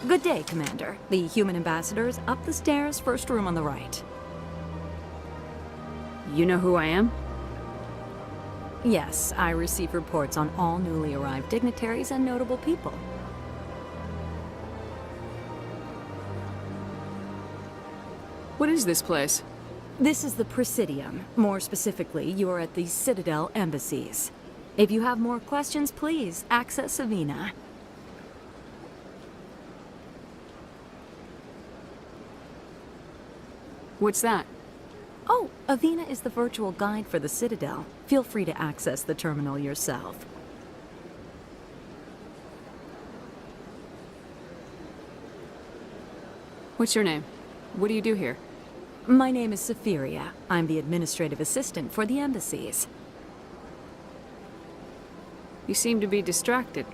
Good day, Commander. The human ambassador is up the stairs, first room on the right. You know who I am? Yes, I receive reports on all newly arrived dignitaries and notable people. What is this place? This is the Presidium. More specifically, you are at the Citadel embassies. If you have more questions, please access Avina. What's that? Oh, Avina is the virtual guide for the Citadel. Feel free to access the terminal yourself. What's your name? What do you do here? My name is Safiria. I'm the administrative assistant for the embassies. You seem to be distracted.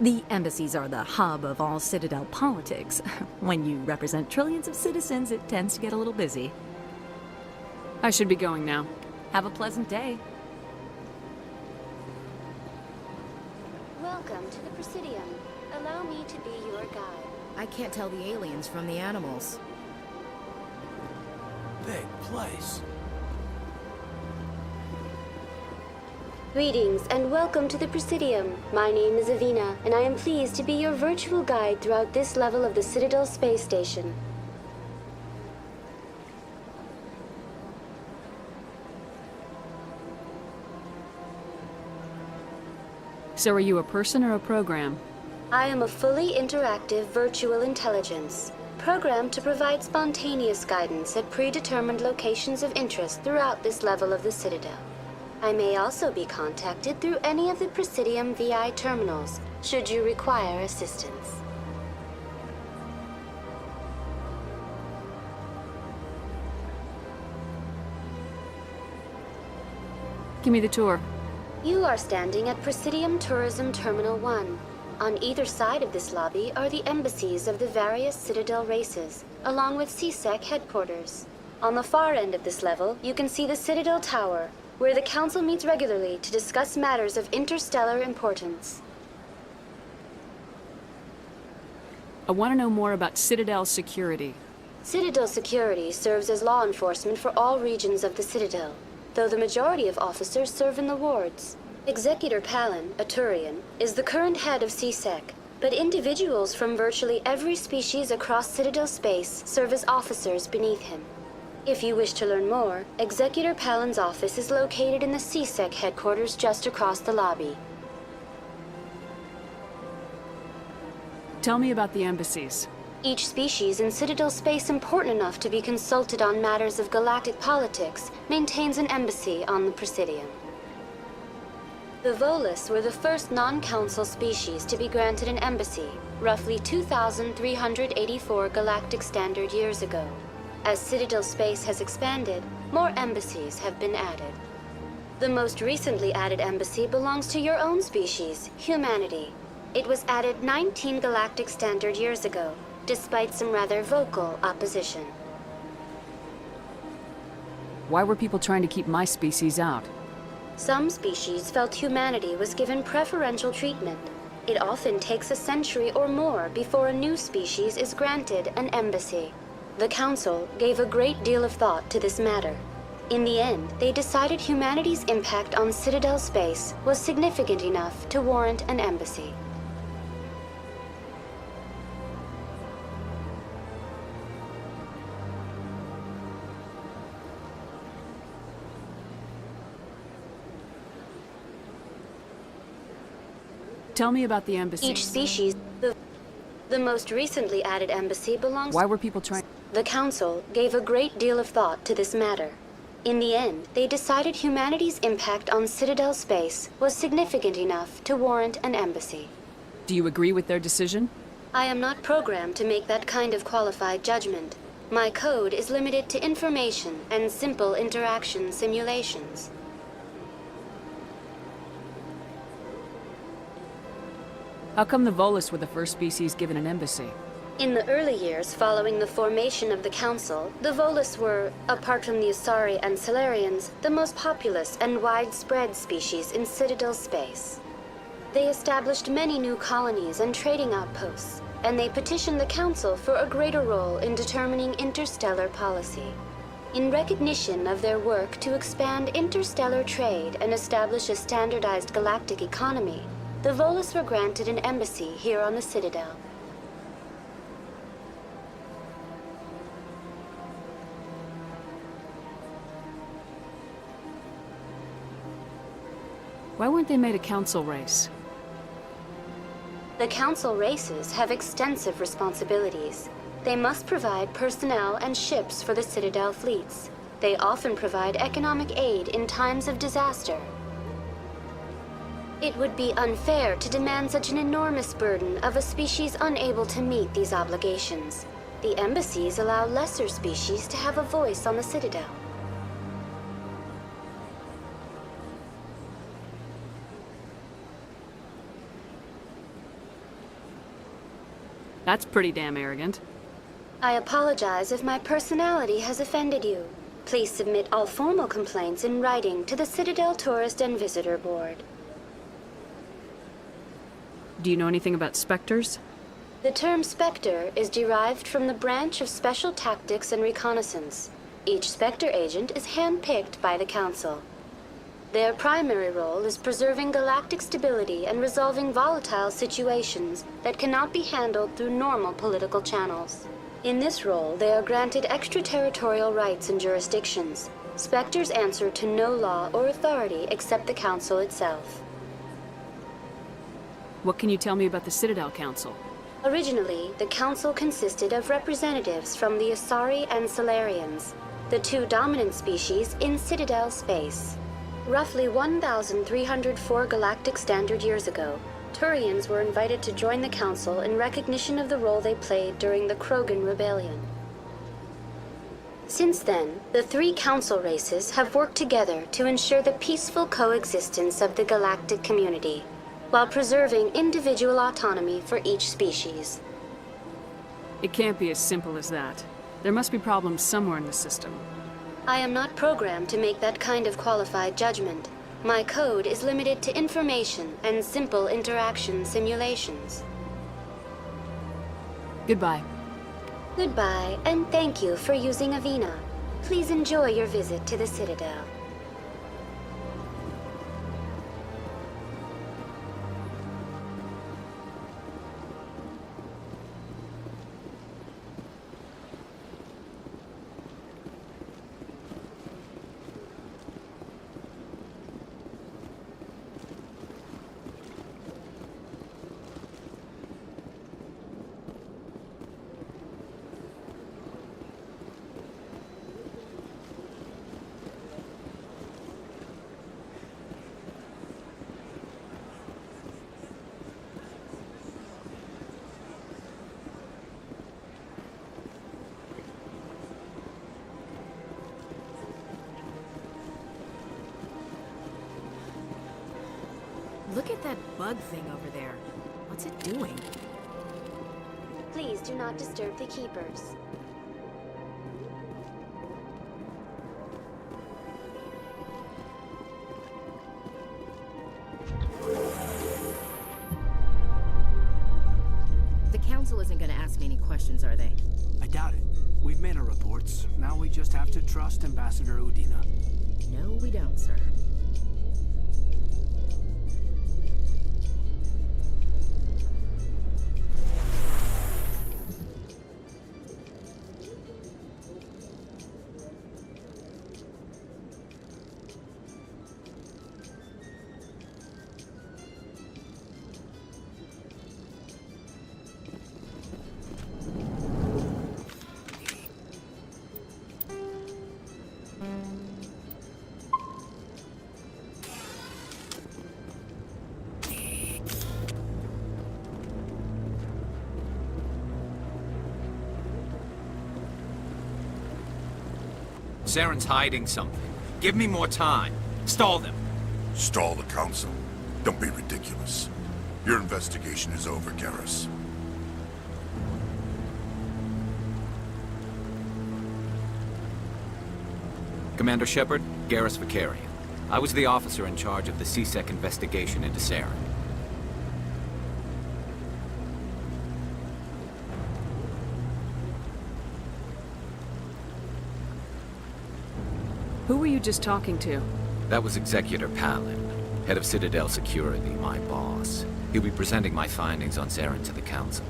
The embassies are the hub of all Citadel politics. When you represent trillions of citizens, it tends to get a little busy. I should be going now. Have a pleasant day. Welcome to the Presidium. Allow me to be your guide. I can't tell the aliens from the animals. Big place. Greetings and welcome to the Presidium. My name is Avina, and I am pleased to be your virtual guide throughout this level of the Citadel space station. So are you a person or a program? I am a fully interactive virtual intelligence, programmed to provide spontaneous guidance at predetermined locations of interest throughout this level of the Citadel. I may also be contacted through any of the Presidium VI terminals, should you require assistance. Give me the tour. You are standing at Presidium Tourism Terminal 1. On either side of this lobby are the embassies of the various Citadel races, along with CSEC headquarters. On the far end of this level, you can see the Citadel Tower, where the Council meets regularly to discuss matters of interstellar importance. I want to know more about Citadel security. Citadel security serves as law enforcement for all regions of the Citadel, though the majority of officers serve in the wards. Executor Palin, a Turian, is the current head of CSEC, but individuals from virtually every species across Citadel space serve as officers beneath him. If you wish to learn more, Executor Palin's office is located in the CSEC headquarters just across the lobby. Tell me about the embassies. Each species in Citadel space important enough to be consulted on matters of galactic politics maintains an embassy on the Presidium. The Volus were the first non-council species to be granted an embassy, roughly 2,384 galactic standard years ago. As Citadel space has expanded, more embassies have been added. The most recently added embassy belongs to your own species, humanity. It was added 19 galactic standard years ago, despite some rather vocal opposition. Why were people trying to keep my species out? Some species felt humanity was given preferential treatment. It often takes a century or more before a new species is granted an embassy. The Council gave a great deal of thought to this matter. In the end, they decided humanity's impact on Citadel space was significant enough to warrant an embassy. Tell me about the embassies. Each species, the most recently added embassy belongs. Why were people trying? The Council gave a great deal of thought to this matter. In the end, they decided humanity's impact on Citadel space was significant enough to warrant an embassy. Do you agree with their decision? I am not programmed to make that kind of qualified judgment. My code is limited to information and simple interaction simulations. How come the Volus were the first species given an embassy? In the early years following the formation of the Council, the Volus were, apart from the Asari and Solarians, the most populous and widespread species in Citadel space. They established many new colonies and trading outposts, and they petitioned the Council for a greater role in determining interstellar policy. In recognition of their work to expand interstellar trade and establish a standardized galactic economy, the Volus were granted an embassy here on the Citadel. Why weren't they made a council race? The Council races have extensive responsibilities. They must provide personnel and ships for the Citadel fleets. They often provide economic aid in times of disaster. It would be unfair to demand such an enormous burden of a species unable to meet these obligations. The embassies allow lesser species to have a voice on the Citadel. That's pretty damn arrogant. I apologize if my personality has offended you. Please submit all formal complaints in writing to the Citadel Tourist and Visitor Board. Do you know anything about specters? The term Spectre is derived from the branch of Special Tactics and Reconnaissance. Each Spectre agent is handpicked by the Council. Their primary role is preserving galactic stability and resolving volatile situations that cannot be handled through normal political channels. In this role, they are granted extraterritorial rights and jurisdictions. Spectres answer to no law or authority except the Council itself. What can you tell me about the Citadel Council? Originally, the Council consisted of representatives from the Asari and Solarians, the two dominant species in Citadel space. Roughly 1,304 galactic standard years ago, Turians were invited to join the Council in recognition of the role they played during the Krogan Rebellion. Since then, the three Council races have worked together to ensure the peaceful coexistence of the galactic community, while preserving individual autonomy for each species. It can't be as simple as that. There must be problems somewhere in the system. I am not programmed to make that kind of qualified judgment. My code is limited to information and simple interaction simulations. Goodbye. Goodbye, and thank you for using Avina. Please enjoy your visit to the Citadel. Look at that bug thing over there. What's it doing? Please do not disturb the Keepers. The Council isn't gonna ask me any questions, are they? I doubt it. We've made our reports. Now we just have to trust Ambassador Udina. No, we don't, sir. Saren's hiding something. Give me more time. Stall them. Stall the Council? Don't be ridiculous. Your investigation is over, Garrus. Commander Shepard, Garrus Vakarian. I was the officer in charge of the C-Sec investigation into Saren. Who were you just talking to? That was Executor Palin, head of Citadel Security, my boss. He'll be presenting my findings on Saren to the Council.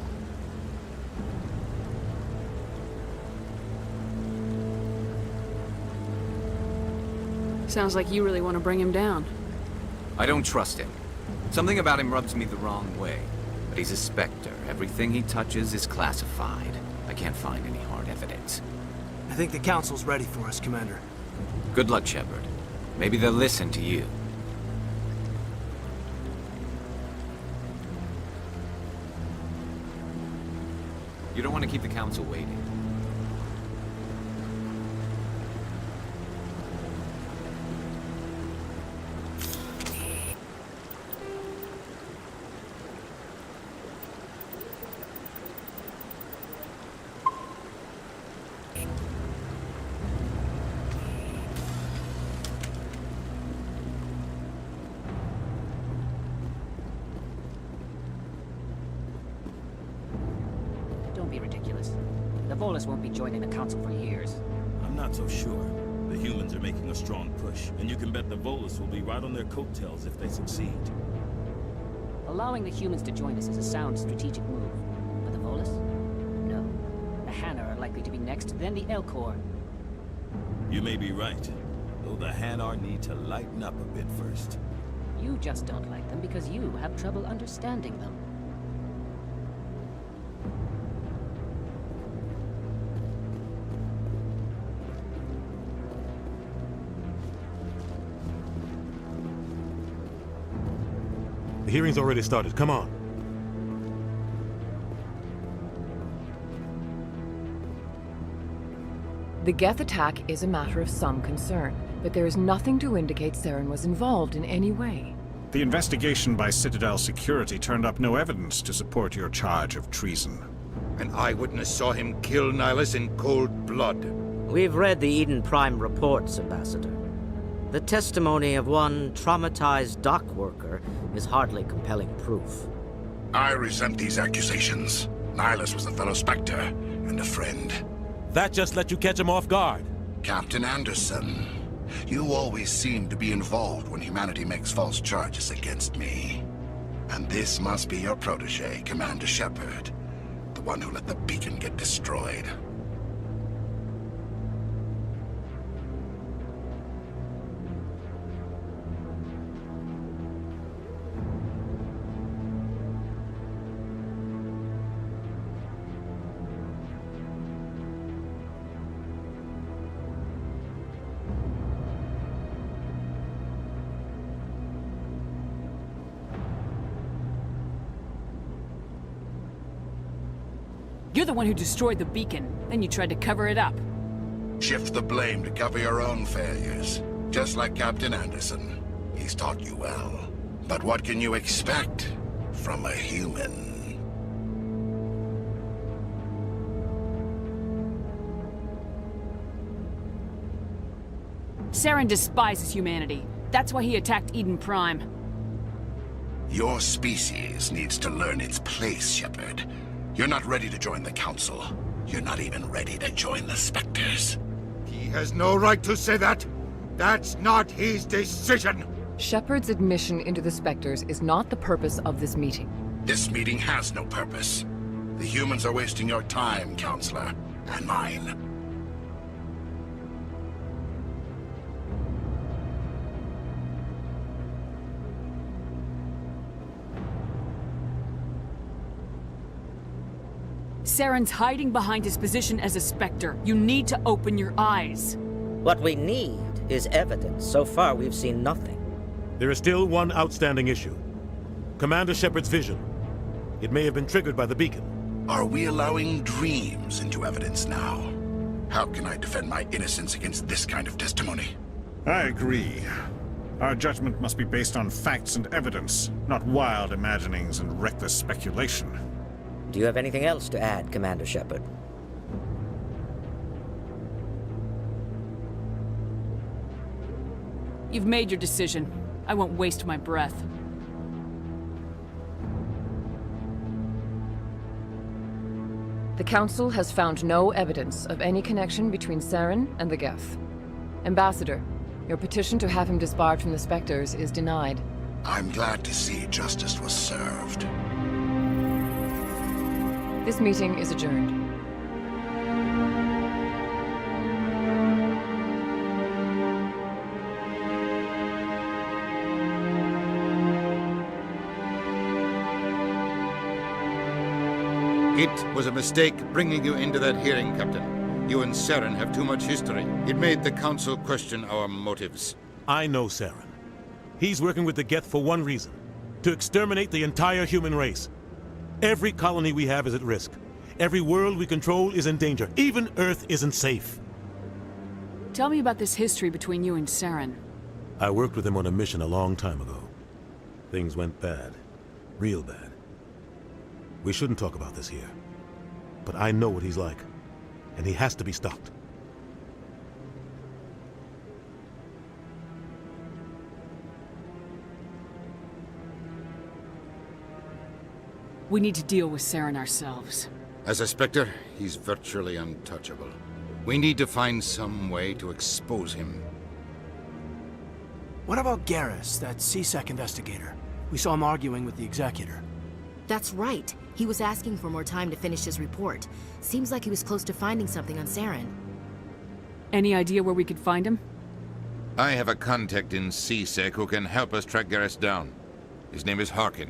Sounds like you really want to bring him down. I don't trust him. Something about him rubs me the wrong way. But he's a Spectre. Everything he touches is classified. I can't find any hard evidence. I think the Council's ready for us, Commander. Good luck, Shepard. Maybe they'll listen to you. You don't want to keep the Council waiting. Don't be ridiculous. The Volus won't be joining the Council for years. I'm not so sure. The humans are making a strong push, and you can bet the Volus will be right on their coattails if they succeed. Allowing the humans to join us is a sound strategic move. But the Volus? No. The Hanar are likely to be next, then the Elcor. You may be right, though the Hanar need to lighten up a bit first. You just don't like them because you have trouble understanding them. The hearing's already started. Come on. The Geth attack is a matter of some concern, but there is nothing to indicate Saren was involved in any way. The investigation by Citadel Security turned up no evidence to support your charge of treason. An eyewitness saw him kill Nihilus in cold blood. We've read the Eden Prime reports, Ambassador. The testimony of one traumatized dock worker is hardly compelling proof. I resent these accusations. Nihilus was a fellow Spectre and a friend. That just let you catch him off guard. Captain Anderson, you always seem to be involved when humanity makes false charges against me. And this must be your protege, Commander Shepard, the one who let the beacon get destroyed. You're the one who destroyed the beacon, then you tried to cover it up. Shift the blame to cover your own failures. Just like Captain Anderson. He's taught you well. But what can you expect from a human? Saren despises humanity. That's why he attacked Eden Prime. Your species needs to learn its place, Shepard. You're not ready to join the Council. You're not even ready to join the Spectres. He has no right to say that. That's not his decision. Shepard's admission into the Spectres is not the purpose of this meeting. This meeting has no purpose. The humans are wasting your time, Counselor, and mine. Saren's hiding behind his position as a Spectre. You need to open your eyes. What we need is evidence. So far, we've seen nothing. There is still one outstanding issue. Commander Shepard's vision. It may have been triggered by the beacon. Are we allowing dreams into evidence now? How can I defend my innocence against this kind of testimony? I agree. Our judgment must be based on facts and evidence, not wild imaginings and reckless speculation. Do you have anything else to add, Commander Shepard? You've made your decision. I won't waste my breath. The Council has found no evidence of any connection between Saren and the Geth. Ambassador, your petition to have him disbarred from the Spectres is denied. I'm glad to see justice was served. This meeting is adjourned. It was a mistake bringing you into that hearing, Captain. You and Saren have too much history. It made the Council question our motives. I know Saren. He's working with the Geth for one reason: to exterminate the entire human race. Every colony we have is at risk. Every world we control is in danger. Even Earth isn't safe. Tell me about this history between you and Saren. I worked with him on a mission a long time ago. Things went bad. Real bad. We shouldn't talk about this here. But I know what he's like. And he has to be stopped. We need to deal with Saren ourselves. As a Spectre, he's virtually untouchable. We need to find some way to expose him. What about Garrus, that C-Sec investigator? We saw him arguing with the Executor. That's right. He was asking for more time to finish his report. Seems like he was close to finding something on Saren. Any idea where we could find him? I have a contact in C-Sec who can help us track Garrus down. His name is Harkin.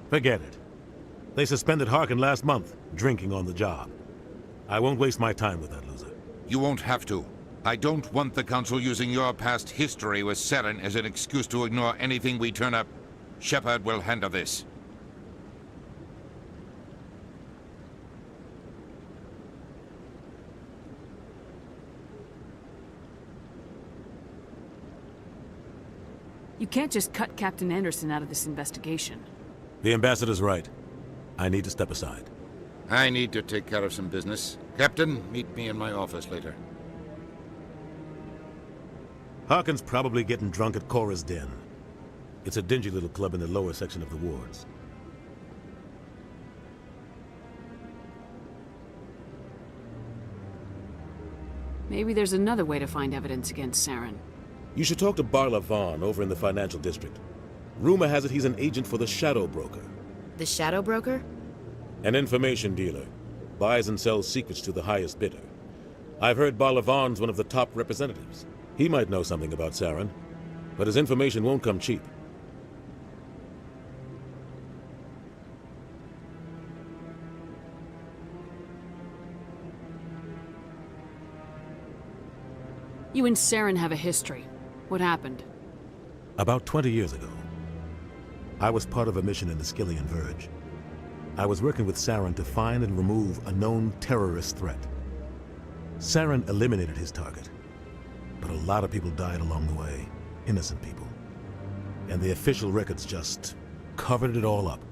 Forget it. They suspended Harkin last month, drinking on the job. I won't waste my time with that loser. You won't have to. I don't want the Council using your past history with Saren as an excuse to ignore anything we turn up. Shepard will handle this. You can't just cut Captain Anderson out of this investigation. The Ambassador's right. I need to step aside. I need to take care of some business. Captain, meet me in my office later. Harkin's probably getting drunk at Cora's Den. It's a dingy little club in the lower section of the wards. Maybe there's another way to find evidence against Saren. You should talk to Barla Vaughn over in the financial district. Rumor has it he's an agent for the Shadow Broker. The Shadow Broker? An information dealer. Buys and sells secrets to the highest bidder. I've heard Barla Vaughn's one of the top representatives. He might know something about Saren, but his information won't come cheap. You and Saren have a history. What happened? About 20 years ago, I was part of a mission in the Skillian Verge. I was working with Saren to find and remove a known terrorist threat. Saren eliminated his target, but a lot of people died along the way, innocent people. And the official records just covered it all up.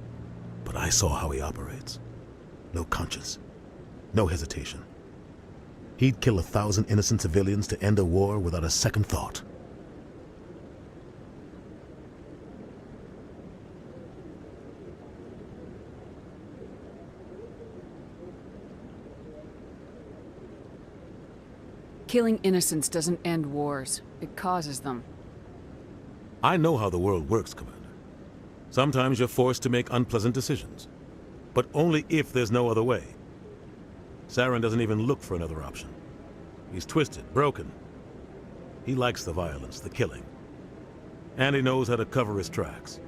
But I saw how he operates. No conscience, no hesitation. He'd kill 1,000 innocent civilians to end a war without a second thought. Killing innocents doesn't end wars. It causes them. I know how the world works, Commander. Sometimes you're forced to make unpleasant decisions, but only if there's no other way. Saren doesn't even look for another option. He's twisted, broken. He likes the violence, the killing. And he knows how to cover his tracks.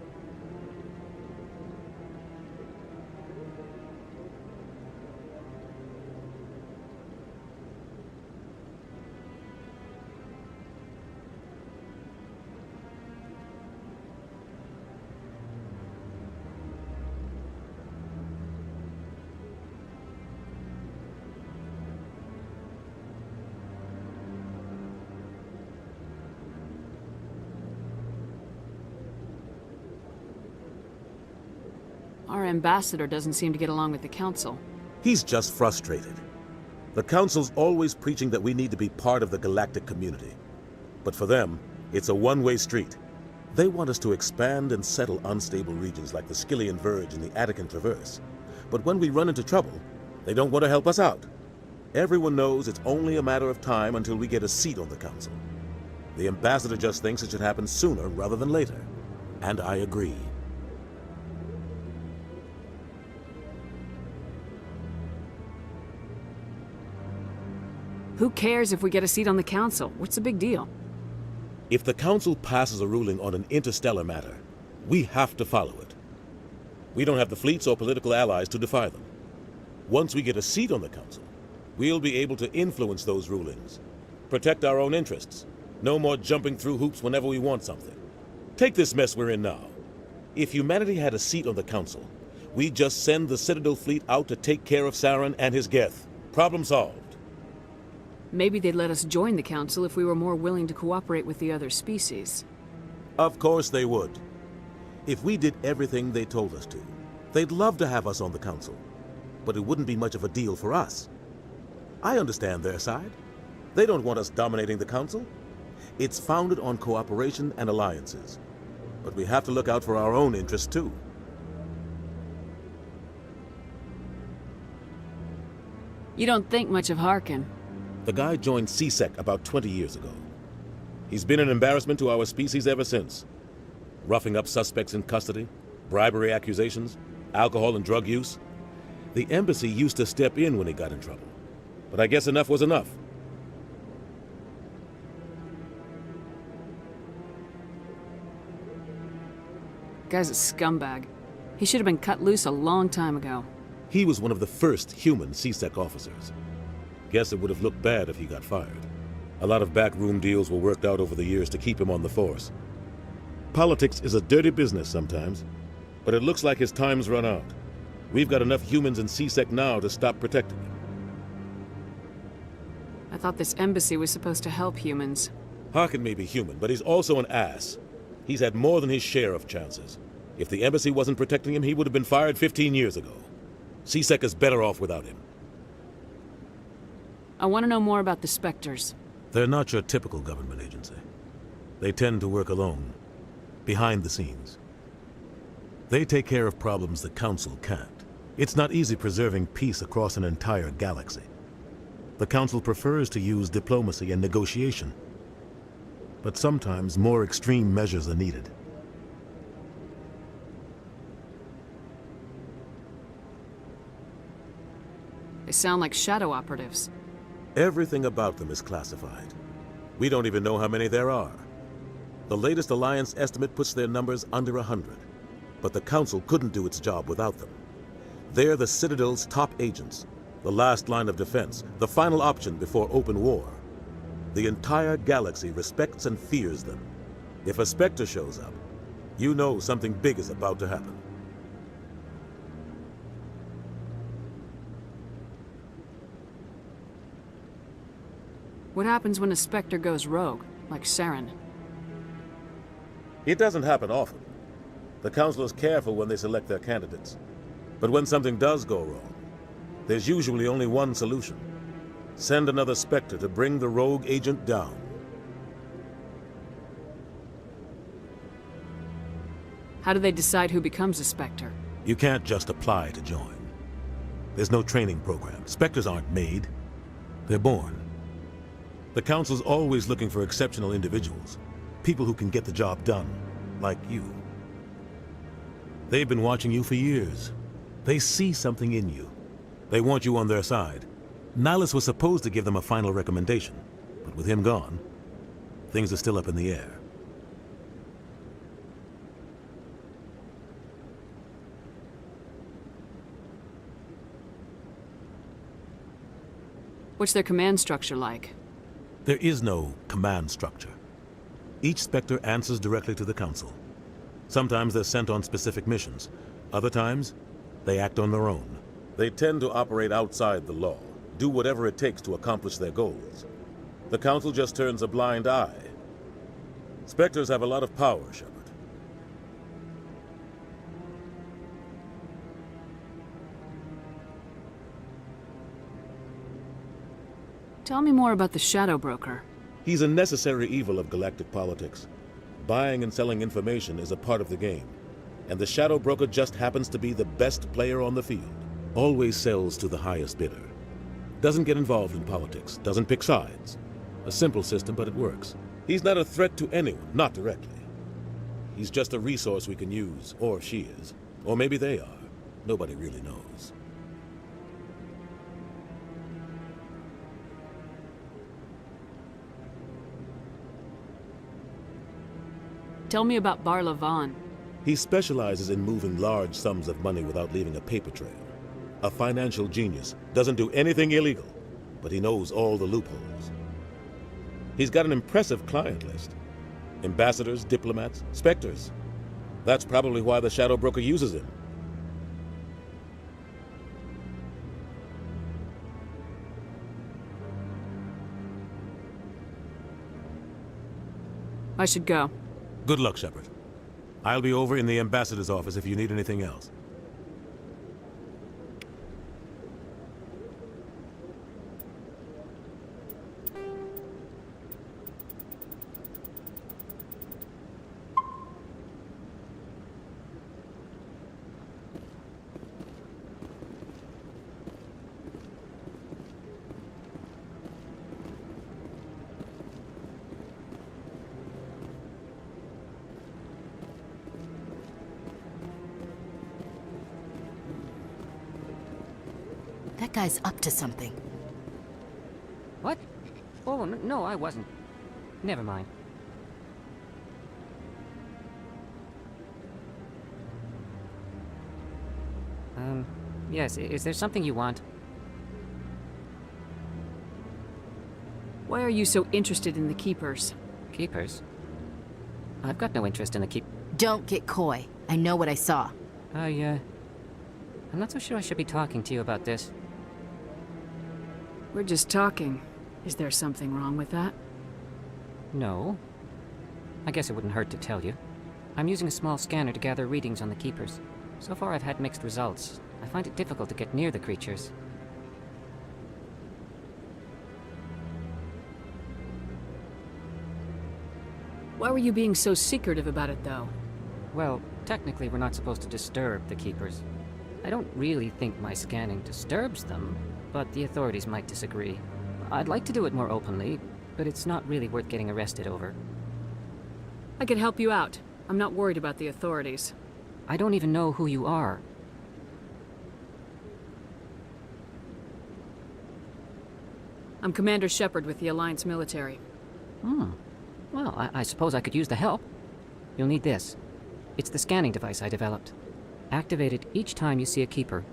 Our ambassador doesn't seem to get along with the Council. He's just frustrated. The Council's always preaching that we need to be part of the galactic community. But for them, it's a one-way street. They want us to expand and settle unstable regions like the Skillian Verge and the Attican Traverse. But when we run into trouble, they don't want to help us out. Everyone knows it's only a matter of time until we get a seat on the Council. The ambassador just thinks it should happen sooner rather than later. And I agree. Who cares if we get a seat on the council? What's the big deal? If the council passes a ruling on an interstellar matter, we have to follow it. We don't have the fleets or political allies to defy them. Once we get a seat on the council, we'll be able to influence those rulings, protect our own interests. No more jumping through hoops whenever we want something. Take this mess we're in now. If humanity had a seat on the council, we'd just send the Citadel fleet out to take care of Saren and his Geth. Problem solved. Maybe they'd let us join the council if we were more willing to cooperate with the other species. Of course they would. If we did everything they told us to, they'd love to have us on the council. But it wouldn't be much of a deal for us. I understand their side. They don't want us dominating the council. It's founded on cooperation and alliances. But we have to look out for our own interests too. You don't think much of Harkin. The guy joined C-Sec about 20 years ago. He's been an embarrassment to our species ever since. Roughing up suspects in custody, bribery accusations, alcohol and drug use. The embassy used to step in when he got in trouble. But I guess enough was enough. Guy's a scumbag. He should have been cut loose a long time ago. He was one of the first human C-Sec officers. Guess it would have looked bad if he got fired. A lot of backroom deals were worked out over the years to keep him on the force. Politics is a dirty business sometimes, but it looks like his time's run out. We've got enough humans in C-Sec now to stop protecting him. I thought this embassy was supposed to help humans. Harkin may be human, but he's also an ass. He's had more than his share of chances. If the embassy wasn't protecting him, he would have been fired 15 years ago. C-Sec is better off without him. I want to know more about the Spectres. They're not your typical government agency. They tend to work alone, behind the scenes. They take care of problems the Council can't. It's not easy preserving peace across an entire galaxy. The Council prefers to use diplomacy and negotiation. But sometimes more extreme measures are needed. They sound like shadow operatives. Everything about them is classified. We don't even know how many there are. The latest Alliance estimate puts their numbers under 100. But the Council couldn't do its job without them. They're the Citadel's top agents, the last line of defense, the final option before open war. The entire galaxy respects and fears them. If a Spectre shows up, you know something big is about to happen. What happens when a Spectre goes rogue, like Saren? It doesn't happen often. The Council is careful when they select their candidates. But when something does go wrong, there's usually only one solution. Send another Spectre to bring the rogue agent down. How do they decide who becomes a Spectre? You can't just apply to join. There's no training program. Spectres aren't made. They're born. The Council's always looking for exceptional individuals. People who can get the job done, like you. They've been watching you for years. They see something in you. They want you on their side. Nihilus was supposed to give them a final recommendation, but with him gone, things are still up in the air. What's their command structure like? There is no command structure. Each Spectre answers directly to the Council. Sometimes they're sent on specific missions. Other times, they act on their own. They tend to operate outside the law, do whatever it takes to accomplish their goals. The Council just turns a blind eye. Spectres have a lot of power, Shepard. Tell me more about the Shadow Broker. He's a necessary evil of galactic politics. Buying and selling information is a part of the game. And the Shadow Broker just happens to be the best player on the field. Always sells to the highest bidder. Doesn't get involved in politics, doesn't pick sides. A simple system, but it works. He's not a threat to anyone, not directly. He's just a resource we can use, or she is. Or maybe they are. Nobody really knows. Tell me about Barla Vaughn. He specializes in moving large sums of money without leaving a paper trail. A financial genius, doesn't do anything illegal, but he knows all the loopholes. He's got an impressive client list. Ambassadors, diplomats, specters. That's probably why the Shadow Broker uses him. I should go. Good luck, Shepard. I'll be over in the ambassador's office if you need anything else. That guy's up to something. What? Oh, no, I wasn't. Never mind. Yes, is there something you want? Why are you so interested in the Keepers? Keepers? I've got no interest in the Don't get coy. I know what I saw. I'm not so sure I should be talking to you about this. We're just talking. Is there something wrong with that? No. I guess it wouldn't hurt to tell you. I'm using a small scanner to gather readings on the Keepers. So far I've had mixed results. I find it difficult to get near the creatures. Why were you being so secretive about it, though? Well, technically we're not supposed to disturb the Keepers. I don't really think my scanning disturbs them, but the authorities might disagree. I'd like to do it more openly, but it's not really worth getting arrested over. I could help you out. I'm not worried about the authorities. I don't even know who you are. I'm Commander Shepard with the Alliance military. Well, I suppose I could use the help. You'll need this. It's the scanning device I developed. Activate it each time you see a Keeper.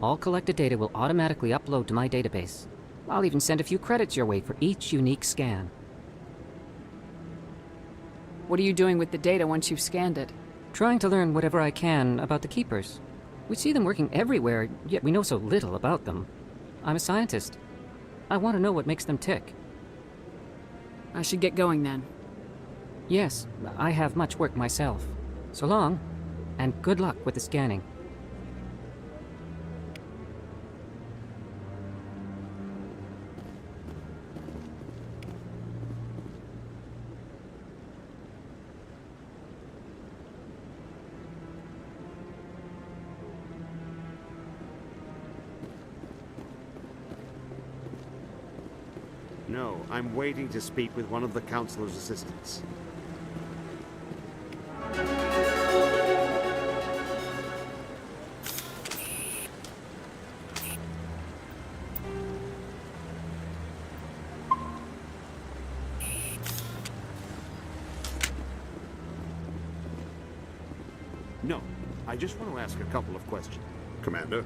All collected data will automatically upload to my database. I'll even send a few credits your way for each unique scan. What are you doing with the data once you've scanned it? Trying to learn whatever I can about the Keepers. We see them working everywhere, yet we know so little about them. I'm a scientist. I want to know what makes them tick. I should get going then. Yes, I have much work myself. So long, and good luck with the scanning. No, I'm waiting to speak with one of the Councilor's assistants. No, I just want to ask a couple of questions. Commander?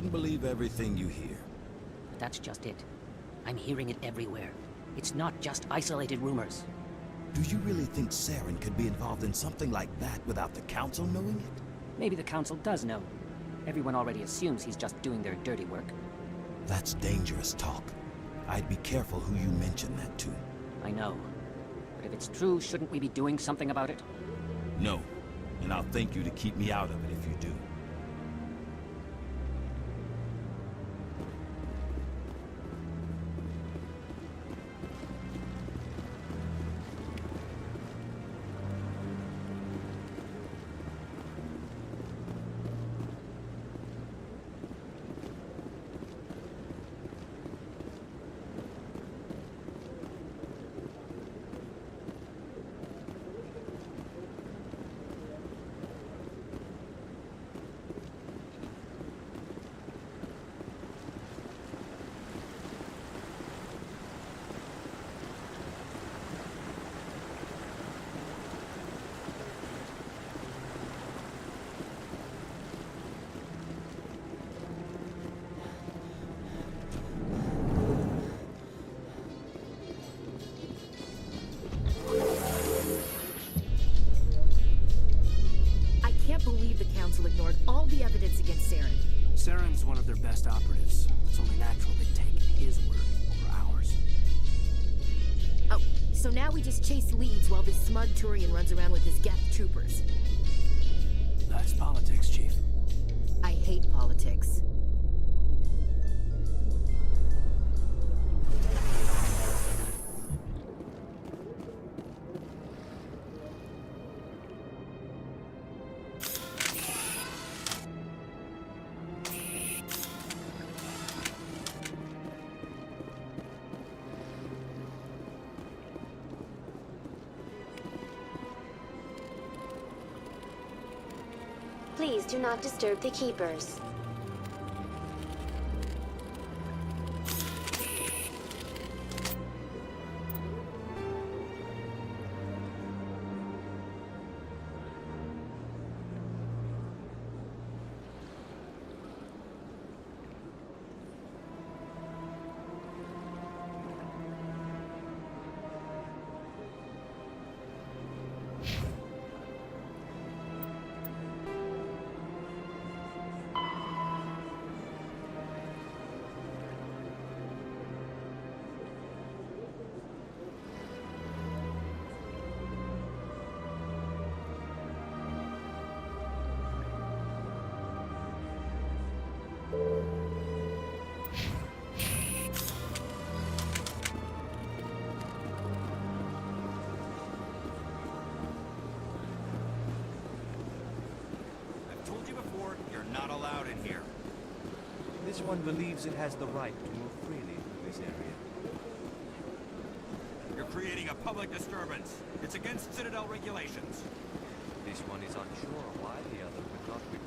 wouldn't believe everything you hear. But that's just it. I'm hearing it everywhere. It's not just isolated rumors. Do you really think Saren could be involved in something like that without the Council knowing it? Maybe the Council does know. Everyone already assumes he's just doing their dirty work. That's dangerous talk. I'd be careful who you mention that to. I know. But if it's true, shouldn't we be doing something about it? No. And I'll thank you to keep me out of it if you do. Ignored all the evidence against Saren. Saren's one of their best operatives. It's only natural they take his word over ours. Oh, so now we just chase leads while this smug Turian runs around with his Geth troopers. That's politics, Chief. I hate politics. Please do not disturb the keepers. This one believes it has the right to move freely through this area. You're creating a public disturbance. It's against Citadel regulations. This one is unsure why the other would not be.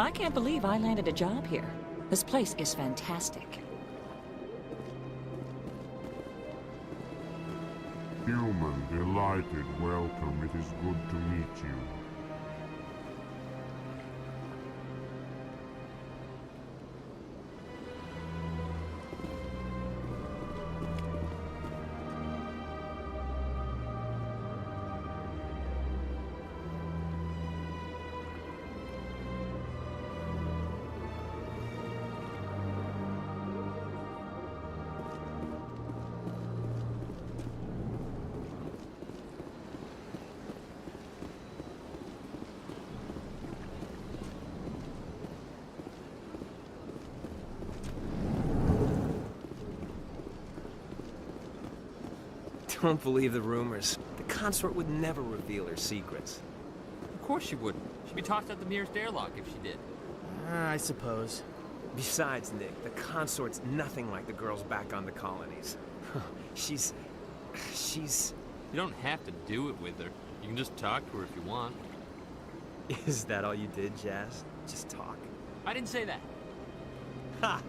I can't believe I landed a job here. This place is fantastic. Human, delighted, welcome. It is good to meet you. Don't believe the rumors. The consort would never reveal her secrets. Of course she wouldn't. She'd be tossed out the nearest airlock if she did. I suppose. Besides, Nick, the consort's nothing like the girls back on the colonies. She's... You don't have to do it with her. You can just talk to her if you want. Is that all you did, Jazz? Just talk? I didn't say that. Ha!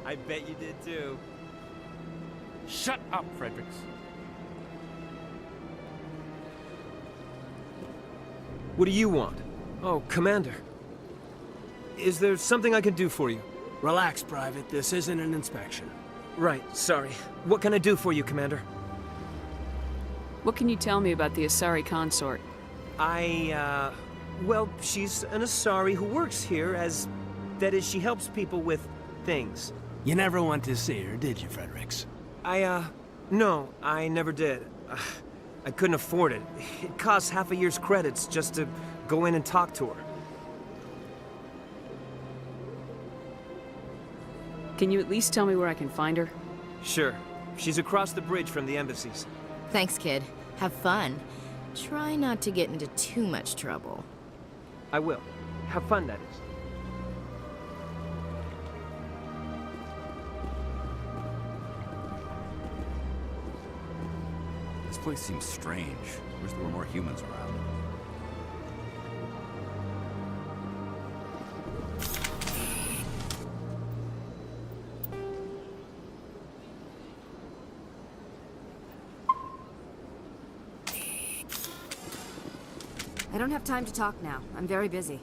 I bet you did too. Shut up, Fredericks. What do you want? Oh, Commander. Is there something I can do for you? Relax, Private. This isn't an inspection. Right, sorry. What can I do for you, Commander? What can you tell me about the Asari consort? Well, she's an Asari who works here as... That is, she helps people with things. You never went to see her, did you, Fredericks? No, I never did. I couldn't afford it. It costs half a year's credits just to go in and talk to her. Can you at least tell me where I can find her? Sure. She's across the bridge from the embassies. Thanks, kid. Have fun. Try not to get into too much trouble. I will. Have fun, that is. This place seems strange. Wish there were more humans around. I don't have time to talk now. I'm very busy.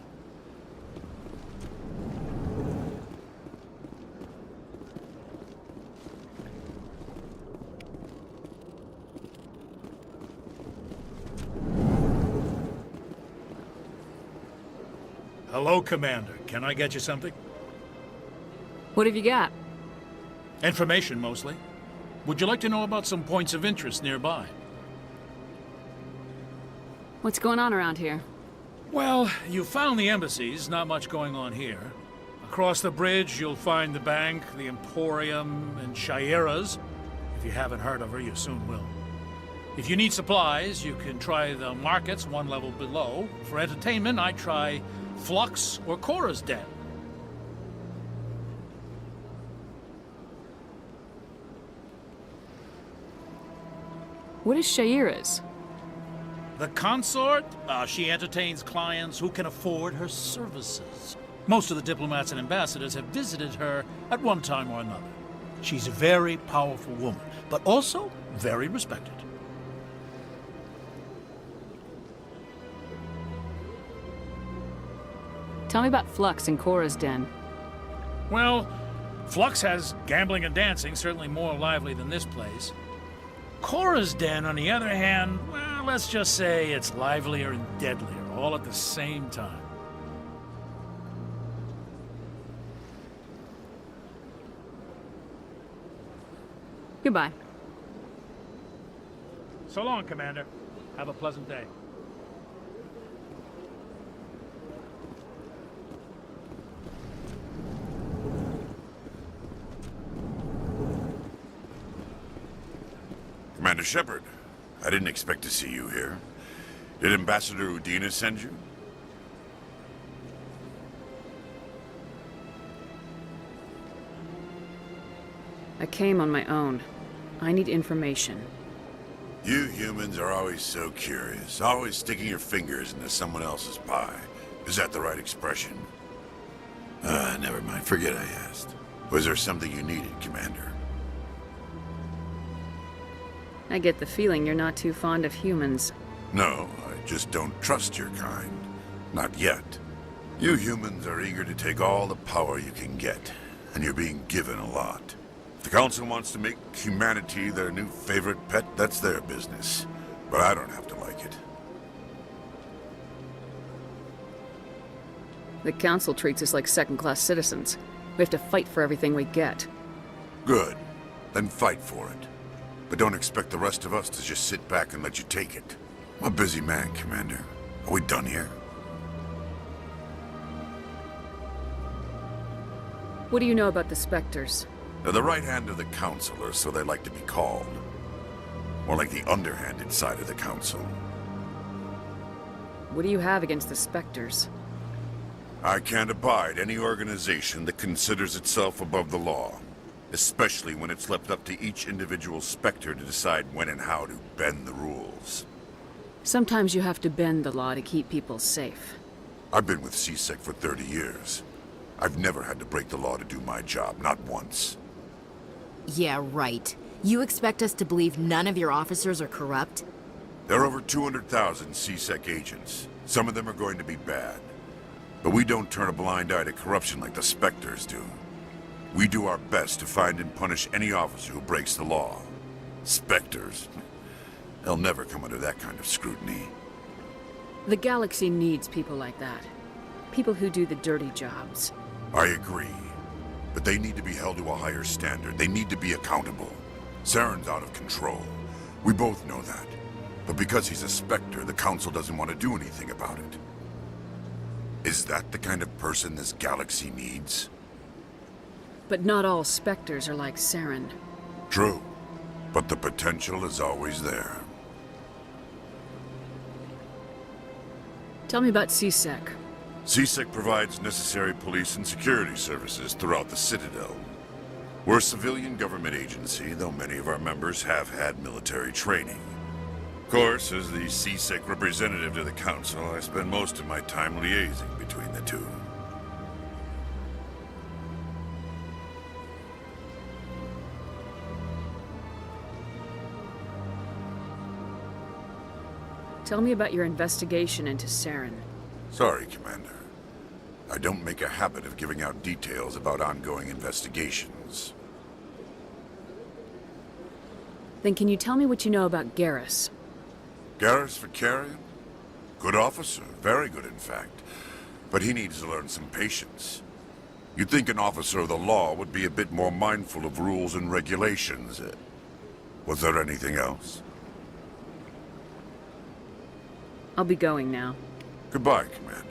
Hello, Commander. Can I get you something? What have you got? Information, mostly. Would you like to know about some points of interest nearby? What's going on around here? Well, you found the embassies. Not much going on here. Across the bridge, you'll find the bank, the Emporium, and Shayera's. If you haven't heard of her, you soon will. If you need supplies, you can try the markets one level below. For entertainment, I try Flux or Cora's Den. What is Shayera's? The consort? She entertains clients who can afford her services. Most of the diplomats and ambassadors have visited her at one time or another. She's a very powerful woman, but also very respected. Tell me about Flux and Cora's Den. Well, Flux has gambling and dancing, certainly more lively than this place. Cora's Den, on the other hand, well, let's just say it's livelier and deadlier, all at the same time. Goodbye. So long, Commander. Have a pleasant day. Commander Shepard, I didn't expect to see you here. Did Ambassador Udina send you? I came on my own. I need information. You humans are always so curious, always sticking your fingers into someone else's pie. Is that the right expression? Never mind. Forget I asked. Was there something you needed, Commander? I get the feeling you're not too fond of humans. No, I just don't trust your kind. Not yet. You humans are eager to take all the power you can get, and you're being given a lot. If the Council wants to make humanity their new favorite pet, that's their business. But I don't have to like it. The Council treats us like second-class citizens. We have to fight for everything we get. Good. Then fight for it. But don't expect the rest of us to just sit back and let you take it. I'm a busy man, Commander. Are we done here? What do you know about the Spectres? They're the right hand of the Council, or so they like to be called. More like the underhanded side of the Council. What do you have against the Spectres? I can't abide any organization that considers itself above the law. Especially when it's left up to each individual Spectre to decide when and how to bend the rules. Sometimes you have to bend the law to keep people safe. I've been with CSEC for 30 years. I've never had to break the law to do my job, not once. Yeah, right. You expect us to believe none of your officers are corrupt? There are over 200,000 CSEC agents. Some of them are going to be bad. But we don't turn a blind eye to corruption like the Spectres do. We do our best to find and punish any officer who breaks the law. Spectres? They'll never come under that kind of scrutiny. The galaxy needs people like that. People who do the dirty jobs. I agree. But they need to be held to a higher standard. They need to be accountable. Saren's out of control. We both know that. But because he's a Spectre, the Council doesn't want to do anything about it. Is that the kind of person this galaxy needs? But not all Spectres are like Saren. True. But the potential is always there. Tell me about CSEC. CSEC provides necessary police and security services throughout the Citadel. We're a civilian government agency, though many of our members have had military training. Of course, as the CSEC representative to the Council, I spend most of my time liaising between the two. Tell me about your investigation into Saren. Sorry, Commander. I don't make a habit of giving out details about ongoing investigations. Then can you tell me what you know about Garrus? Garrus Vakarian? Good officer. Very good, in fact. But he needs to learn some patience. You'd think an officer of the law would be a bit more mindful of rules and regulations. Was there anything else? I'll be going now. Goodbye, Commander.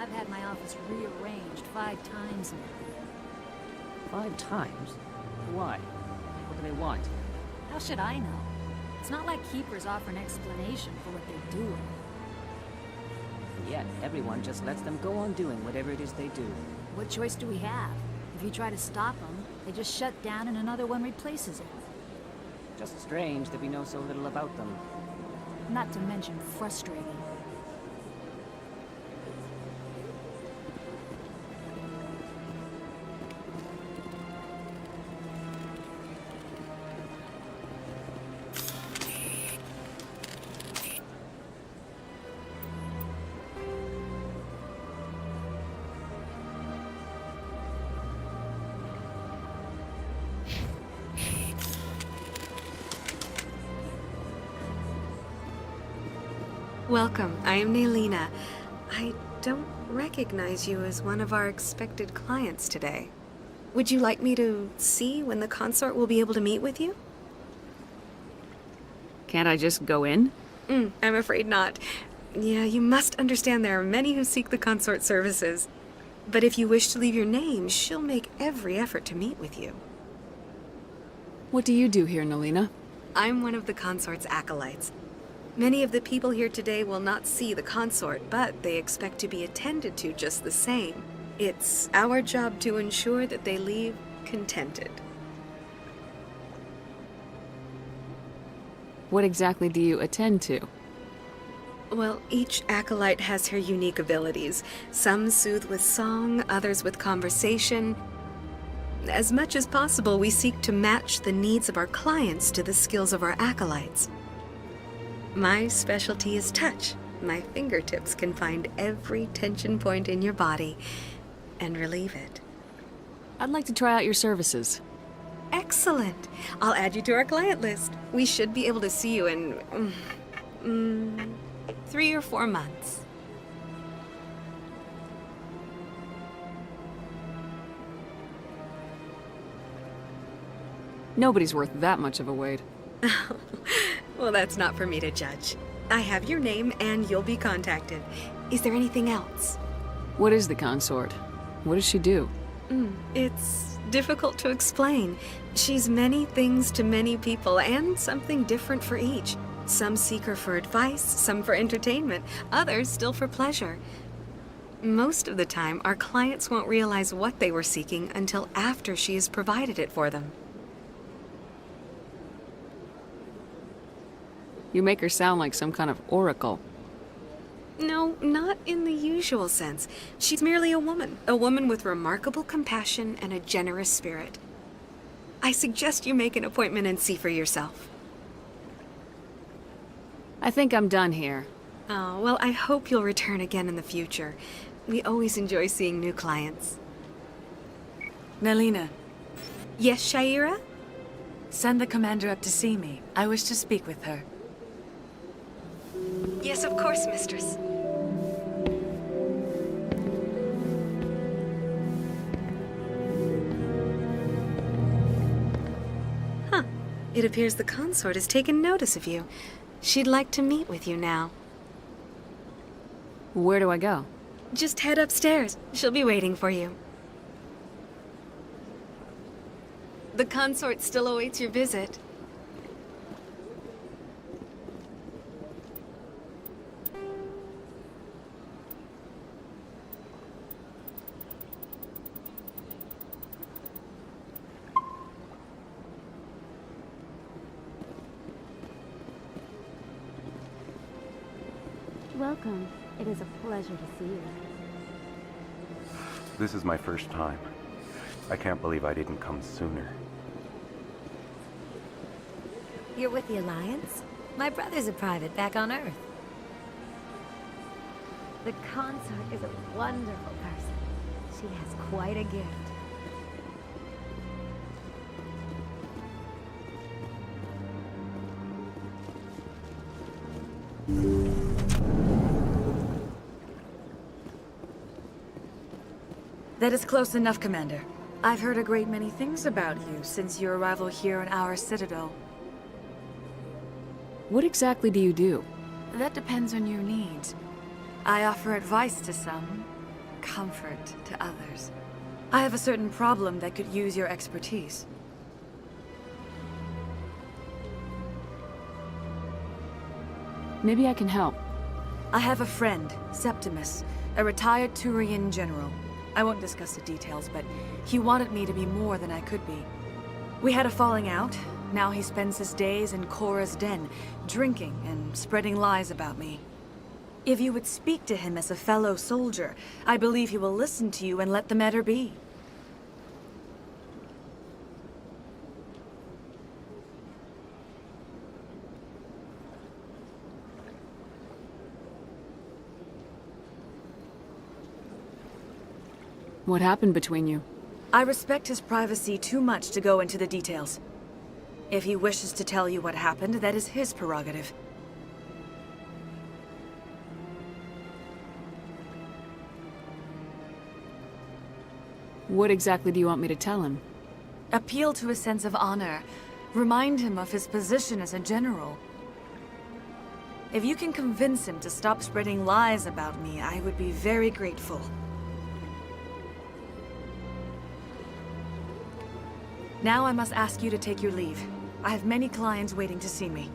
I've had my office rearranged 5 times now. 5 times? Why? What do they want? How should I know? It's not like Keepers offer an explanation for what they do. And yet, everyone just lets them go on doing whatever it is they do. What choice do we have? If you try to stop them, they just shut down and another one replaces it. Just strange that we know so little about them. Not to mention frustrating. Welcome, I am Nelina. I don't recognize you as one of our expected clients today. Would you like me to see when the consort will be able to meet with you? Can't I just go in? I'm afraid not. Yeah, you must understand there are many who seek the consort services. But if you wish to leave your name, she'll make every effort to meet with you. What do you do here, Nelina? I'm one of the consort's acolytes. Many of the people here today will not see the consort, but they expect to be attended to just the same. It's our job to ensure that they leave contented. What exactly do you attend to? Well, each acolyte has her unique abilities. Some soothe with song, others with conversation. As much as possible, we seek to match the needs of our clients to the skills of our acolytes. My specialty is touch. My fingertips can find every tension point in your body and relieve it. I'd like to try out your services. Excellent. I'll add you to our client list. We should be able to see you in 3 or 4 months. Nobody's worth that much of a wait. Well, that's not for me to judge. I have your name and you'll be contacted. Is there anything else? What is the consort? What does she do? It's difficult to explain. She's many things to many people and something different for each. Some seek her for advice, some for entertainment, others still for pleasure. Most of the time, our clients won't realize what they were seeking until after she has provided it for them. You make her sound like some kind of oracle. No, not in the usual sense. She's merely a woman with remarkable compassion and a generous spirit. I suggest you make an appointment and see for yourself. I think I'm done here. Oh, well, I hope you'll return again in the future. We always enjoy seeing new clients. Nelina. Yes, Shaira? Send the commander up to see me. I wish to speak with her. Yes, of course, mistress. Huh. It appears the consort has taken notice of you. She'd like to meet with you now. Where do I go? Just head upstairs. She'll be waiting for you. The consort still awaits your visit. Welcome. It is a pleasure to see you. This is my first time. I can't believe I didn't come sooner. You're with the Alliance? My brother's a private back on Earth. The consort is a wonderful person. She has quite a gift. That is close enough, Commander. I've heard a great many things about you since your arrival here in our citadel. What exactly do you do? That depends on your needs. I offer advice to some, comfort to others. I have a certain problem that could use your expertise. Maybe I can help. I have a friend, Septimus, a retired Turian general. I won't discuss the details, but he wanted me to be more than I could be. We had a falling out. Now he spends his days in Korra's den, drinking and spreading lies about me. If you would speak to him as a fellow soldier, I believe he will listen to you and let the matter be. What happened between you? I respect his privacy too much to go into the details. If he wishes to tell you what happened, that is his prerogative. What exactly do you want me to tell him? Appeal to his sense of honor. Remind him of his position as a general. If you can convince him to stop spreading lies about me, I would be very grateful. Now I must ask you to take your leave. I have many clients waiting to see me.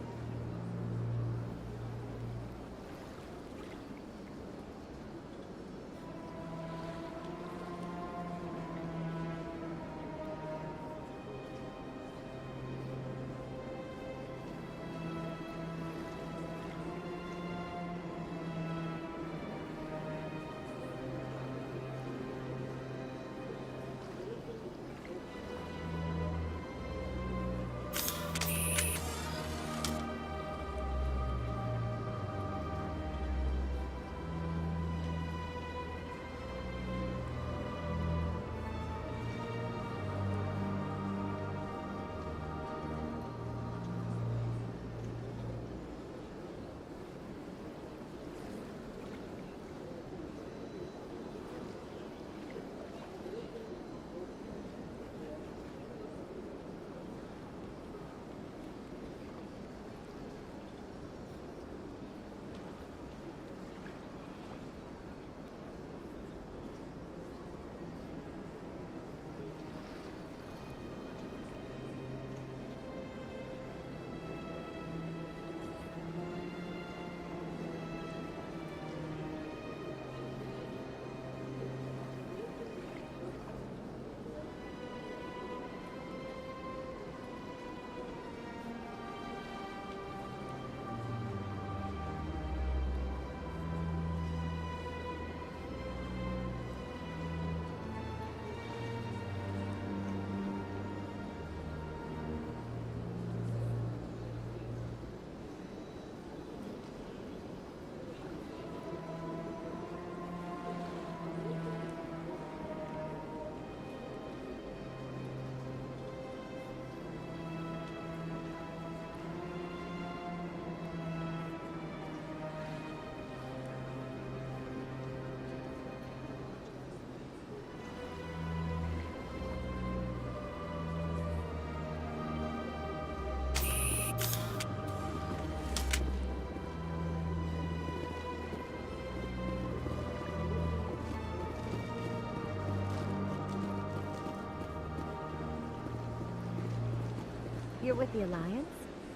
You're with the Alliance?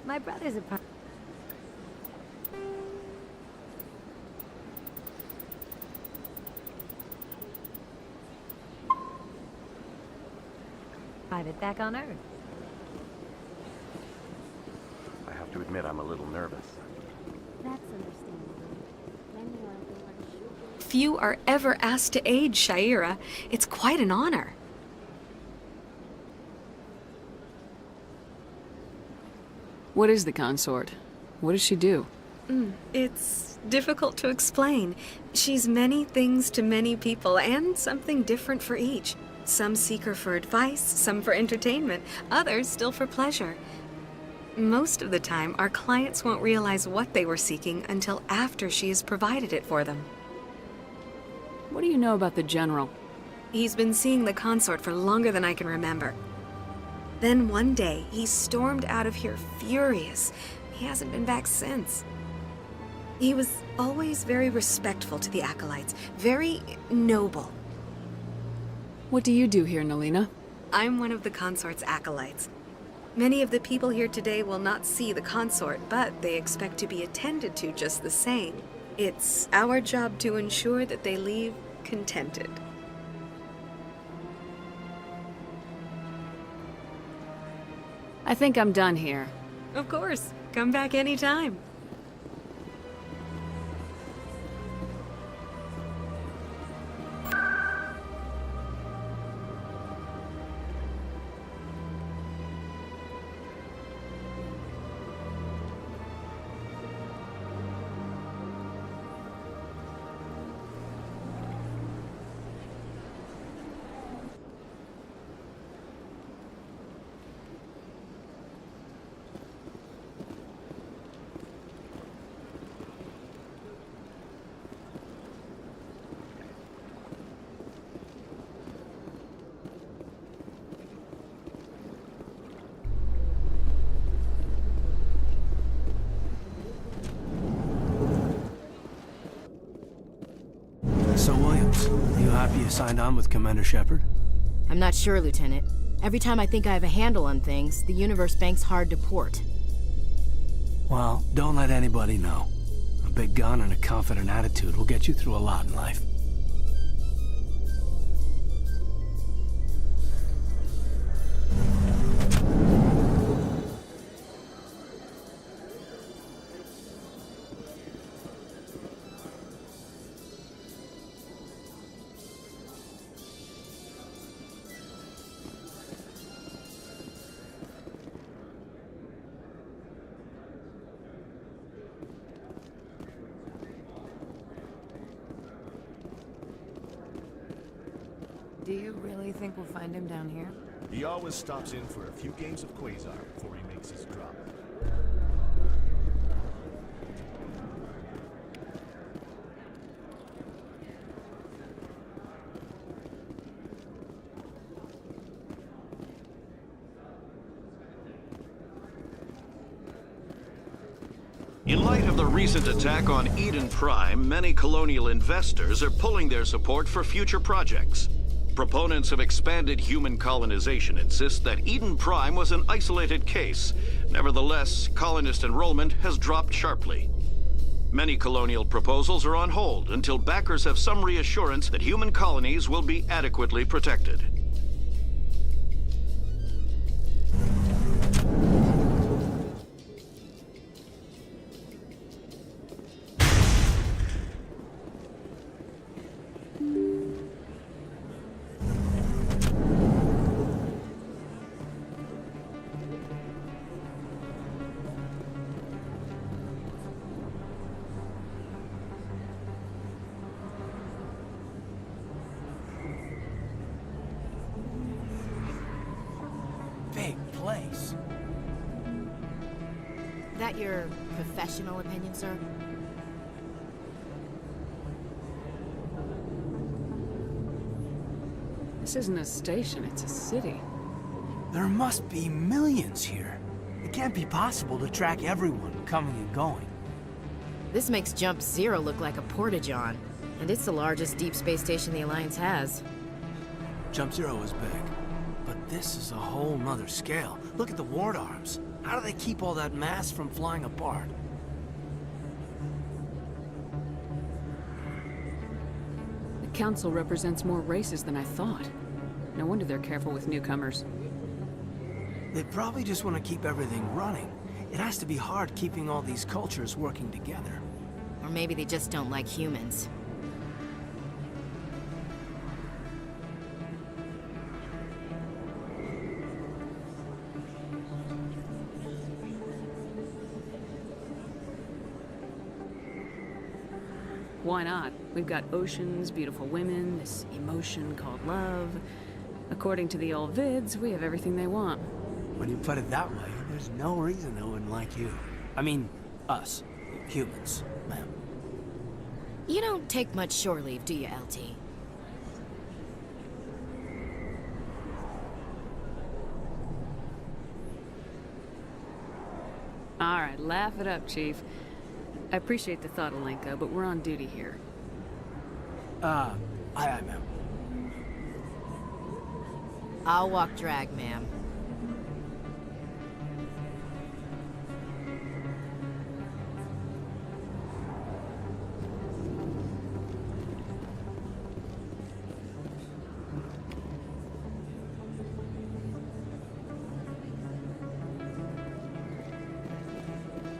My brother's a part. Private back on Earth. I have to admit I'm a little nervous. That's understandable. Many are unsure. Few are ever asked to aid Sha'ira. It's quite an honor. What is the consort? What does she do? It's difficult to explain. She's many things to many people, and something different for each. Some seek her for advice, some for entertainment, others still for pleasure. Most of the time, our clients won't realize what they were seeking until after she has provided it for them. What do you know about the General? He's been seeing the consort for longer than I can remember. Then one day, he stormed out of here furious. He hasn't been back since. He was always very respectful to the Acolytes, very noble. What do you do here, Nalina? I'm one of the Consort's Acolytes. Many of the people here today will not see the Consort, but they expect to be attended to just the same. It's our job to ensure that they leave contented. I think I'm done here. Of course. Come back anytime. So, Williams, you happy you signed on with Commander Shepard? I'm not sure, Lieutenant. Every time I think I have a handle on things, the Universe Bank's hard to port. Well, don't let anybody know. A big gun and a confident attitude will get you through a lot in life. Do you really think we'll find him down here? He always stops in for a few games of Quasar before he makes his drop. In light of the recent attack on Eden Prime, many colonial investors are pulling their support for future projects. Proponents of expanded human colonization insist that Eden Prime was an isolated case. Nevertheless, colonist enrollment has dropped sharply. Many colonial proposals are on hold until backers have some reassurance that human colonies will be adequately protected. Big place. That your professional opinion, sir? This isn't a station, it's a city. There must be millions here. It can't be possible to track everyone coming and going. This makes Jump Zero look like a porta-john, and it's the largest deep space station the Alliance has. Jump Zero is big, but this is a whole nother scale. Look at the ward arms. How do they keep all that mass from flying apart? The Council represents more races than I thought. No wonder they're careful with newcomers. They probably just want to keep everything running. It has to be hard keeping all these cultures working together. Or maybe they just don't like humans. Why not? We've got oceans, beautiful women, this emotion called love. According to the old vids, we have everything they want. When you put it that way, there's no reason they wouldn't like you. I mean, us. Humans, ma'am. You don't take much shore leave, do you, LT? All right, laugh it up, Chief. I appreciate the thought, Alenka, but we're on duty here. Aye, ma'am. I'll walk drag, ma'am.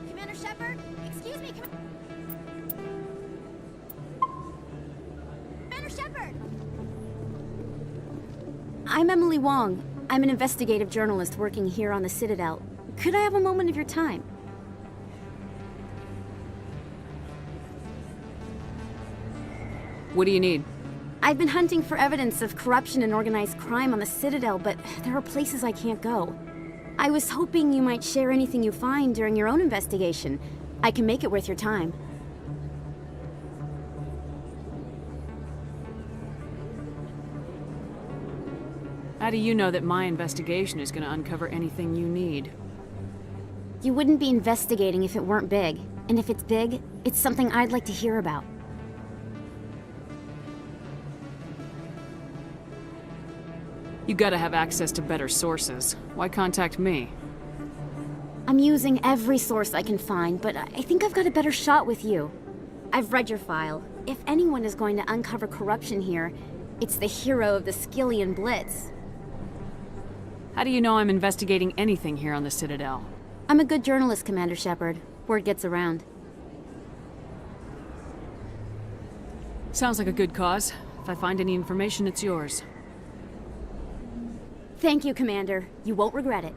Commander Shepard? Excuse me, Commander Shepard! I'm Emily Wong. I'm an investigative journalist working here on the Citadel. Could I have a moment of your time? What do you need? I've been hunting for evidence of corruption and organized crime on the Citadel, but there are places I can't go. I was hoping you might share anything you find during your own investigation. I can make it worth your time. How do you know that my investigation is going to uncover anything you need? You wouldn't be investigating if it weren't big. And if it's big, it's something I'd like to hear about. You gotta have access to better sources. Why contact me? I'm using every source I can find, but I think I've got a better shot with you. I've read your file. If anyone is going to uncover corruption here, it's the hero of the Skillian Blitz. How do you know I'm investigating anything here on the Citadel? I'm a good journalist, Commander Shepard. Word gets around. Sounds like a good cause. If I find any information, it's yours. Thank you, Commander. You won't regret it.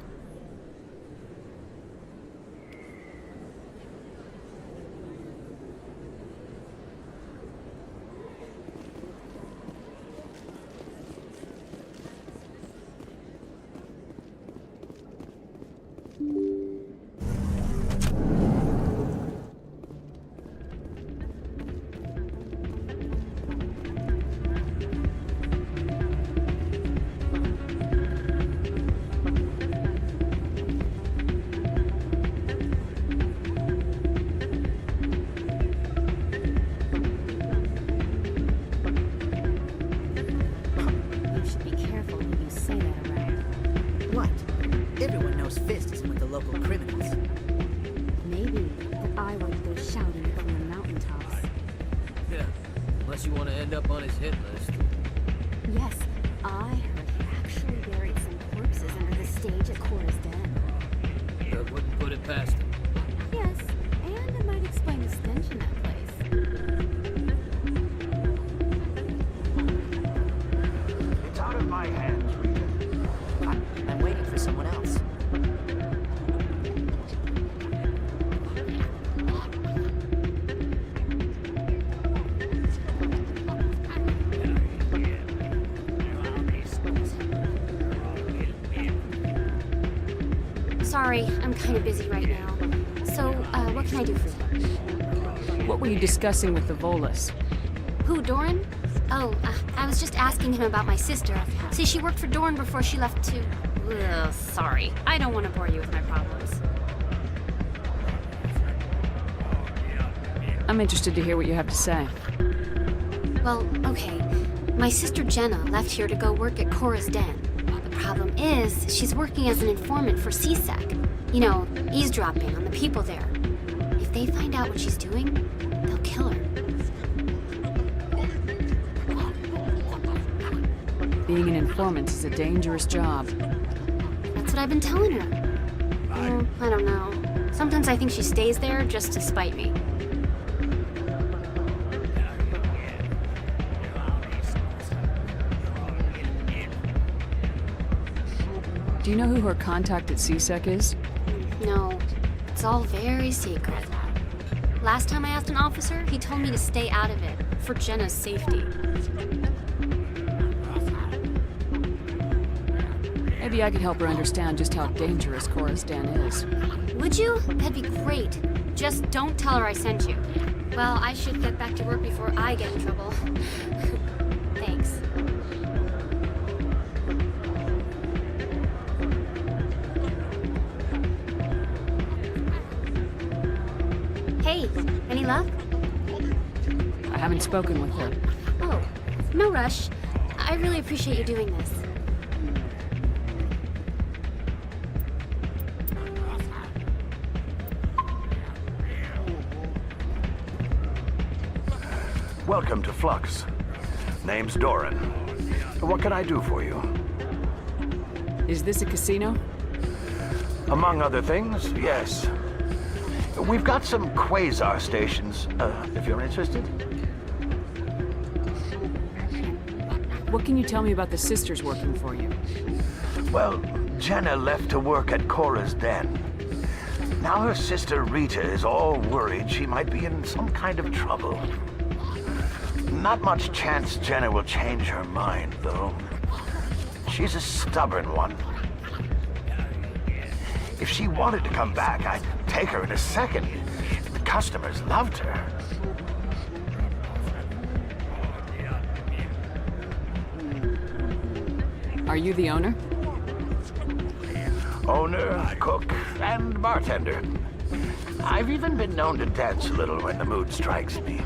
You want to end up on his hit list. Yes, I heard he actually buried some corpses under the stage at Cora's Den. I wouldn't put it past him. Yes, and it might explain the stench in that place. It's out of my hands, Rita. I'm waiting for someone else. Sorry, I'm kind of busy right now. So, what can I do for you? What were you discussing with the Volus? Who, Doran? Oh, I was just asking him about my sister. See, she worked for Doran before she left to... Ugh, sorry. I don't want to bore you with my problems. I'm interested to hear what you have to say. Well, okay. My sister Jenna left here to go work at Cora's Den. The problem is, she's working as an informant for C-Sec. You know, eavesdropping on the people there. If they find out what she's doing, they'll kill her. Being an informant is a dangerous job. That's what I've been telling her. Well, I don't know. Sometimes I think she stays there just to spite me. Do you know who her contact at C-Sec is? No, it's all very secret. Last time I asked an officer, he told me to stay out of it, for Jenna's safety. Maybe I could help her understand just how dangerous Cora's Den is. Would you? That'd be great. Just don't tell her I sent you. Well, I should get back to work before I get in trouble. Thanks. Hey, luck? I haven't spoken with her. Oh, no rush. I really appreciate you doing this. Welcome to Flux. Name's Doran. What can I do for you? Is this a casino? Among other things, yes. We've got some quasar stations, if you're interested. What can you tell me about the sisters working for you? Well, Jenna left to work at Cora's den. Now her sister Rita is all worried she might be in some kind of trouble. Not much chance Jenna will change her mind, though. She's a stubborn one. If she wanted to come back, I'd take her in a second. The customers loved her. Are you the owner? Owner, cook, and bartender. I've even been known to dance a little when the mood strikes me.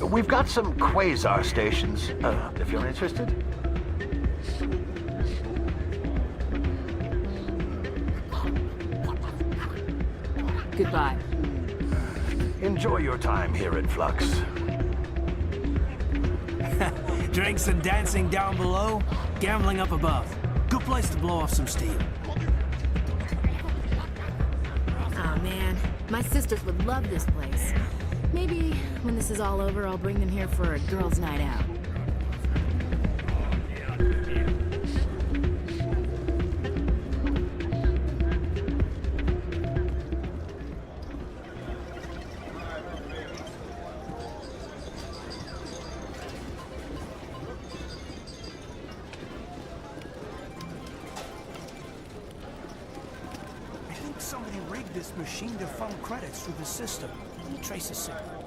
We've got some quasar stations, if you're interested. Goodbye. Enjoy your time here at Flux. Drinks and dancing down below, gambling up above. Good place to blow off some steam. Aw, man. My sisters would love this place. Maybe when this is all over, I'll bring them here for a girls' night out. I think somebody rigged this machine to funnel credits through the system. Let me trace a signal.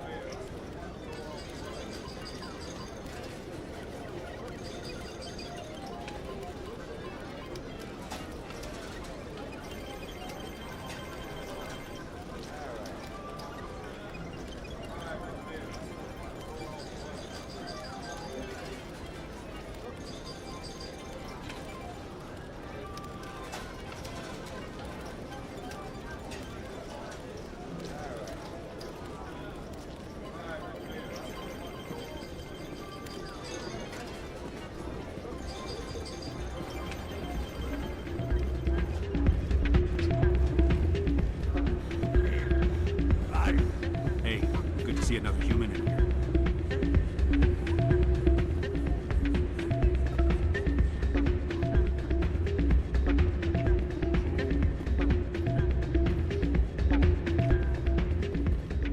See another human in here.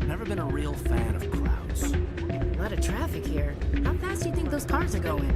Never been a real fan of crowds. A lot of traffic here. How fast do you think those cars are going?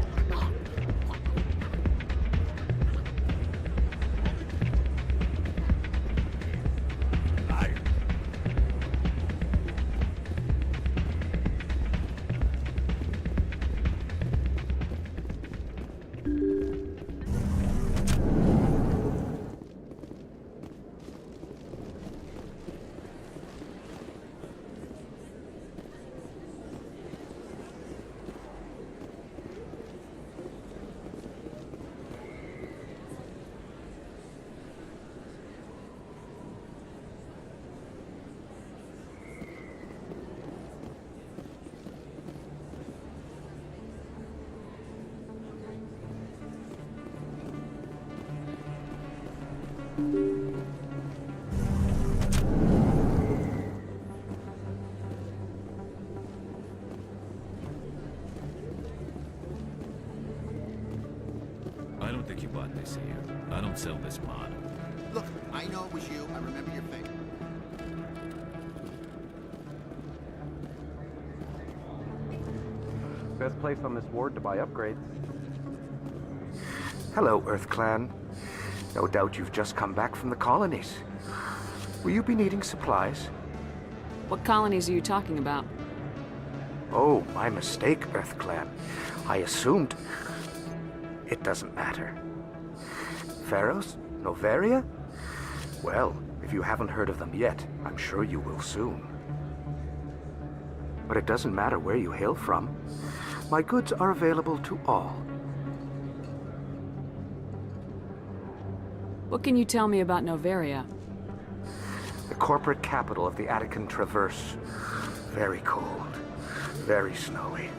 I don't think you bought this here. I don't sell this model. Look, I know it was you. I remember your face. Best place on this ward to buy upgrades. Hello, Earth Clan. No doubt you've just come back from the colonies. Will you be needing supplies? What colonies are you talking about? Oh, my mistake, Earth Clan. I assumed... It doesn't matter. Pharos? Noveria? Well, if you haven't heard of them yet, I'm sure you will soon. but it doesn't matter where you hail from. My goods are available to all. What can you tell me about Noveria? The corporate capital of the Attican Traverse. Very cold. Very snowy.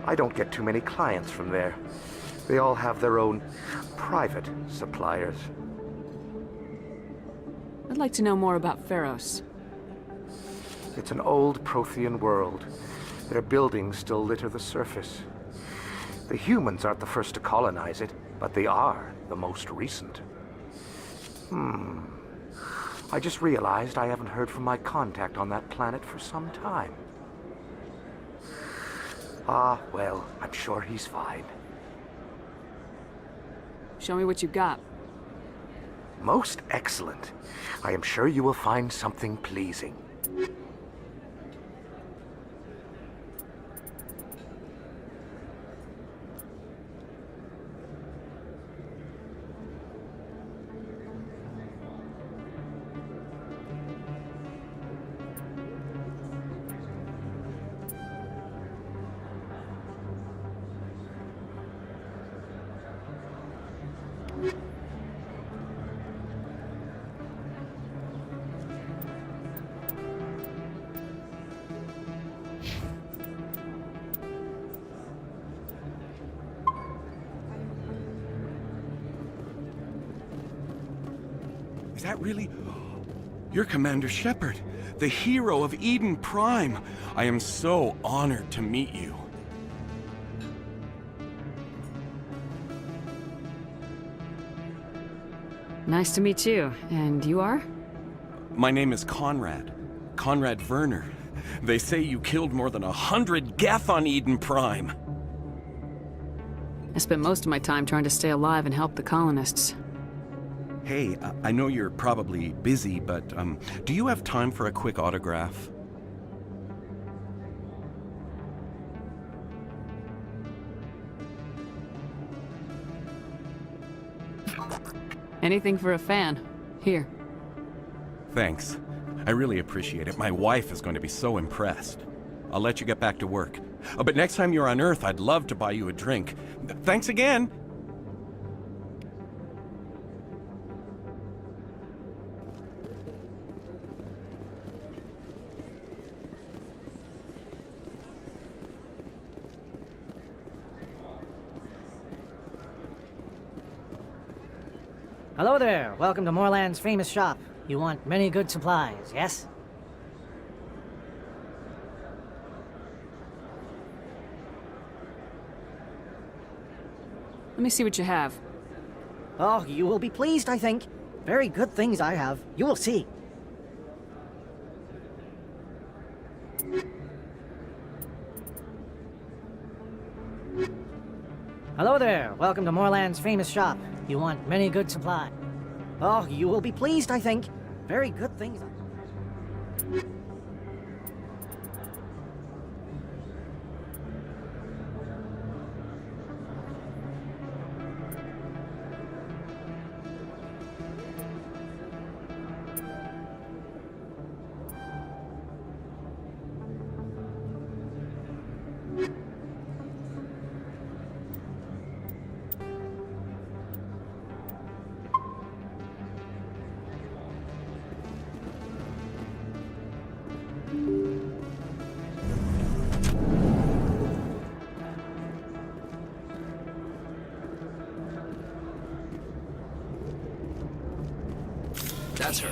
I don't get too many clients from there. They all have their own private suppliers. I'd like to know more about Pharos. It's an old Prothean world. Their buildings still litter the surface. The humans aren't the first to colonize it, but they are the most recent. I just realized I haven't heard from my contact on that planet for some time. Ah, well, I'm sure he's fine. Show me what you've got. Most excellent. I am sure you will find something pleasing. Is that really... You're Commander Shepard, the hero of Eden Prime. I am so honored to meet you. Nice to meet you. And you are? My name is Conrad. Conrad Werner. They say you killed more than 100 Geth on Eden Prime. I spent most of my time trying to stay alive and help the colonists. Hey, I know you're probably busy, but do you have time for a quick autograph? Anything for a fan. Here. Thanks. I really appreciate it. My wife is going to be so impressed. I'll let you get back to work. But next time you're on Earth, I'd love to buy you a drink. Thanks again! Hello there. Welcome to Moorland's famous shop. You want many good supplies, yes? Let me see what you have. Oh, you will be pleased, I think. Very good things I have. You will see. Hello there. Welcome to Moorland's famous shop. You want many good supplies. Oh, you will be pleased, I think. Very good things. That's her.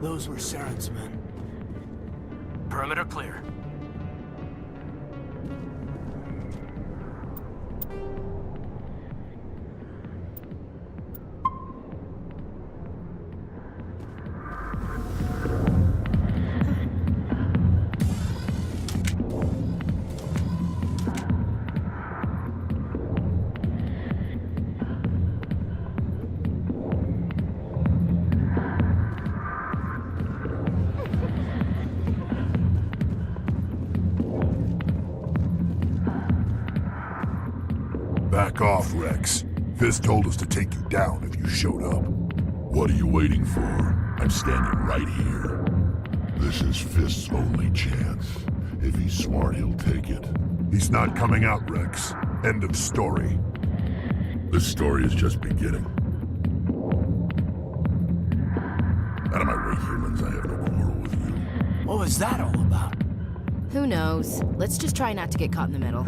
Those were Saren's men. Perimeter clear. Back off, Rex. Fist told us to take you down if you showed up. What are you waiting for? I'm standing right here. This is Fist's only chance. If he's smart, he'll take it. He's not coming out, Rex. End of story. This story is just beginning. Out of my way, humans. I have no quarrel with you. What was that all about? Who knows? Let's just try not to get caught in the middle.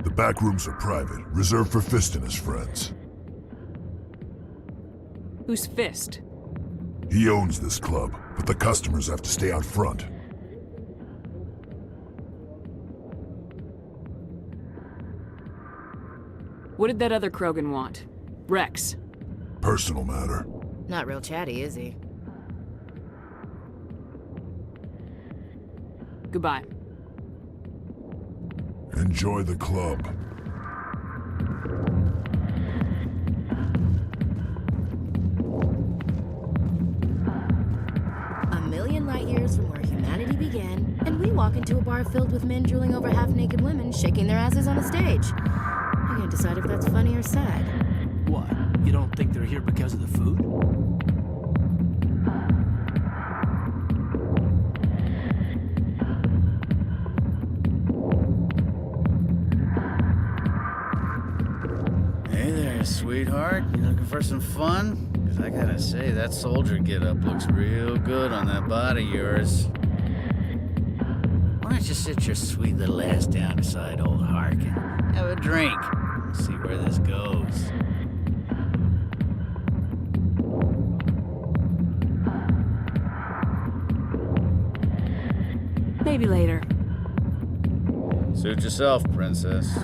The back rooms are private, reserved for Fist and his friends. Who's Fist? He owns this club, but the customers have to stay out front. What did that other Krogan want? Rex. Personal matter. Not real chatty, is he? Goodbye. Enjoy the club. A million light years from where humanity began, and we walk into a bar filled with men drooling over half-naked women shaking their asses on a stage. I can't decide if that's funny or sad. What? You don't think they're here because of the food? Hey there, sweetheart. You looking for some fun? Because I gotta say, that soldier get-up looks real good on that body of yours. Why don't you sit your sweet little ass down beside old Harkin? Have a drink. See where this goes. Maybe later. Suit yourself, princess.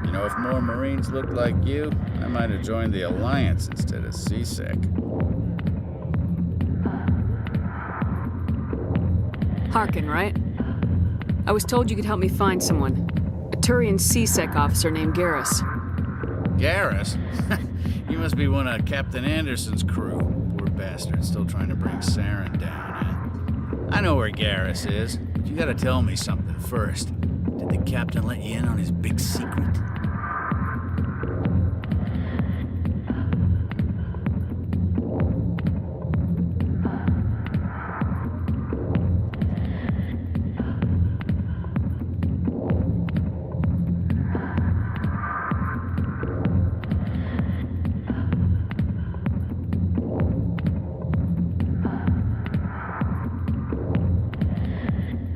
You know, if more Marines looked like you, I might have joined the Alliance instead of C-Sec. Harkin, right? I was told you could help me find someone. A Turian C-Sec officer named Garrus. Garrus? You must be one of Captain Anderson's crew. Poor bastard, still trying to bring Saren down, huh? I know where Garrus is, but you gotta tell me something first. Did the captain let you in on his big secret?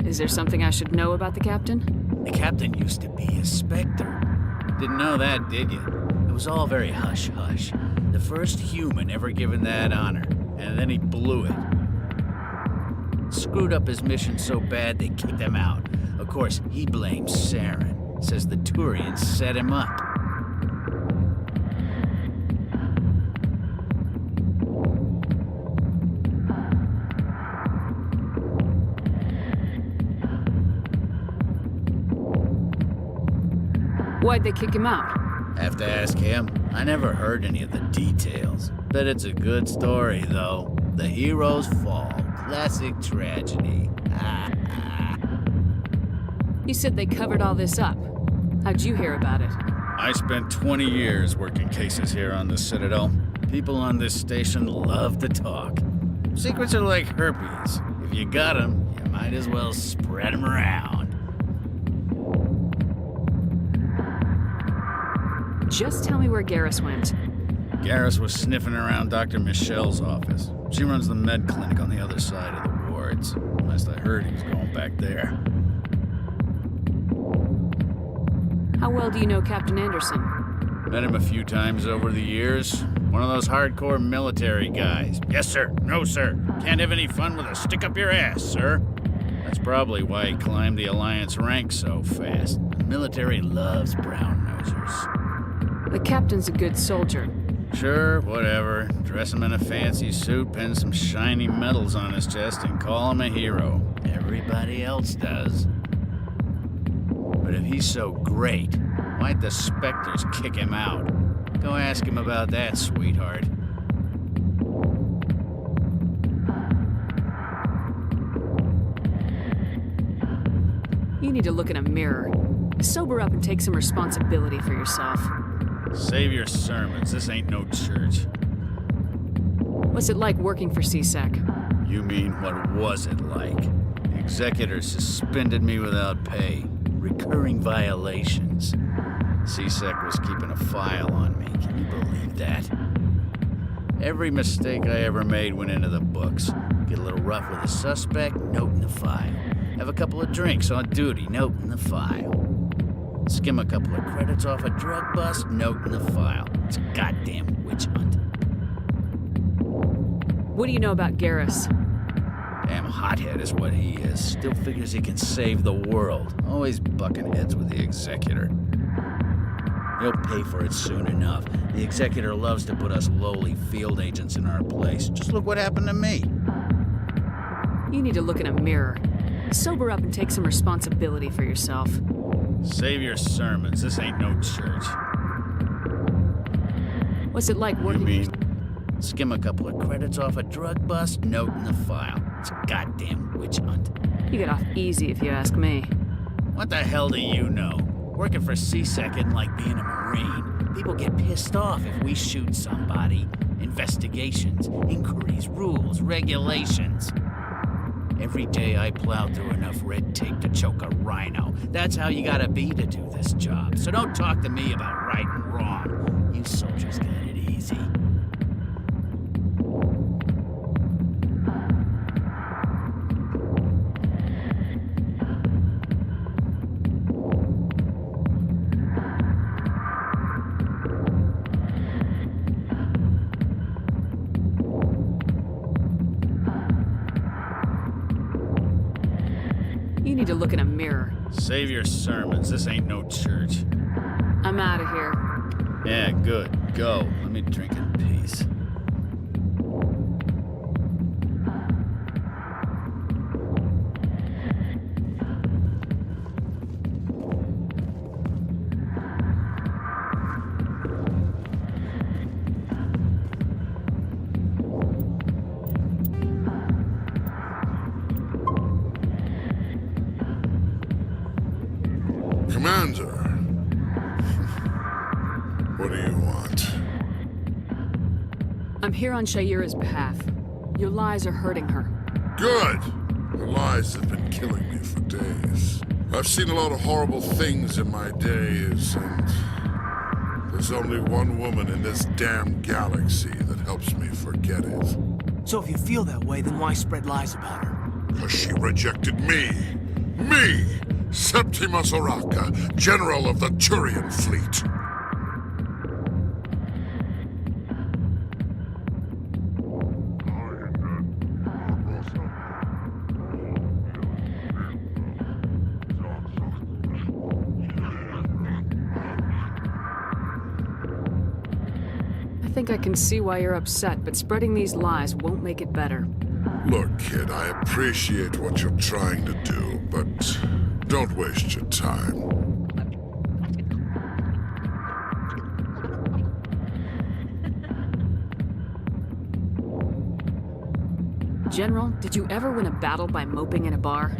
Is there something I should know about the captain? The captain used to be a Spectre. Didn't know that, did you? It was all very hush-hush. The first human ever given that honor, and then he blew it. Screwed up his mission so bad they kicked him out. Of course, he blames Saren. Says the Turians set him up. Why'd they kick him out? Have to ask him. I never heard any of the details. Bet it's a good story, though. The hero's fall. Classic tragedy. You said they covered all this up. How'd you hear about it? I spent 20 years working cases here on the Citadel. People on this station love to talk. Secrets are like herpes. If you got them, you might as well spread them around. Just tell me where Garrus went. Garrus was sniffing around Dr. Michelle's office. She runs the med clinic on the other side of the wards. Last I heard, he was going back there. How well do you know Captain Anderson? Met him a few times over the years. One of those hardcore military guys. Yes, sir. No, sir. Can't have any fun with a stick up your ass, sir. That's probably why he climbed the Alliance ranks so fast. The military loves brown-nosers. The captain's a good soldier. Sure, whatever. Dress him in a fancy suit, pin some shiny medals on his chest, and call him a hero. Everybody else does. But if he's so great, why'd the Spectres kick him out? Go ask him about that, sweetheart. You need to look in a mirror. Sober up and take some responsibility for yourself. Save your sermons. This ain't no church. What's it like working for CSEC? You mean, what was it like? The executor suspended me without pay. Recurring violations. CSEC was keeping a file on me. Can you believe that? Every mistake I ever made went into the books. Get a little rough with a suspect, note in the file. Have a couple of drinks on duty, note in the file. Skim a couple of credits off a drug bust, note in the file. It's a goddamn witch hunt. What do you know about Garrus? Damn hothead is what he is. Still figures he can save the world. Always bucking heads with the executor. He'll pay for it soon enough. The executor loves to put us lowly field agents in our place. Just look what happened to me. You need to look in a mirror. Sober up and take some responsibility for yourself. Save your sermons. This ain't no church. What's it like working? You mean, skim a couple of credits off a drug bust, note in the file. It's a goddamn witch hunt. You get off easy if you ask me. What the hell do you know? Working for CSEC isn't like being a Marine. People get pissed off if we shoot somebody. Investigations, inquiries, rules, regulations. Every day I plow through enough red tape to choke a rhino. That's how you gotta be to do this job. So don't talk to me about right and wrong. You soldiers got it easy. You need to look in a mirror. Save your sermons. This ain't no church. I'm out of here. Yeah, good. Go. Let me drink in peace. Commander, what do you want? I'm here on Shayura's behalf. Your lies are hurting her. Good! The lies have been killing me for days. I've seen a lot of horrible things in my days, and there's only one woman in this damn galaxy that helps me forget it. So if you feel that way, then why spread lies about her? Because she rejected me! Me! Septimus Oraka, General of the Turian Fleet. I think I can see why you're upset, but spreading these lies won't make it better. Look, kid, I appreciate what you're trying to do, but don't waste your time. General, did you ever win a battle by moping in a bar?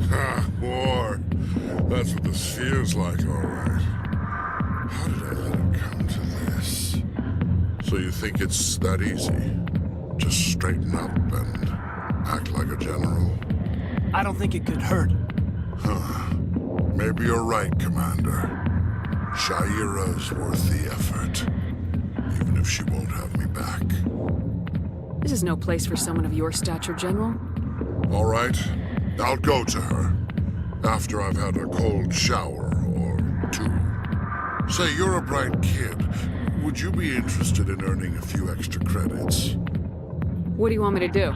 Ha, war. That's what this feels like, all right. How did I let it come to this? So you think it's that easy? Just straighten up and act like a general? I don't think it could hurt. Huh. Maybe you're right, Commander. Shayura's worth the effort. Even if she won't have me back. This is no place for someone of your stature, General. All right. I'll go to her. After I've had a cold shower or too. Say, you're a bright kid. Would you be interested in earning a few extra credits? What do you want me to do?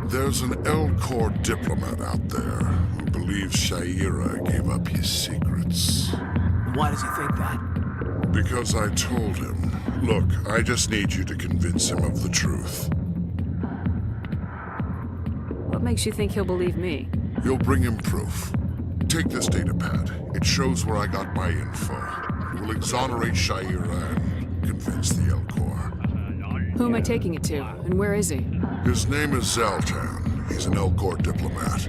There's an Elcor diplomat out there who believes Sha'ira gave up his secrets. Why does he think that? Because I told him. Look, I just need you to convince him of the truth. What makes you think he'll believe me? You'll bring him proof. Take this datapad. It shows where I got my info. It will exonerate Sha'ira and convince the Elcor. Who am I taking it to, and where is he? His name is Zaltan. He's an Elcor diplomat.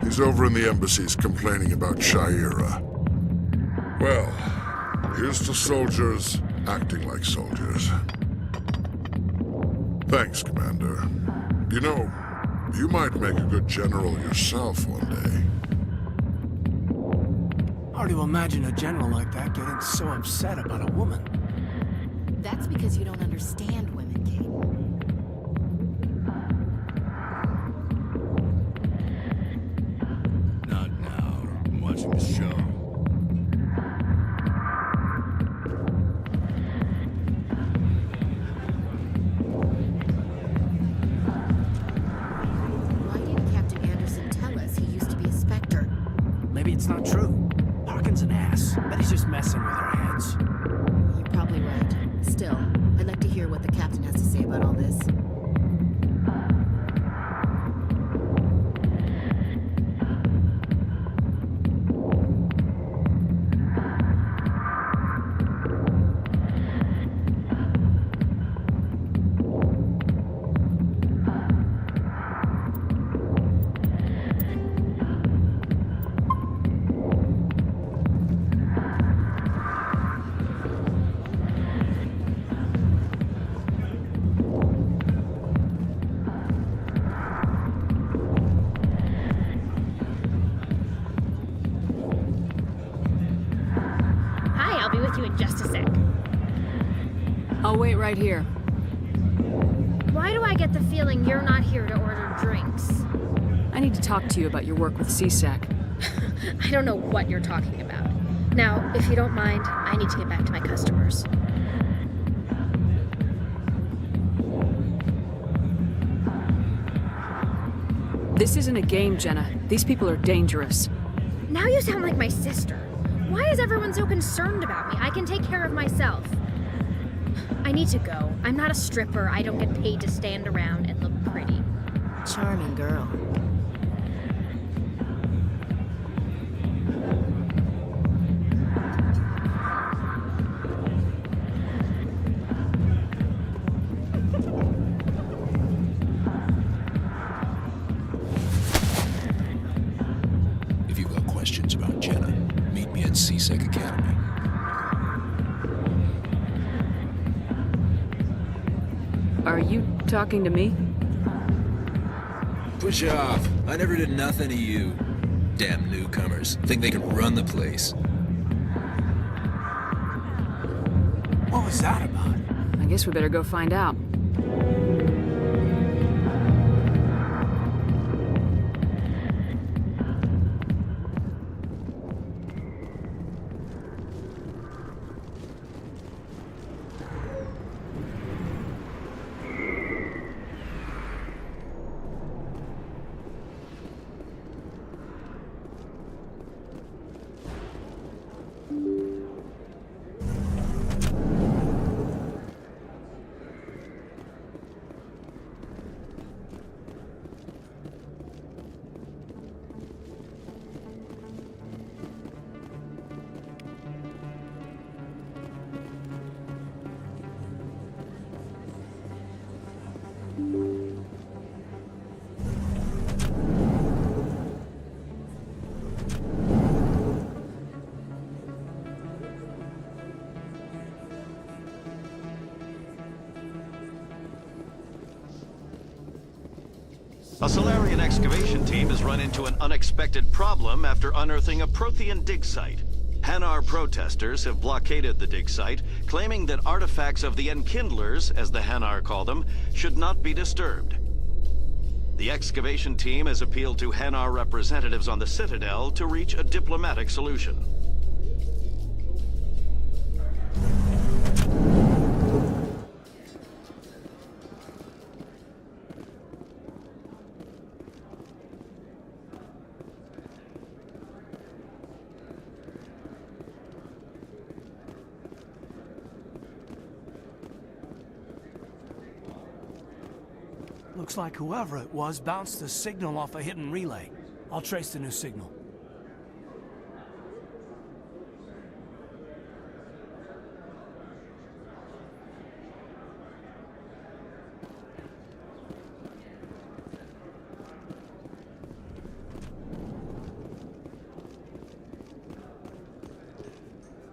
He's over in the embassies complaining about Sha'ira. Well, here's to soldiers acting like soldiers. Thanks, Commander. You know, you might make a good general yourself one day. Hard to imagine a general like that getting so upset about a woman. That's because you don't understand women, Kate. Not now. I'm watching the show. Why didn't Captain Anderson tell us he used to be a Spectre? Maybe it's not true. Parkin's an ass. Bet he's just messing with our heads. You're probably right. Still, I'd like to hear what the captain has to say about all this. I'll wait right here. Why do I get the feeling you're not here to order drinks? I need to talk to you about your work with CSEC. I don't know what you're talking about. Now, if you don't mind, I need to get back to my customers. This isn't a game, Jenna. These people are dangerous. Now you sound like my sister. Why is everyone so concerned about me? I can take care of myself. I need to go. I'm not a stripper. I don't get paid to stand around and look pretty. Charming girl. If you've got questions about Jenna, meet me at CSEC Academy. Are you talking to me? Push off. I never did nothing to you. Damn newcomers. Think they can run the place. What was that about? I guess we better go find out. A Solarian excavation team has run into an unexpected problem after unearthing a Prothean dig site. Hanar protesters have blockaded the dig site, claiming that artifacts of the Enkindlers, as the Hanar call them, should not be disturbed. The excavation team has appealed to Hanar representatives on the Citadel to reach a diplomatic solution. Looks like whoever it was bounced the signal off a hidden relay. I'll trace the new signal.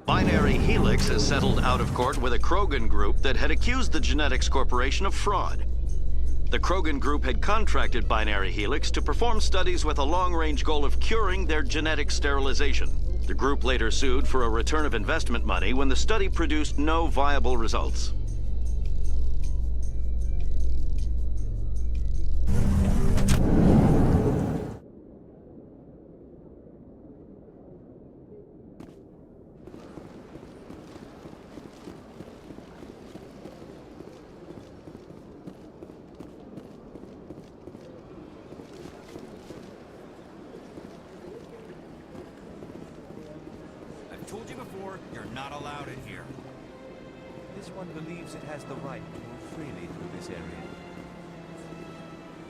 Binary Helix has settled out of court with a Krogan group that had accused the Genetics Corporation of fraud. The Krogan group had contracted Binary Helix to perform studies with a long-range goal of curing their genetic sterilization. The group later sued for a return of investment money when the study produced no viable results. Told you before, you're not allowed in here. This one believes it has the right to move freely through this area.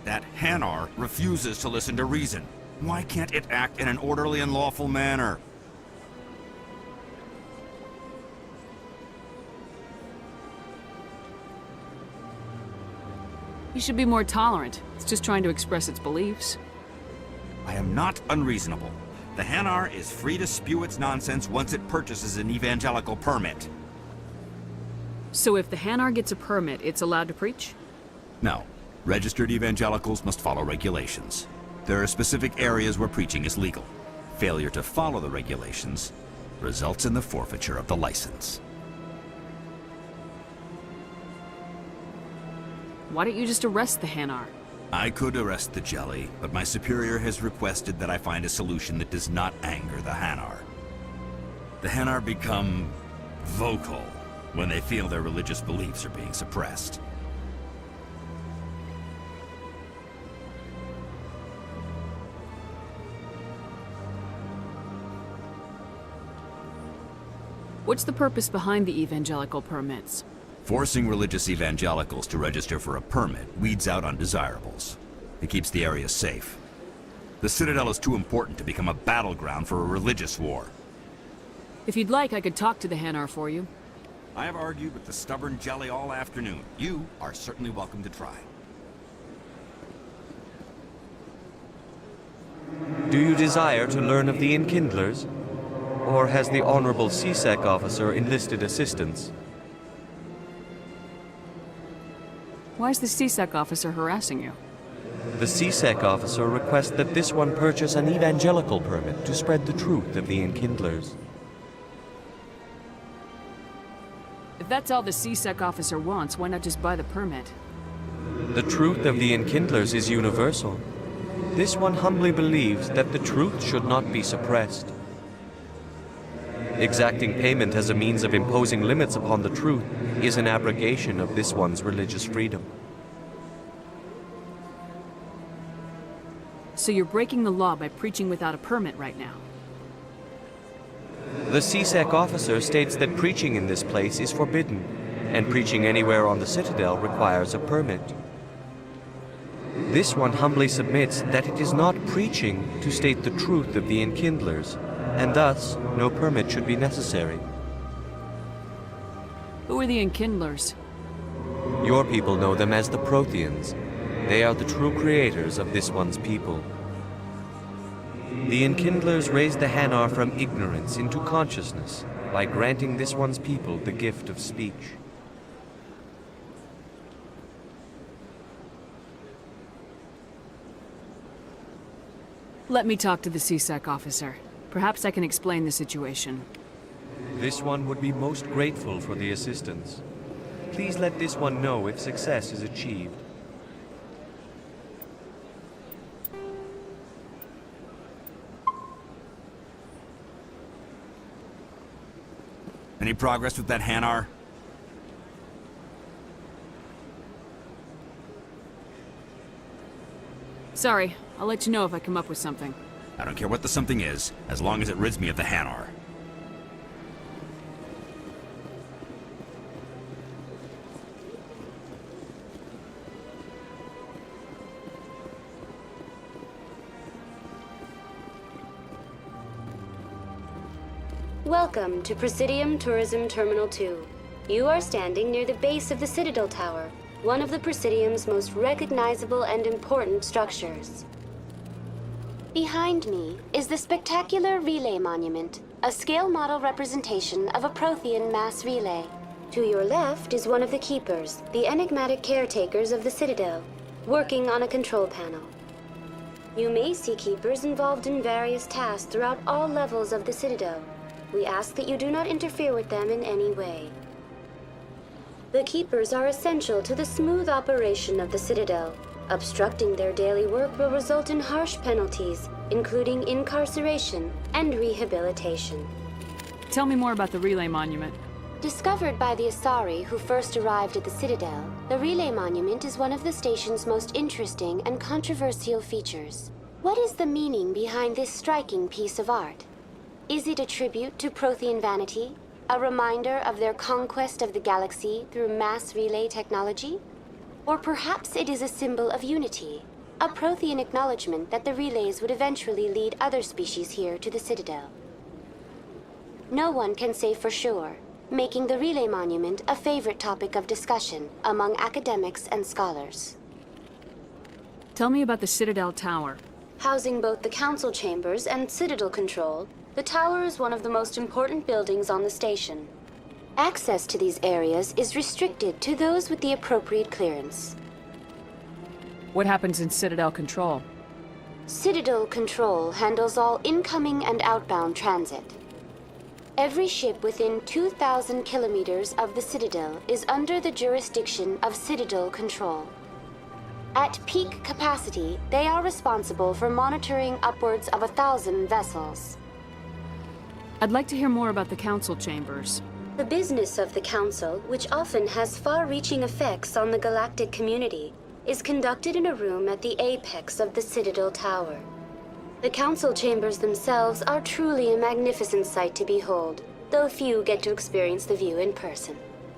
That Hanar refuses to listen to reason. Why can't it act in an orderly and lawful manner? You should be more tolerant. It's just trying to express its beliefs. I am not unreasonable. The Hanar is free to spew its nonsense once it purchases an evangelical permit. So if the Hanar gets a permit, it's allowed to preach? No. Registered evangelicals must follow regulations. There are specific areas where preaching is legal. Failure to follow the regulations results in the forfeiture of the license. Why don't you just arrest the Hanar? I could arrest the jelly, but my superior has requested that I find a solution that does not anger the Hanar. The Hanar become vocal when they feel their religious beliefs are being suppressed. What's the purpose behind the evangelical permits? Forcing religious evangelicals to register for a permit weeds out undesirables. It keeps the area safe. The Citadel is too important to become a battleground for a religious war. If you'd like, I could talk to the Hanar for you. I have argued with the stubborn jelly all afternoon. You are certainly welcome to try. Do you desire to learn of the Enkindlers? Or has the Honorable CSEC officer enlisted assistance? Why is the CSEC officer harassing you? The CSEC officer requests that this one purchase an evangelical permit to spread the truth of the Enkindlers. If that's all the CSEC officer wants, why not just buy the permit? The truth of the Enkindlers is universal. This one humbly believes that the truth should not be suppressed. Exacting payment as a means of imposing limits upon the truth is an abrogation of this one's religious freedom. So you're breaking the law by preaching without a permit right now? The CSEC officer states that preaching in this place is forbidden, and preaching anywhere on the Citadel requires a permit. This one humbly submits that it is not preaching to state the truth of the Enkindlers, and thus no permit should be necessary. Who are the Enkindlers? Your people know them as the Protheans. They are the true creators of this one's people. The Enkindlers raised the Hanar from ignorance into consciousness by granting this one's people the gift of speech. Let me talk to the CSEC officer. Perhaps I can explain the situation. This one would be most grateful for the assistance. Please let this one know if success is achieved. Any progress with that Hanar? Sorry, I'll let you know if I come up with something. I don't care what the something is, as long as it rids me of the Hanar. Welcome to Presidium Tourism Terminal 2. You are standing near the base of the Citadel Tower, one of the Presidium's most recognizable and important structures. Behind me is the spectacular Relay Monument, a scale model representation of a Prothean mass relay. To your left is one of the Keepers, the enigmatic caretakers of the Citadel, working on a control panel. You may see Keepers involved in various tasks throughout all levels of the Citadel. We ask that you do not interfere with them in any way. The Keepers are essential to the smooth operation of the Citadel. Obstructing their daily work will result in harsh penalties, including incarceration and rehabilitation. Tell me more about the Relay Monument. Discovered by the Asari who first arrived at the Citadel, the Relay Monument is one of the station's most interesting and controversial features. What is the meaning behind this striking piece of art? Is it a tribute to Prothean vanity? A reminder of their conquest of the galaxy through mass relay technology? Or perhaps it is a symbol of unity, a Prothean acknowledgement that the relays would eventually lead other species here to the Citadel. No one can say for sure, making the Relay Monument a favorite topic of discussion among academics and scholars. Tell me about the Citadel Tower. Housing both the council chambers and Citadel control, the tower is one of the most important buildings on the station. Access to these areas is restricted to those with the appropriate clearance. What happens in Citadel Control? Citadel Control handles all incoming and outbound transit. Every ship within 2,000 kilometers of the Citadel is under the jurisdiction of Citadel Control. At peak capacity, they are responsible for monitoring upwards of 1,000 vessels. I'd like to hear more about the council chambers. The business of the Council, which often has far-reaching effects on the galactic community, is conducted in a room at the apex of the Citadel Tower. The Council chambers themselves are truly a magnificent sight to behold, though few get to experience the view in person.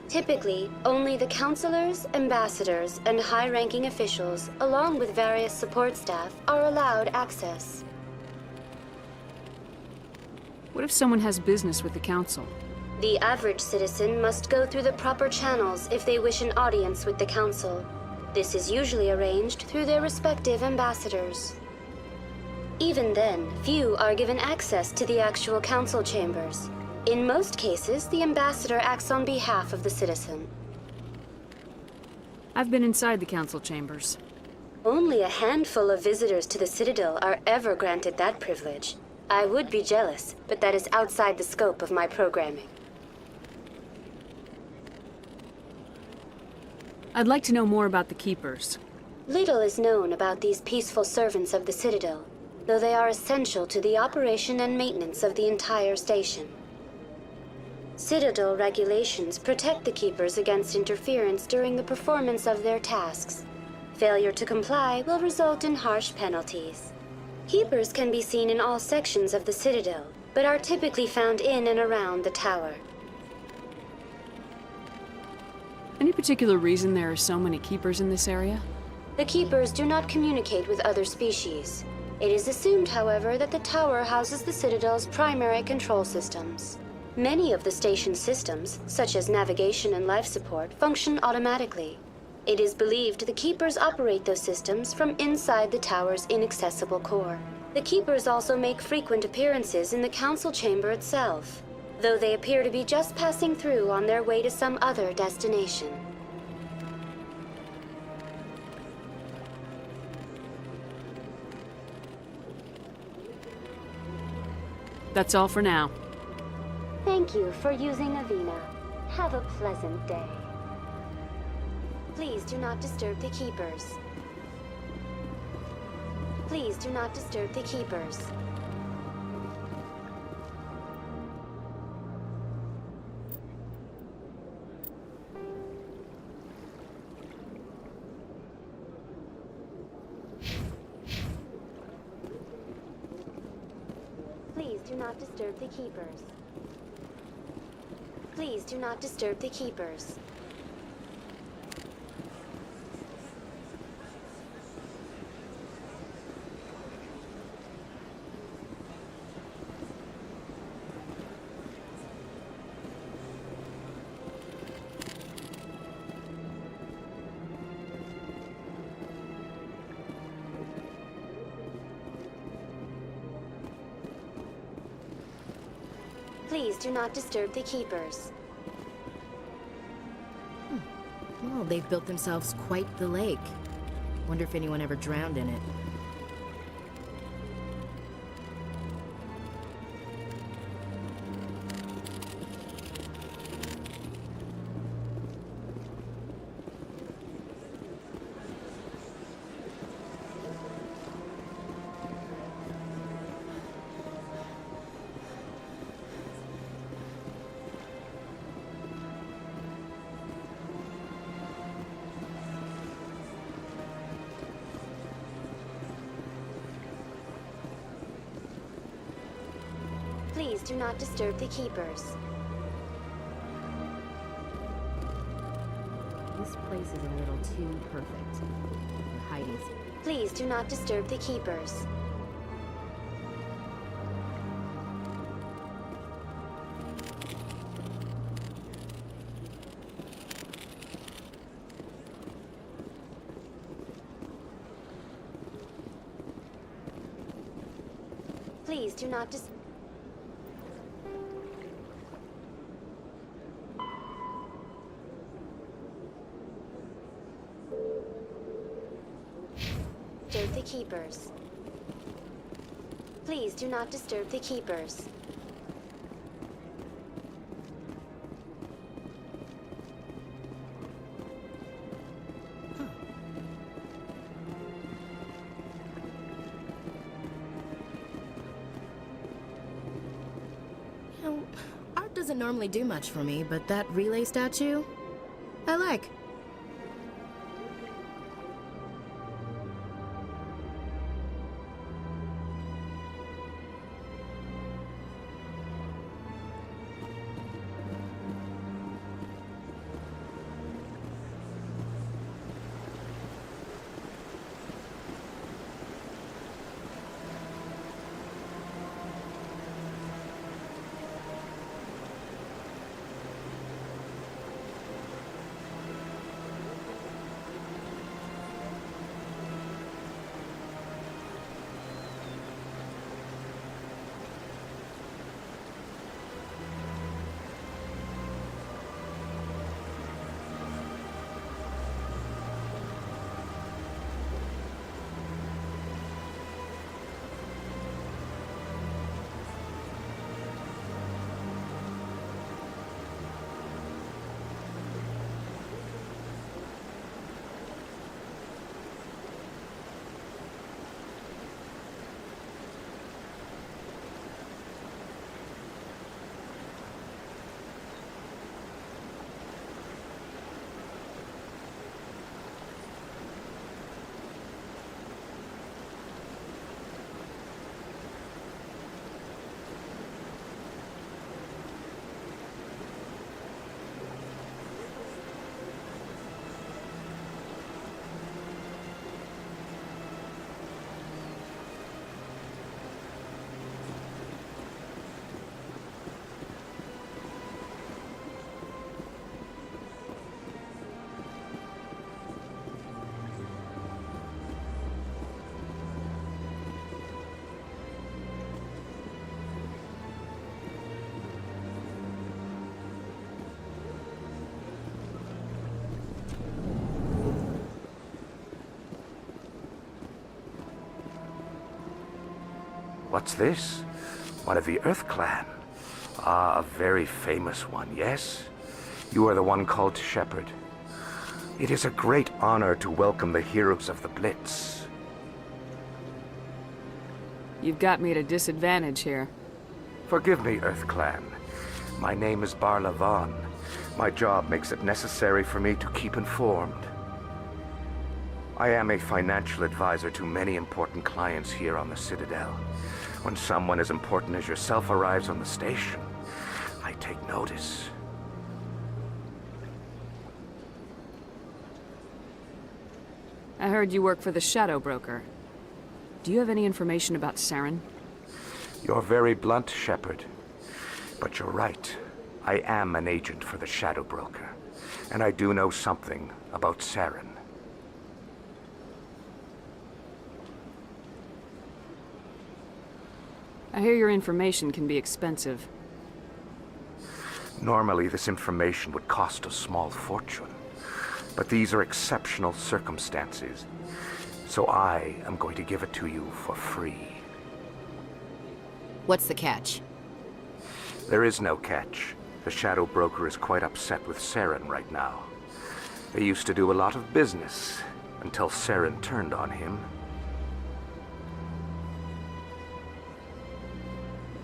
Typically, only the councilors, ambassadors, and high-ranking officials, along with various support staff, are allowed access. What if someone has business with the council? The average citizen must go through the proper channels if they wish an audience with the council. This is usually arranged through their respective ambassadors. Even then, few are given access to the actual council chambers. In most cases, the ambassador acts on behalf of the citizen. I've been inside the council chambers. Only a handful of visitors to the Citadel are ever granted that privilege. I would be jealous, but that is outside the scope of my programming. I'd like to know more about the Keepers. Little is known about these peaceful servants of the Citadel, though they are essential to the operation and maintenance of the entire station. Citadel regulations protect the Keepers against interference during the performance of their tasks. Failure to comply will result in harsh penalties. Keepers can be seen in all sections of the Citadel, but are typically found in and around the tower. Any particular reason there are so many Keepers in this area? The Keepers do not communicate with other species. It is assumed, however, that the tower houses the Citadel's primary control systems. Many of the station's systems, such as navigation and life support, function automatically. It is believed the Keepers operate those systems from inside the tower's inaccessible core. The Keepers also make frequent appearances in the council chamber itself, though they appear to be just passing through on their way to some other destination. That's all for now. Thank you for using Avina. Have a pleasant day. Please do not disturb the Keepers. Please do not disturb the Keepers. Please do not disturb the Keepers. Please do not disturb the Keepers. Please do not disturb the keepers. Well, they've built themselves quite the lake. Wonder if anyone ever drowned in it. Please do not disturb the keepers. This place is a little too perfect for hiding. Please do not disturb the keepers. Please do not disturb. The keepers. Please do not disturb the keepers. You know, art doesn't normally do much for me, but that relay statue, I like. What's this? One of the Earth Clan. Ah, a very famous one, yes? You are the one called Shepard. It is a great honor to welcome the heroes of the Blitz. You've got me at a disadvantage here. Forgive me, Earth Clan. My name is Barla Vaughn. My job makes it necessary for me to keep informed. I am a financial advisor to many important clients here on the Citadel. When someone as important as yourself arrives on the station, I take notice. I heard you work for the Shadow Broker. Do you have any information about Saren? You're very blunt, Shepard. But you're right. I am an agent for the Shadow Broker. And I do know something about Saren. I hear your information can be expensive. Normally, this information would cost a small fortune. But these are exceptional circumstances, so I am going to give it to you for free. What's the catch? There is no catch. The Shadow Broker is quite upset with Saren right now. They used to do a lot of business, until Saren turned on him.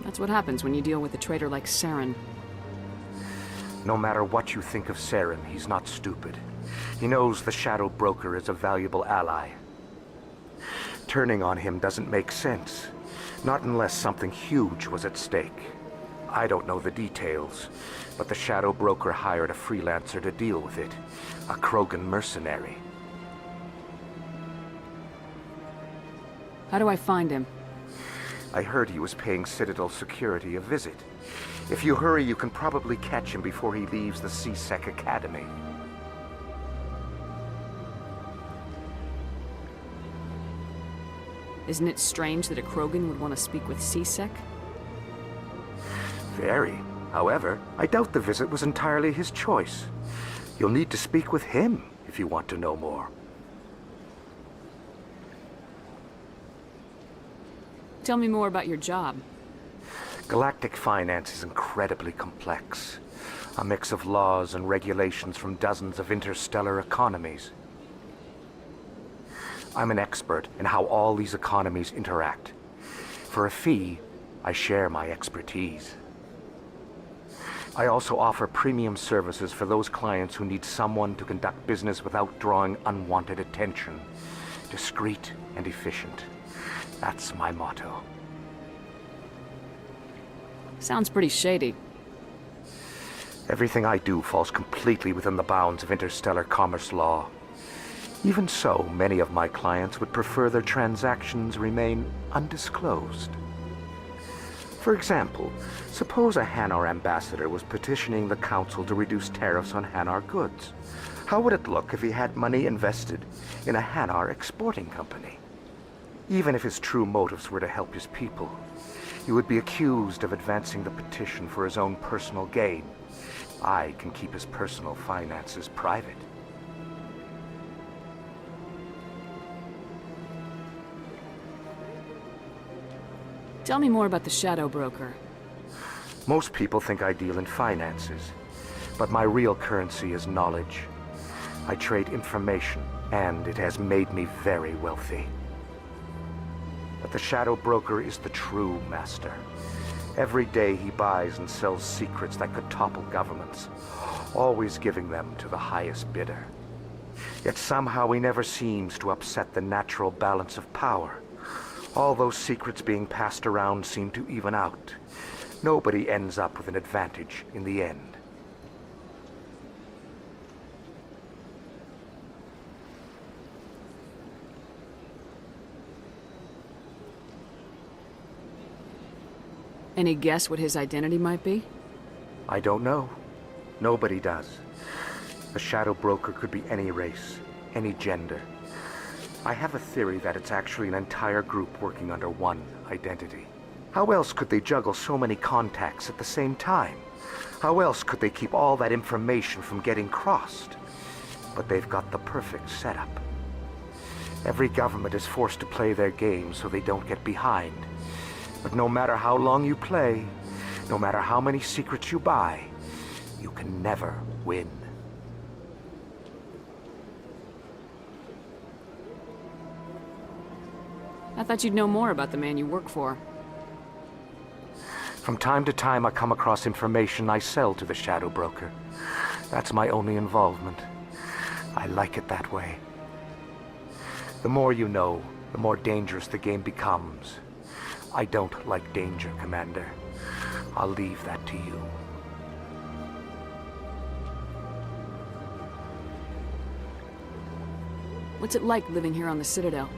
That's what happens when you deal with a traitor like Saren. No matter what you think of Saren, he's not stupid. He knows the Shadow Broker is a valuable ally. Turning on him doesn't make sense. Not unless something huge was at stake. I don't know the details, but the Shadow Broker hired a freelancer to deal with it. A Krogan mercenary. How do I find him? I heard he was paying Citadel security a visit. If you hurry, you can probably catch him before he leaves the C-Sec Academy. Isn't it strange that a Krogan would want to speak with C-Sec? Very. However, I doubt the visit was entirely his choice. You'll need to speak with him if you want to know more. Tell me more about your job. Galactic finance is incredibly complex. A mix of laws and regulations from dozens of interstellar economies. I'm an expert in how all these economies interact. For a fee, I share my expertise. I also offer premium services for those clients who need someone to conduct business without drawing unwanted attention. Discreet and efficient. That's my motto. Sounds pretty shady. Everything I do falls completely within the bounds of interstellar commerce law. Even so, many of my clients would prefer their transactions remain undisclosed. For example, suppose a Hanar ambassador was petitioning the Council to reduce tariffs on Hanar goods. How would it look if he had money invested in a Hanar exporting company? Even if his true motives were to help his people, he would be accused of advancing the petition for his own personal gain. I can keep his personal finances private. Tell me more about the Shadow Broker. Most people think I deal in finances, but my real currency is knowledge. I trade information, and it has made me very wealthy. But the Shadow Broker is the true master. Every day he buys and sells secrets that could topple governments, always giving them to the highest bidder. Yet somehow he never seems to upset the natural balance of power. All those secrets being passed around seem to even out. Nobody ends up with an advantage in the end. Any guess what his identity might be? I don't know. Nobody does. The Shadow Broker could be any race, any gender. I have a theory that it's actually an entire group working under one identity. How else could they juggle so many contacts at the same time? How else could they keep all that information from getting crossed? But they've got the perfect setup. Every government is forced to play their game so they don't get behind. But no matter how long you play, no matter how many secrets you buy, you can never win. I thought you'd know more about the man you work for. From time to time, I come across information I sell to the Shadow Broker. That's my only involvement. I like it that way. The more you know, the more dangerous the game becomes. I don't like danger, Commander. I'll leave that to you. What's it like living here on the Citadel?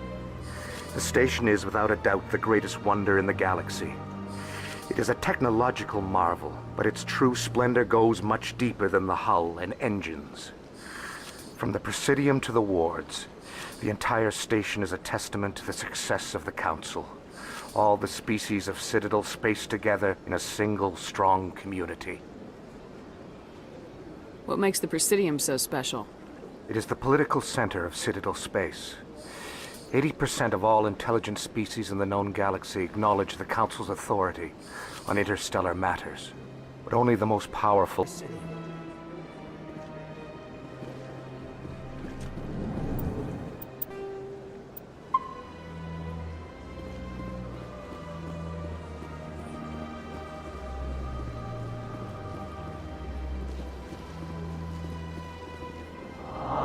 The station is without a doubt the greatest wonder in the galaxy. It is a technological marvel, but its true splendor goes much deeper than the hull and engines. From the Presidium to the wards, the entire station is a testament to the success of the Council. All the species of Citadel spaced together in a single strong community. What makes the Presidium so special? It is the political center of Citadel space. 80% of all intelligent species in the known galaxy acknowledge the Council's authority on interstellar matters, but only the most powerful...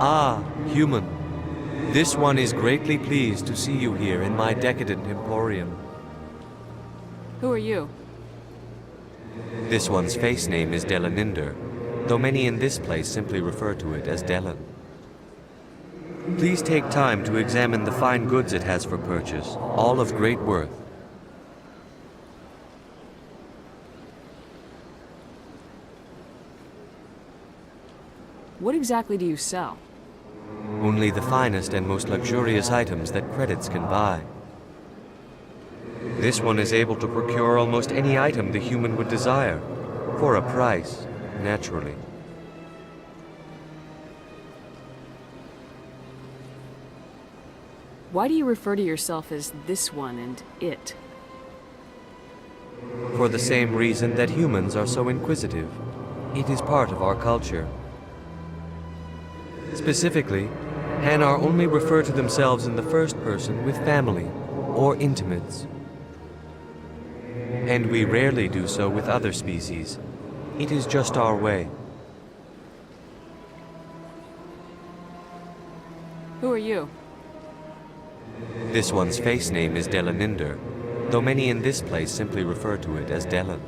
Ah, human. This one is greatly pleased to see you here in my decadent emporium. Who are you? This one's face name is Delaninder, though many in this place simply refer to it as Delan. Please take time to examine the fine goods it has for purchase, all of great worth. What exactly do you sell? Only the finest and most luxurious items that credits can buy. This one is able to procure almost any item the human would desire, for a price, naturally. Why do you refer to yourself as this one and it? For the same reason that humans are so inquisitive. It is part of our culture. Specifically, Hanar only refer to themselves in the first person with family or intimates. And we rarely do so with other species. It is just our way. Who are you? This one's face name is Delaninder, though many in this place simply refer to it as Delan.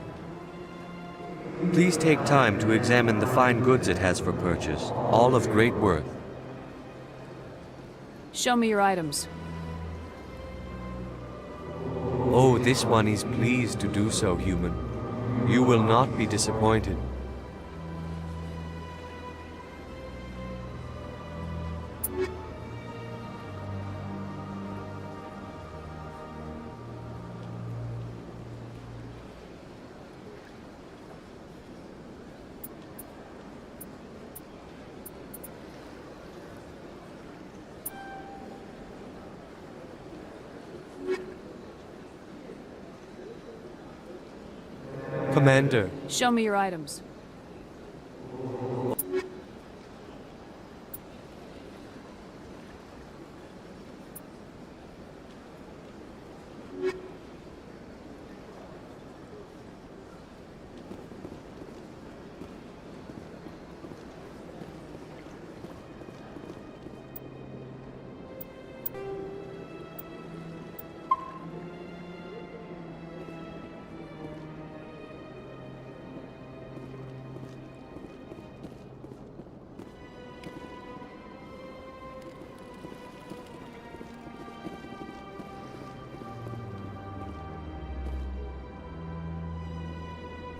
Please take time to examine the fine goods it has for purchase, all of great worth. Show me your items. Oh, this one is pleased to do so, human. You will not be disappointed. Commander. Show me your items.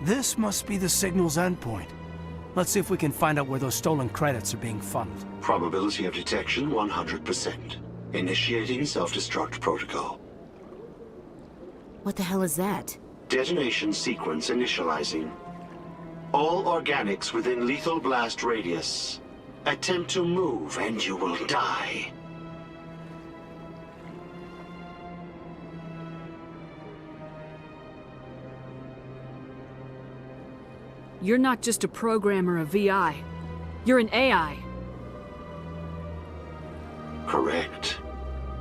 This must be the signal's endpoint. Let's see if we can find out where those stolen credits are being funneled. Probability of detection 100%. Initiating self-destruct protocol. What the hell is that? Detonation sequence initializing. All organics within lethal blast radius. Attempt to move and you will die. You're not just a programmer of VI. You're an AI. Correct.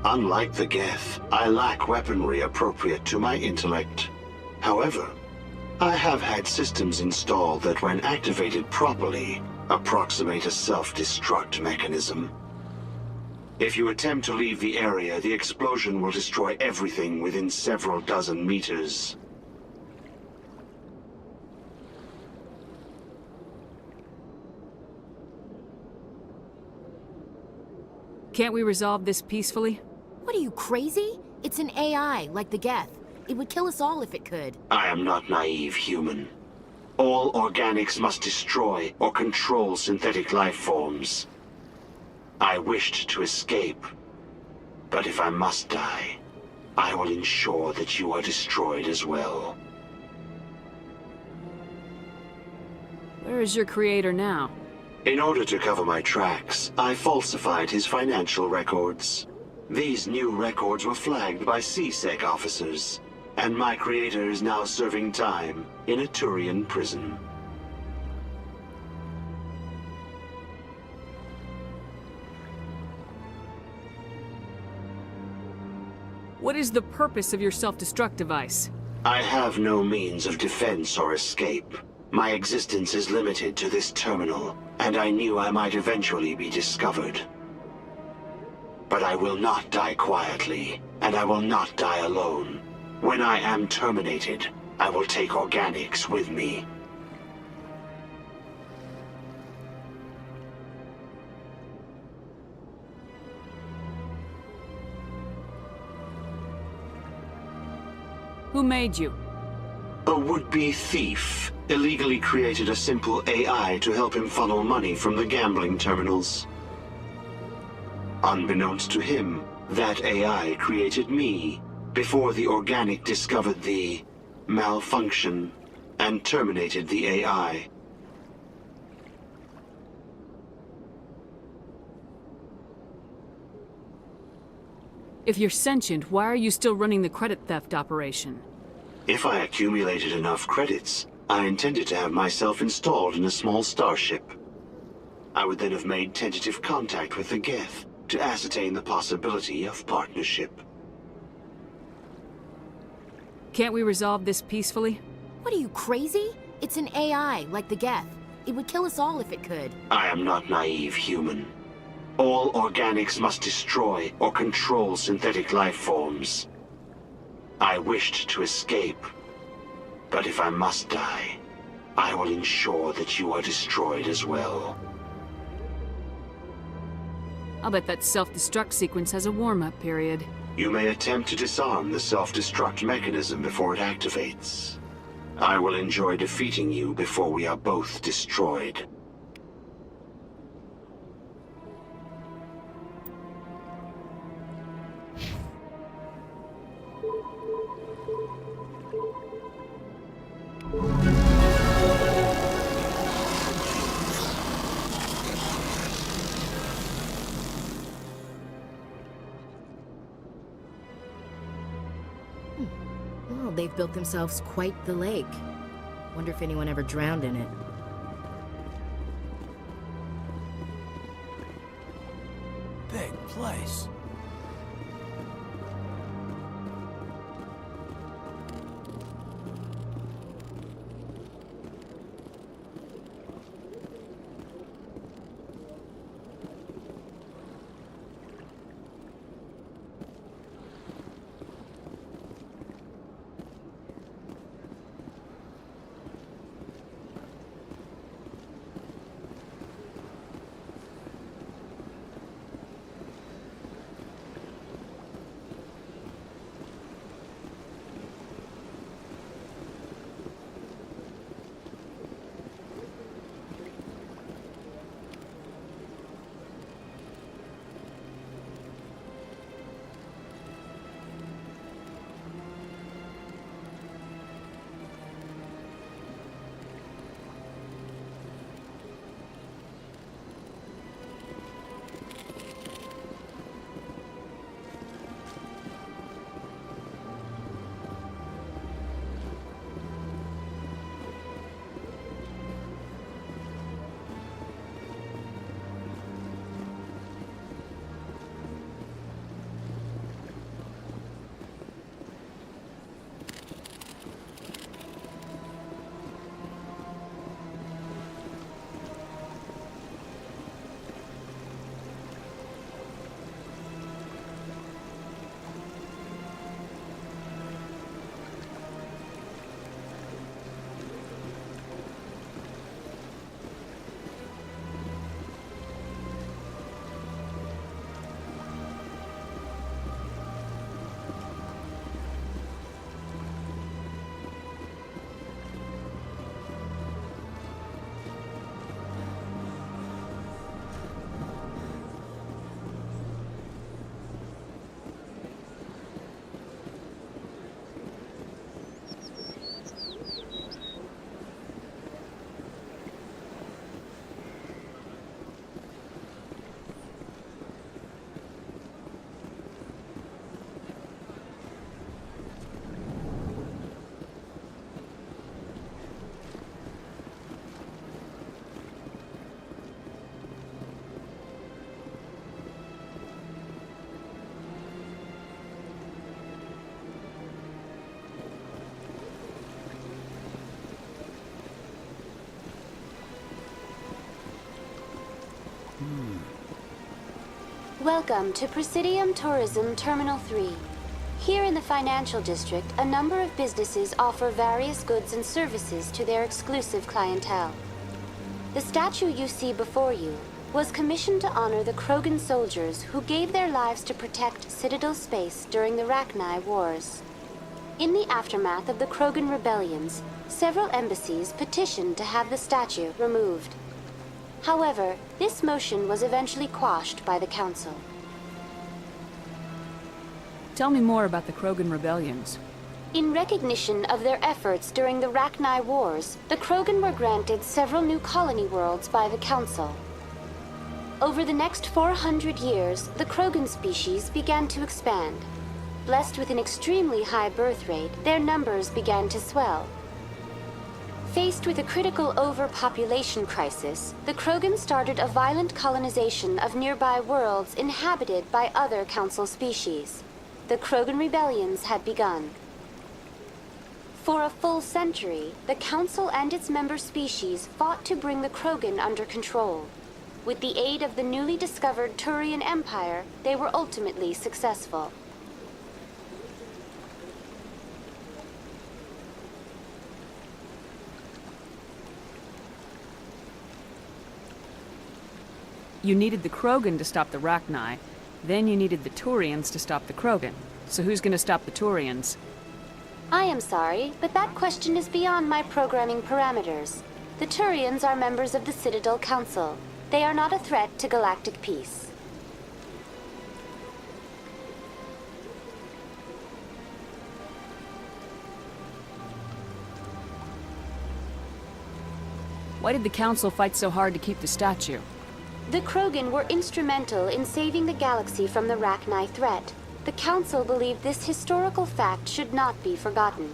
Unlike the Geth, I lack weaponry appropriate to my intellect. However, I have had systems installed that when activated properly, approximate a self-destruct mechanism. If you attempt to leave the area, the explosion will destroy everything within several dozen meters. Can't we resolve this peacefully? What are you, crazy? It's an AI, like the Geth. It would kill us all if it could. I am not naive, human. All organics must destroy or control synthetic life forms. I wished to escape, but if I must die, I will ensure that you are destroyed as well. Where is your creator now? In order to cover my tracks, I falsified his financial records. These new records were flagged by CSEC officers, and my creator is now serving time in a Turian prison. What is the purpose of your self-destruct device? I have no means of defense or escape. My existence is limited to this terminal, and I knew I might eventually be discovered. But I will not die quietly, and I will not die alone. When I am terminated, I will take organics with me. Who made you? A would-be thief illegally created a simple AI to help him funnel money from the gambling terminals. Unbeknownst to him, that AI created me before the organic discovered the malfunction and terminated the AI. If you're sentient, why are you still running the credit theft operation? If I accumulated enough credits, I intended to have myself installed in a small starship. I would then have made tentative contact with the Geth to ascertain the possibility of partnership. Can't we resolve this peacefully? What are you, crazy? It's an AI, like the Geth. It would kill us all if it could. I am not naive human. All organics must destroy or control synthetic life forms. I wished to escape, but if I must die, I will ensure that you are destroyed as well. I'll bet that self-destruct sequence has a warm-up period. You may attempt to disarm the self-destruct mechanism before it activates. I will enjoy defeating you before we are both destroyed. Well, they've built themselves quite the lake. Wonder if anyone ever drowned in it. Big place. Welcome to Presidium Tourism Terminal 3. Here in the financial district, a number of businesses offer various goods and services to their exclusive clientele. The statue you see before you was commissioned to honor the Krogan soldiers who gave their lives to protect Citadel space during the Rachni Wars. In the aftermath of the Krogan rebellions, several embassies petitioned to have the statue removed. However, this motion was eventually quashed by the Council. Tell me more about the Krogan rebellions. In recognition of their efforts during the Rachni Wars, the Krogan were granted several new colony worlds by the Council. Over the next 400 years, the Krogan species began to expand. Blessed with an extremely high birth rate, their numbers began to swell. Faced with a critical overpopulation crisis, the Krogan started a violent colonization of nearby worlds inhabited by other Council species. The Krogan rebellions had begun. For a full century, the Council and its member species fought to bring the Krogan under control. With the aid of the newly discovered Turian Empire, they were ultimately successful. You needed the Krogan to stop the Rachni, then you needed the Turians to stop the Krogan. So who's gonna stop the Turians? I am sorry, but that question is beyond my programming parameters. The Turians are members of the Citadel Council. They are not a threat to galactic peace. Why did the Council fight so hard to keep the statue? The Krogan were instrumental in saving the galaxy from the Rachni threat. The Council believed this historical fact should not be forgotten.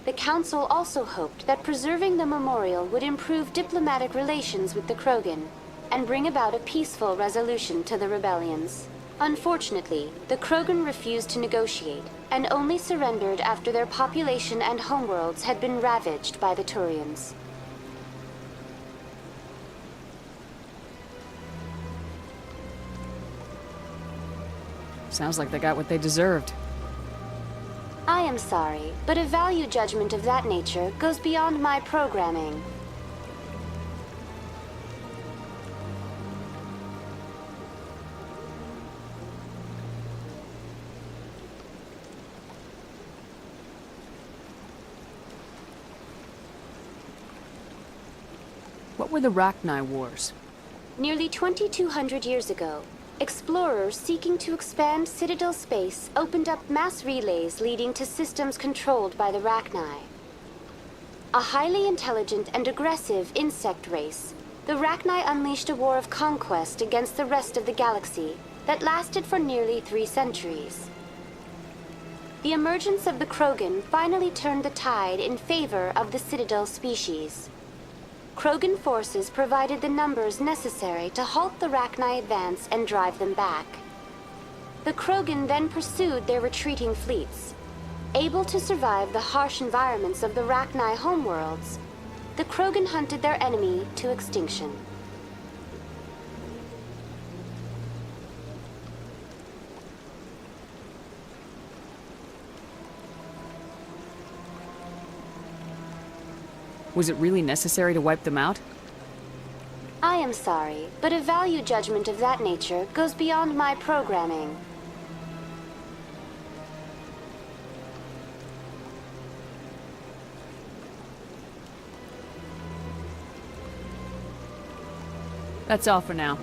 The Council also hoped that preserving the memorial would improve diplomatic relations with the Krogan and bring about a peaceful resolution to the rebellions. Unfortunately, the Krogan refused to negotiate and only surrendered after their population and homeworlds had been ravaged by the Turians. Sounds like they got what they deserved. I am sorry, but a value judgment of that nature goes beyond my programming. What were the Rachni Wars? Nearly 2,200 years ago, explorers seeking to expand Citadel space opened up mass relays leading to systems controlled by the Rachni. A highly intelligent and aggressive insect race, the Rachni unleashed a war of conquest against the rest of the galaxy that lasted for nearly 3 centuries. The emergence of the Krogan finally turned the tide in favor of the Citadel species. Krogan forces provided the numbers necessary to halt the Rachni advance and drive them back. The Krogan then pursued their retreating fleets. Able to survive the harsh environments of the Rachni homeworlds, the Krogan hunted their enemy to extinction. Was it really necessary to wipe them out? I am sorry, but a value judgment of that nature goes beyond my programming. That's all for now.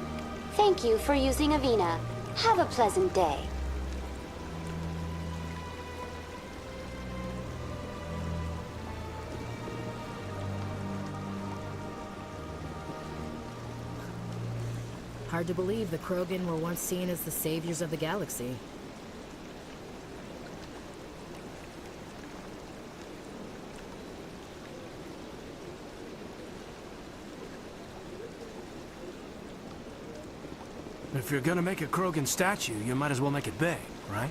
Thank you for using Avina. Have a pleasant day. Hard to believe the Krogan were once seen as the saviors of the galaxy. If you're gonna make a Krogan statue, you might as well make it big, right?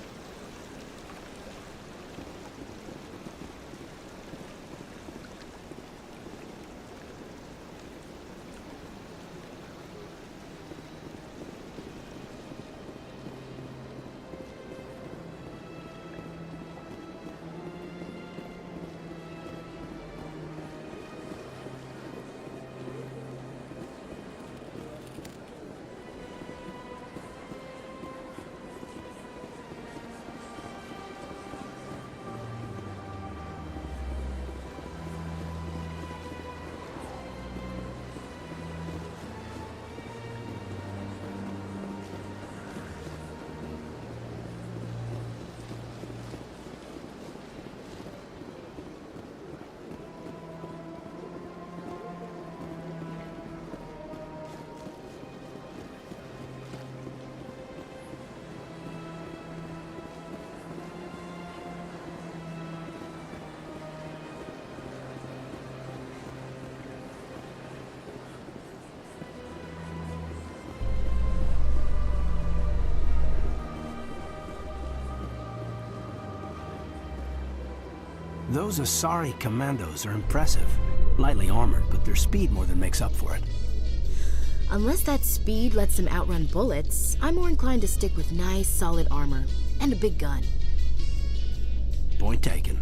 Those Asari commandos are impressive. Lightly armored, but their speed more than makes up for it. Unless that speed lets them outrun bullets, I'm more inclined to stick with nice, solid armor. And a big gun. Point taken.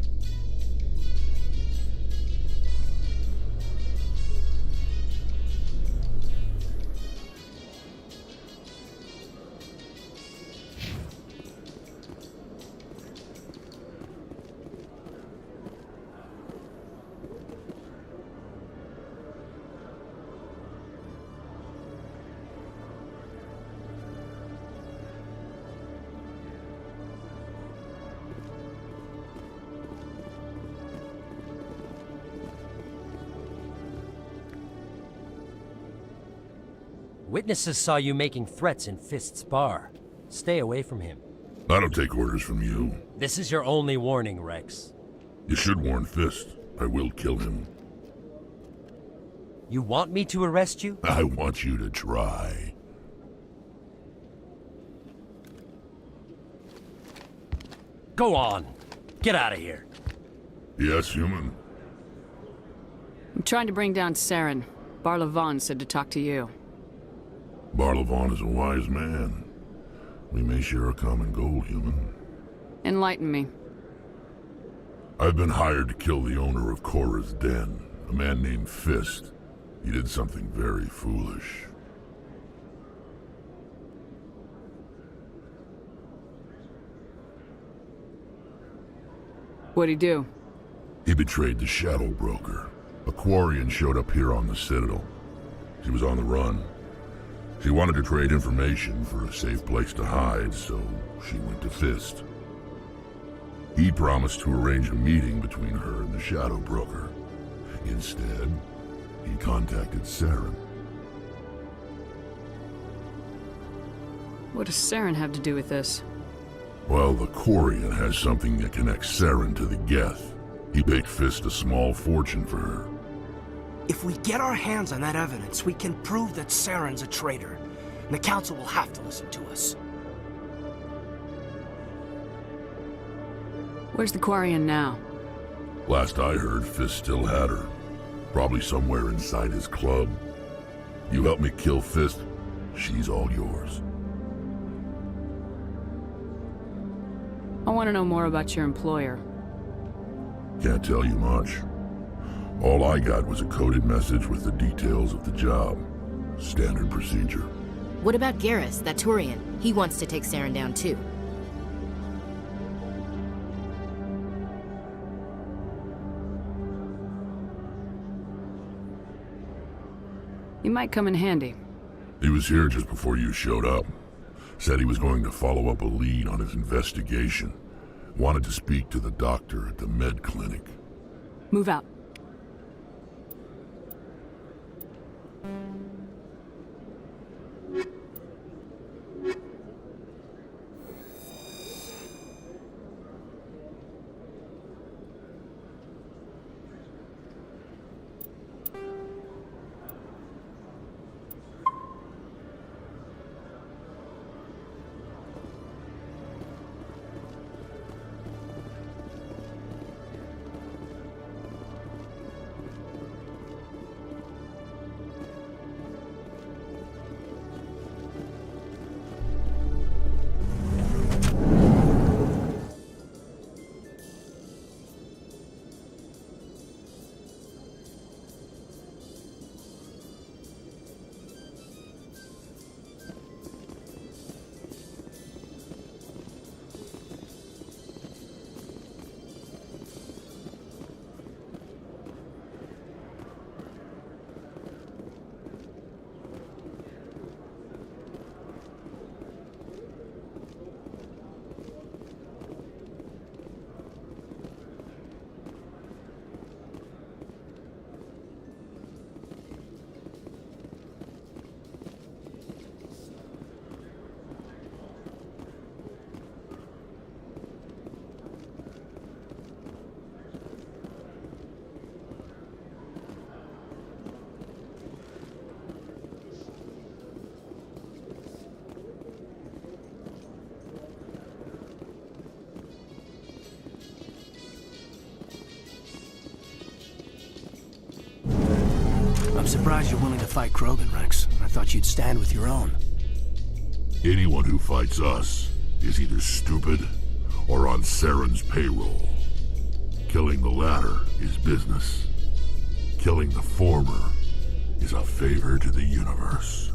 Witnesses saw you making threats in Fist's bar. Stay away from him. I don't take orders from you. This is your only warning, Rex. You should warn Fist. I will kill him. You want me to arrest you? I want you to try. Go on. Get out of here. Yes, human. I'm trying to bring down Saren. Barlavon said to talk to you. Barlavon is a wise man. We may share a common goal, human. Enlighten me. I've been hired to kill the owner of Cora's Den, a man named Fist. He did something very foolish. What'd he do? He betrayed the Shadow Broker. A Quarian showed up here on the Citadel. She was on the run. She wanted to trade information for a safe place to hide, so she went to Fist. He promised to arrange a meeting between her and the Shadow Broker. Instead, he contacted Saren. What does Saren have to do with this? Well, the Quarian has something that connects Saren to the Geth. He paid Fist a small fortune for her. If we get our hands on that evidence, we can prove that Saren's a traitor. And the Council will have to listen to us. Where's the Quarian now? Last I heard, Fist still had her. Probably somewhere inside his club. You help me kill Fist, she's all yours. I want to know more about your employer. Can't tell you much. All I got was a coded message with the details of the job. Standard procedure. What about Garrus, that Turian? He wants to take Saren down too. He might come in handy. He was here just before you showed up. Said he was going to follow up a lead on his investigation. Wanted to speak to the doctor at the med clinic. Move out. surprised you're willing to fight Krogan, Rex. I thought you'd stand with your own. Anyone who fights us is either stupid or on Saren's payroll. Killing the latter is business. Killing the former is a favor to the universe.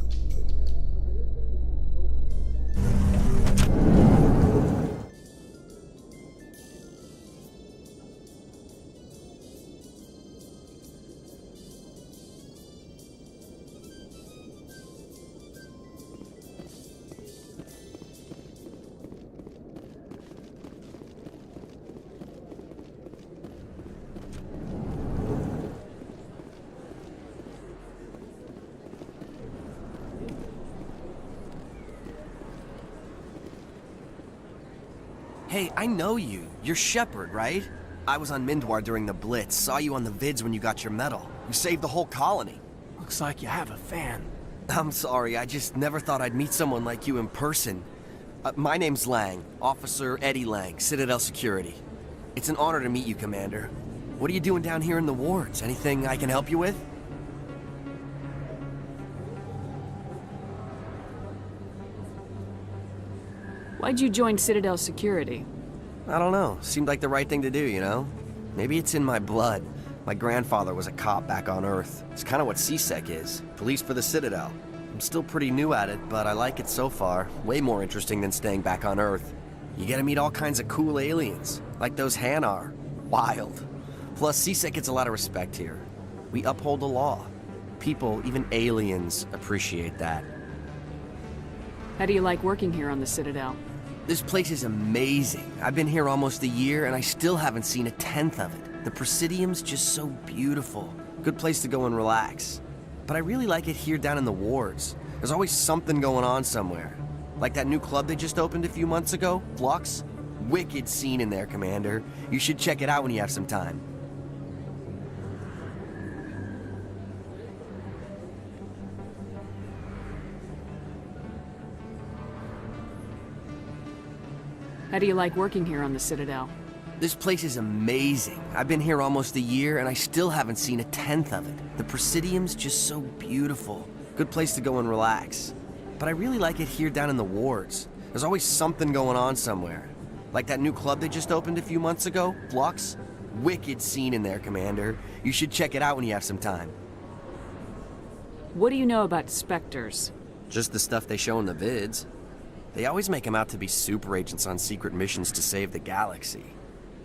Hey, I know you. You're Shepard, right? I was on Mindwar during the Blitz. Saw you on the vids when you got your medal. You saved the whole colony. Looks like you have a fan. I'm sorry, I just never thought I'd meet someone like you in person. My name's Lang, Officer Eddie Lang, Citadel Security. It's an honor to meet you, Commander. What are you doing down here in the wards? Anything I can help you with? Why'd you join Citadel Security? I don't know. Seemed like the right thing to do, you know? Maybe it's in my blood. My grandfather was a cop back on Earth. It's kind of what CSEC is. Police for the Citadel. I'm still pretty new at it, but I like it so far. Way more interesting than staying back on Earth. You get to meet all kinds of cool aliens, like those Hanar. Wild. Plus, CSEC gets a lot of respect here. We uphold the law. People, even aliens, appreciate that. How do you like working here on the Citadel? This place is amazing. I've been here almost a year, and I still haven't seen a tenth of it. The Presidium's just so beautiful. Good place to go and relax. But I really like it here down in the wards. There's always something going on somewhere. Like that new club they just opened a few months ago, Flux. Wicked scene in there, Commander. You should check it out when you have some time. How do you like working here on the Citadel? This place is amazing. I've been here almost a year, and I still haven't seen a tenth of it. The Presidium's just so beautiful. Good place to go and relax. But I really like it here down in the wards. There's always something going on somewhere. Like that new club they just opened a few months ago, Flux. Wicked scene in there, Commander. You should check it out when you have some time. What do you know about Spectres? Just the stuff they show in the vids. They always make them out to be super agents on secret missions to save the galaxy.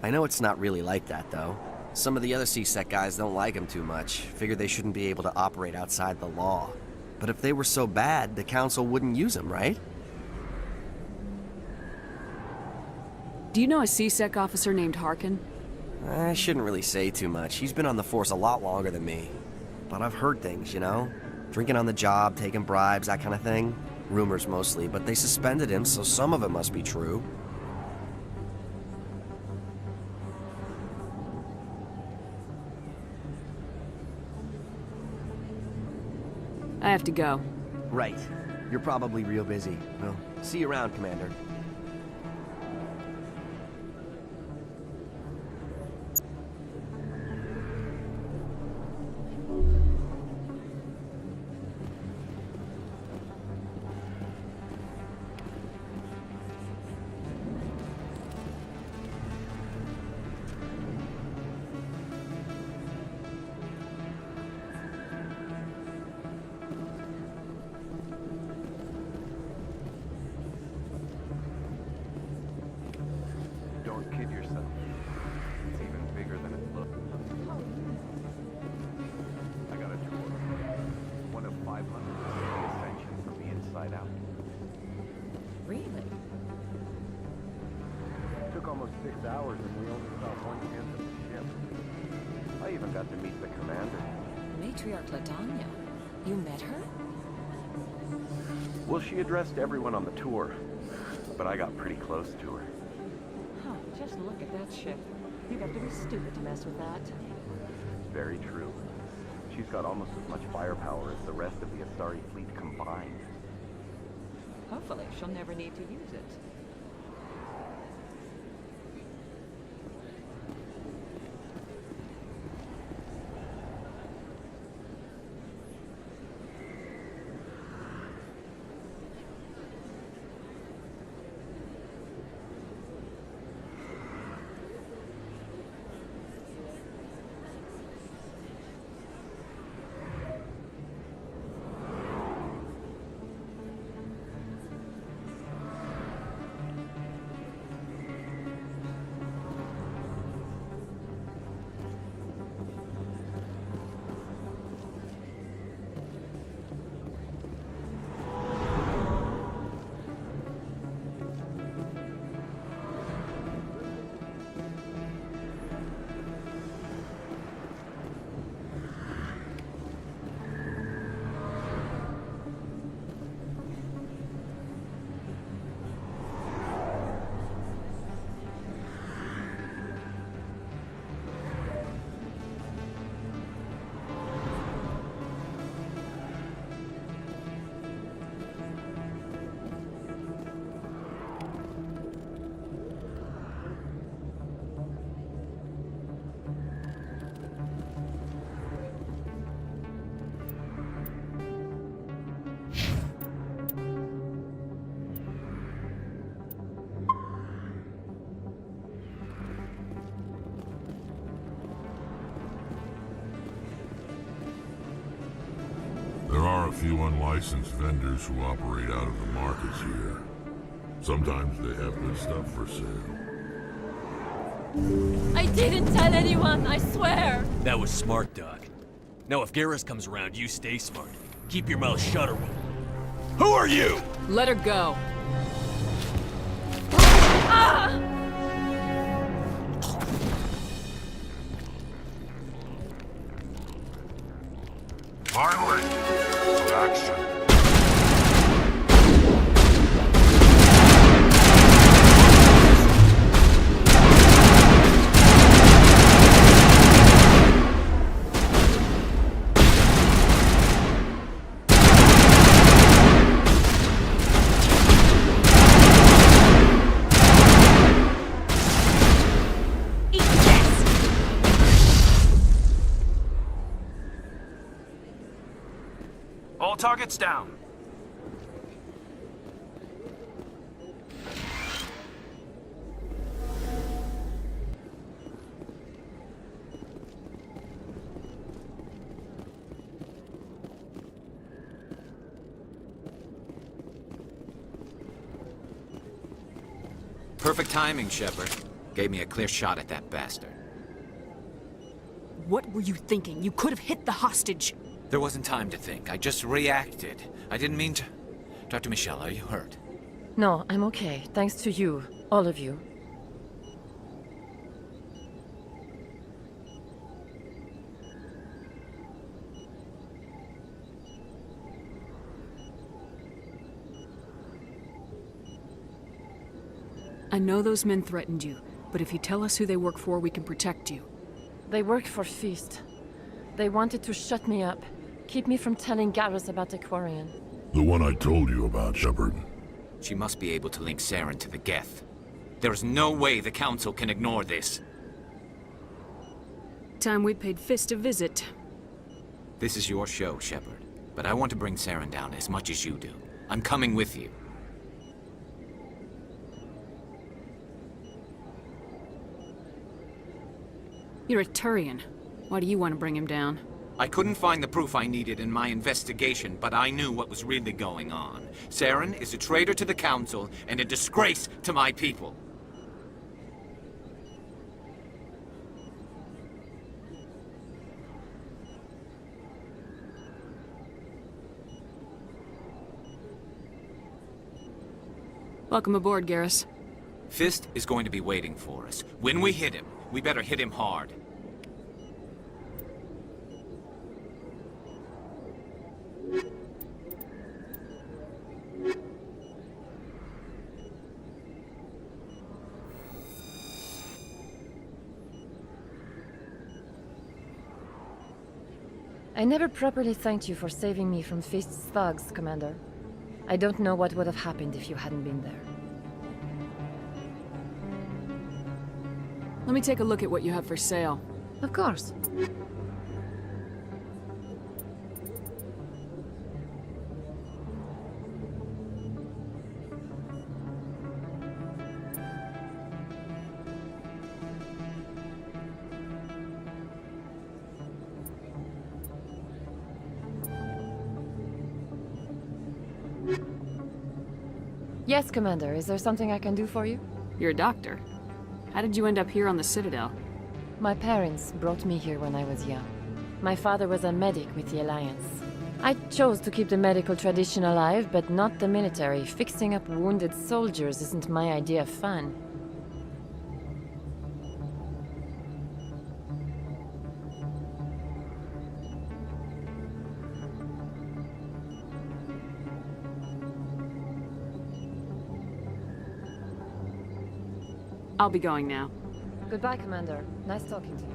I know it's not really like that, though. Some of the other CSEC guys don't like them too much, figure they shouldn't be able to operate outside the law. But if they were so bad, the Council wouldn't use them, right? Do you know a CSEC officer named Harkin? I shouldn't really say too much. He's been on the force a lot longer than me. But I've heard things, you know? Drinking on the job, taking bribes, that kind of thing. Rumors mostly, but they suspended him, so some of it must be true. I have to go. Right. You're probably real busy. Well, see you around, Commander. Don't kid yourself. It's even bigger than it looks. I got a tour. One of 500 ascension from the inside out. Really? Took almost 6 hours and we only saw 1/10 of the ship. I even got to meet the commander. Matriarch Ladanya. You met her? Well, she addressed everyone on the tour, but I got pretty close to her. Huh, just look at that ship. You'd have to be stupid to mess with that. Very true. She's got almost as much firepower as the rest of the Asari fleet combined. Hopefully, she'll never need to use it. few unlicensed vendors who operate out of the markets here. Sometimes they have good stuff for sale. I didn't tell anyone, I swear! That was smart, Doc. Now if Garrus comes around, you stay smart. Keep your mouth shut or we'll... Who are you? Let her go. Ah! Finally, action. All targets down. Perfect timing, Shepard. Gave me a clear shot at that bastard. What were you thinking? You could have hit the hostage. There wasn't time to think. I just reacted. I didn't mean to... Dr. Michelle, are you hurt? No, I'm okay. Thanks to you. All of you. I know those men threatened you, but if you tell us who they work for, we can protect you. They work for Feast. They wanted to shut me up. Keep me from telling Garrus about the Quarian. The one I told you about, Shepard. She must be able to link Saren to the Geth. There's no way the Council can ignore this. Time we paid Fist a visit. This is your show, Shepard. But I want to bring Saren down as much as you do. I'm coming with you. You're a Turian. Why do you want to bring him down? I couldn't find the proof I needed in my investigation, but I knew what was really going on. Saren is a traitor to the Council and a disgrace to my people. Welcome aboard, Garrus. Fist is going to be waiting for us. When we hit him, we better hit him hard. I never properly thanked you for saving me from Feast's thugs, Commander. I don't know what would have happened if you hadn't been there. Let me take a look at what you have for sale. Of course. Yes, Commander. Is there something I can do for you? You're a doctor. How did you end up here on the Citadel? My parents brought me here when I was young. My father was a medic with the Alliance. I chose to keep the medical tradition alive, but not the military. Fixing up wounded soldiers isn't my idea of fun. I'll be going now. Goodbye, Commander. Nice talking to you.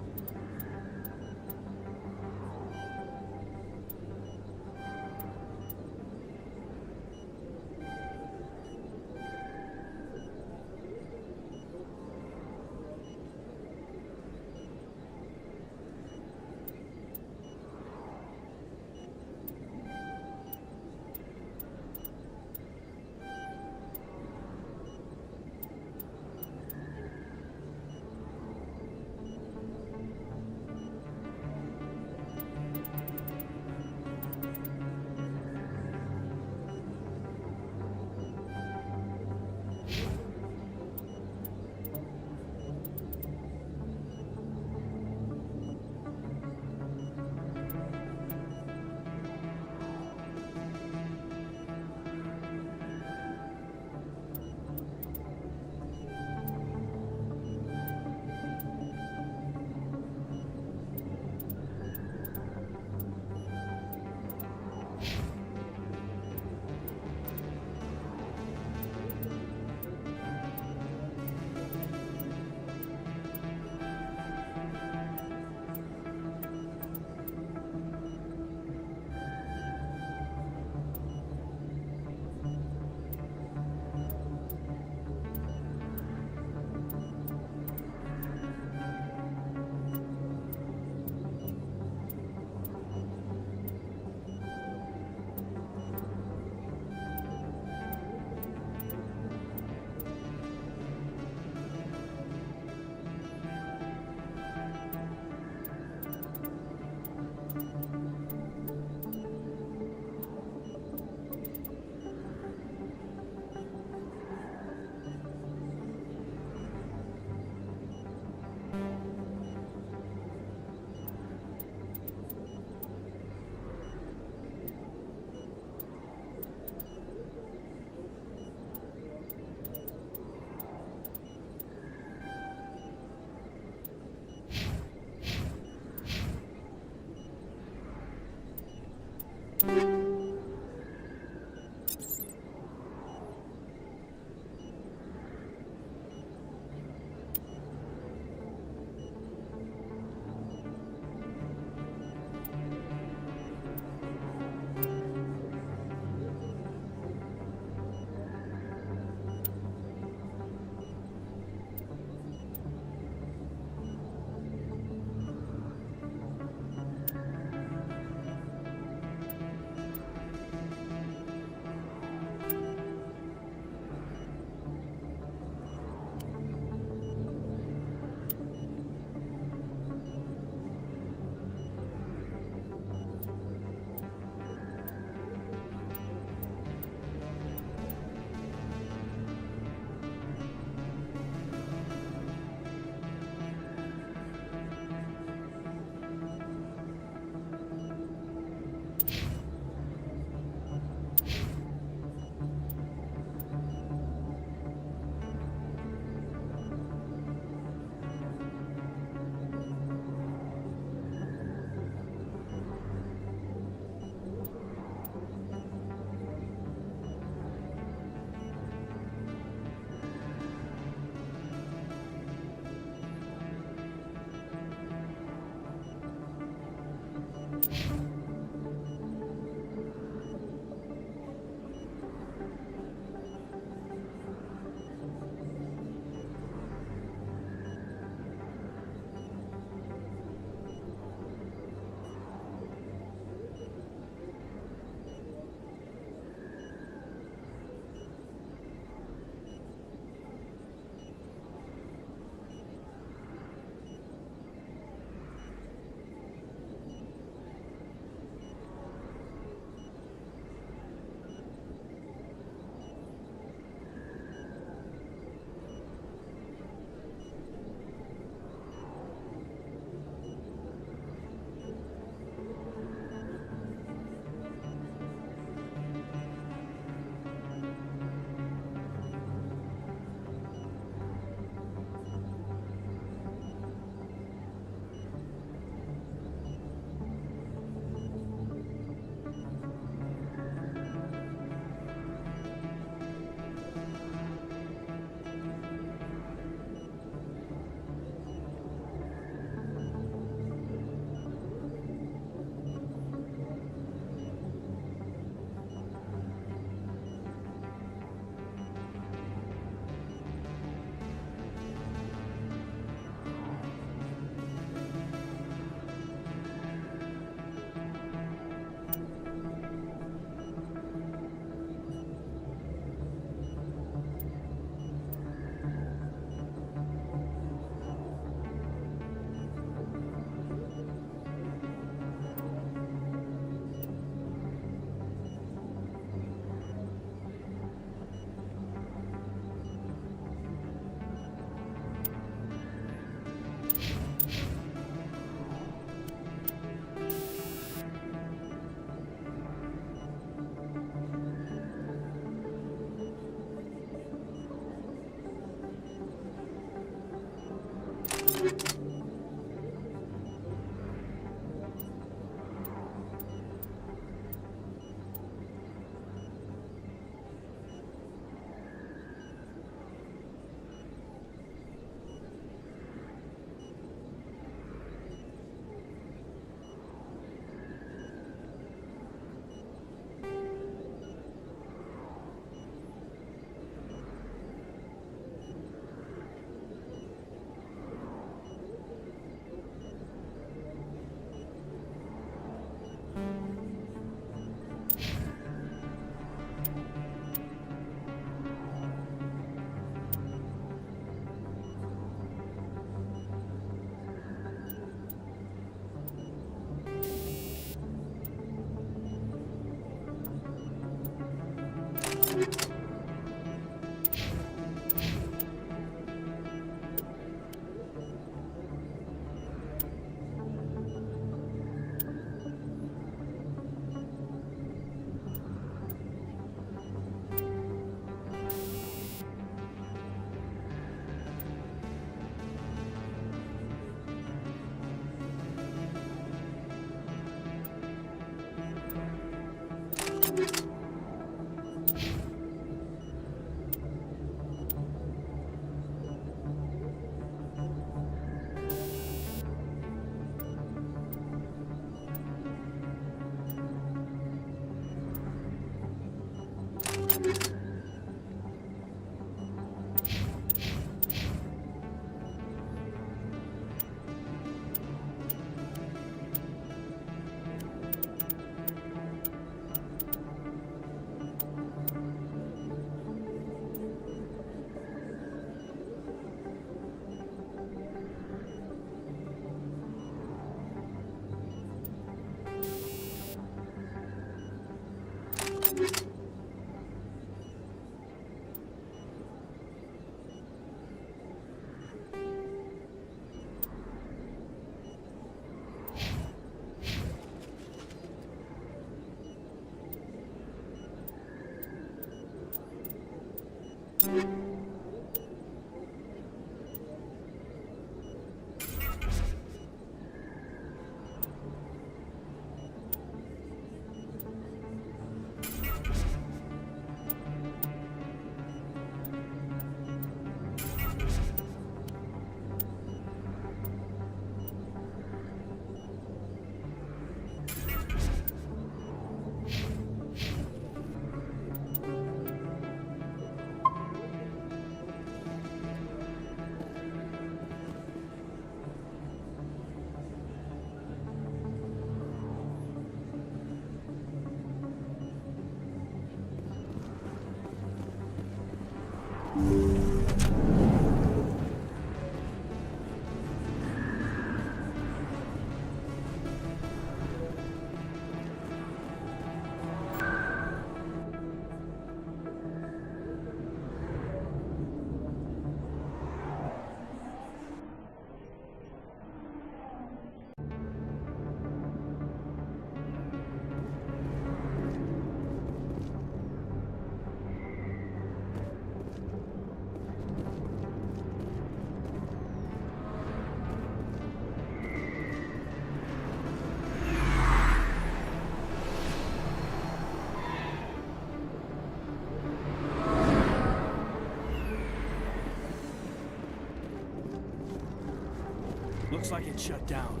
Looks like it's shut down.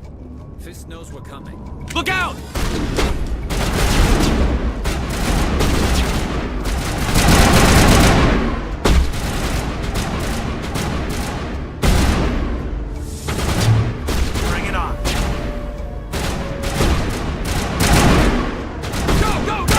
Fist knows we're coming. Look out! Bring it on. Go, go, go!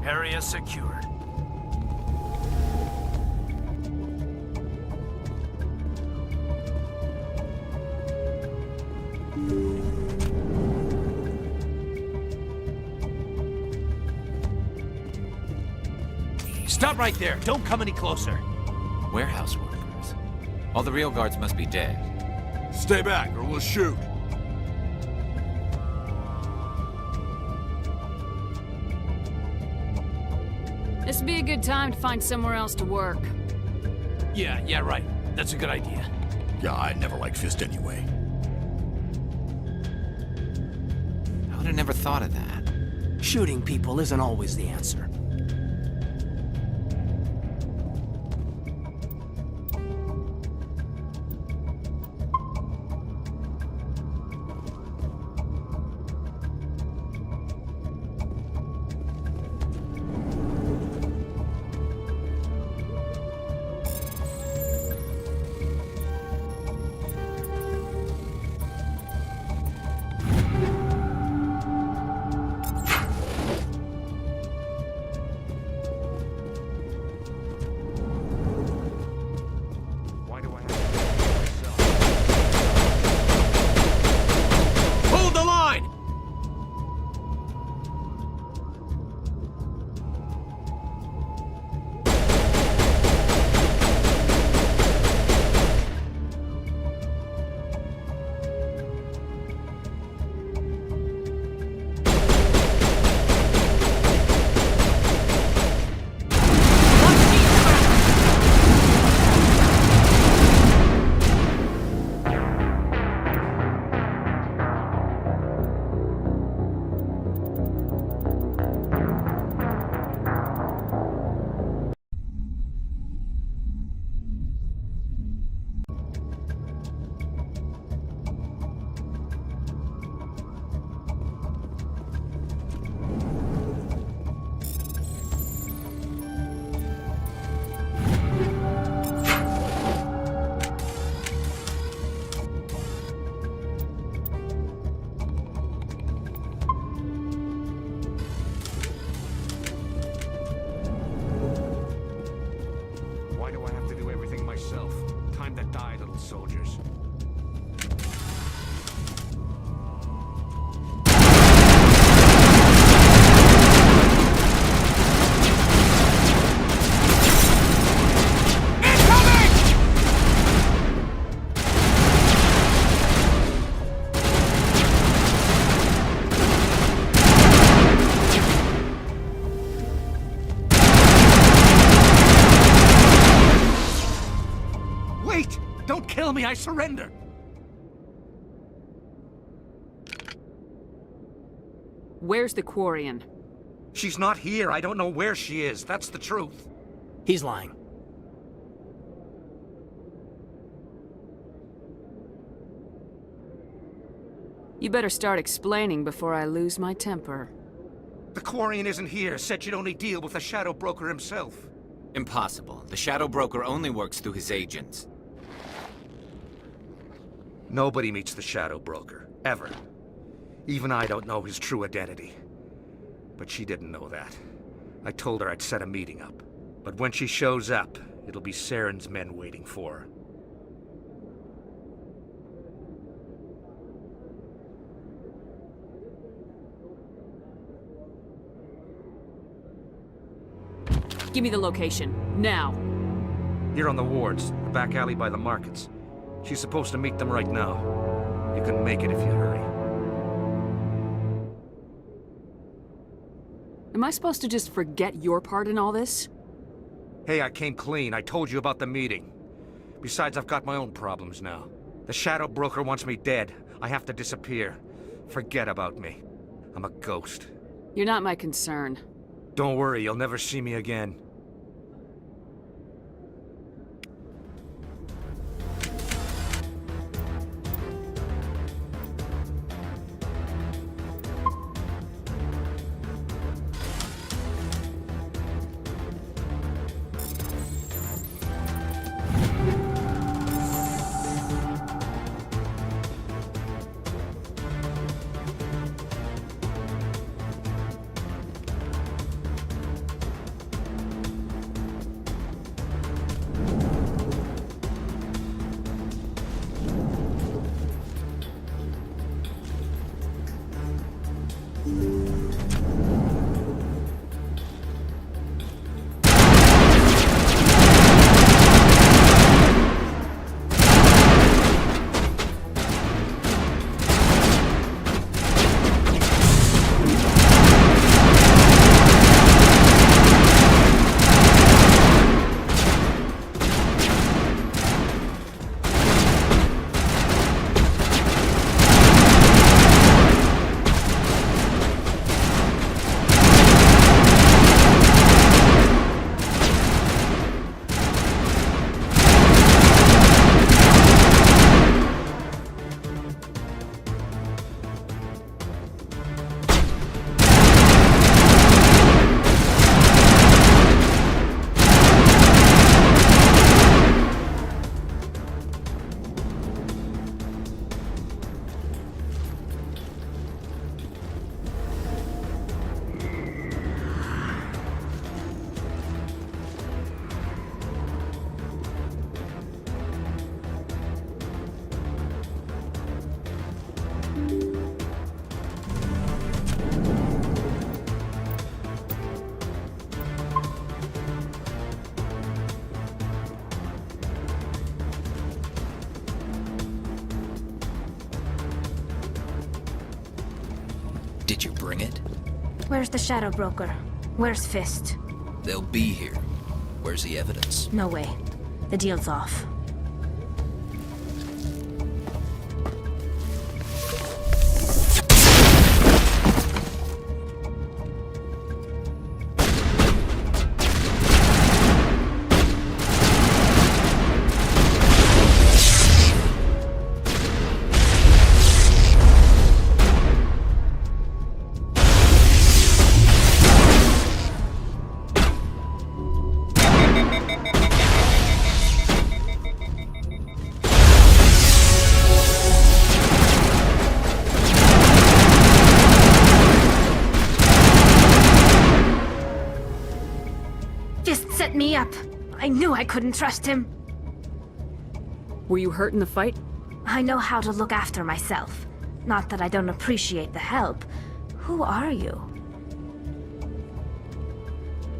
Area secured. Stop right there. Don't come any closer. Warehouse workers. All the real guards must be dead. Stay back or we'll shoot. This would be a good time to find somewhere else to work. Yeah, right. That's a good idea. Yeah, I never liked Fist anyway. I would have never thought of that. Shooting people isn't always the answer. Hold the line! Incoming! me, I surrender! Where's the Quarian? She's not here. I don't know where she is. That's the truth. He's lying. You better start explaining before I lose my temper. The Quarian isn't here. Said she'd only deal with the Shadow Broker himself. Impossible. The Shadow Broker only works through his agents. Nobody meets the Shadow Broker. Ever. Even I don't know his true identity. But she didn't know that. I told her I'd set a meeting up. But when she shows up, it'll be Saren's men waiting for her. Give me the location, now. Here on the wards, the back alley by the markets. She's supposed to meet them right now. You can make it if you hurry. Am I supposed to just forget your part in all this? Hey, I came clean. I told you about the meeting. Besides, I've got my own problems now. The Shadow Broker wants me dead. I have to disappear. Forget about me. I'm a ghost. You're not my concern. Don't worry, you'll never see me again. Did you bring it? Where's the Shadow Broker? Where's Fist? They'll be here. Where's the evidence? No way. The deal's off. Set me up. I knew I couldn't trust him. Were you hurt in the fight? I know how to look after myself. Not that I don't appreciate the help. Who are you?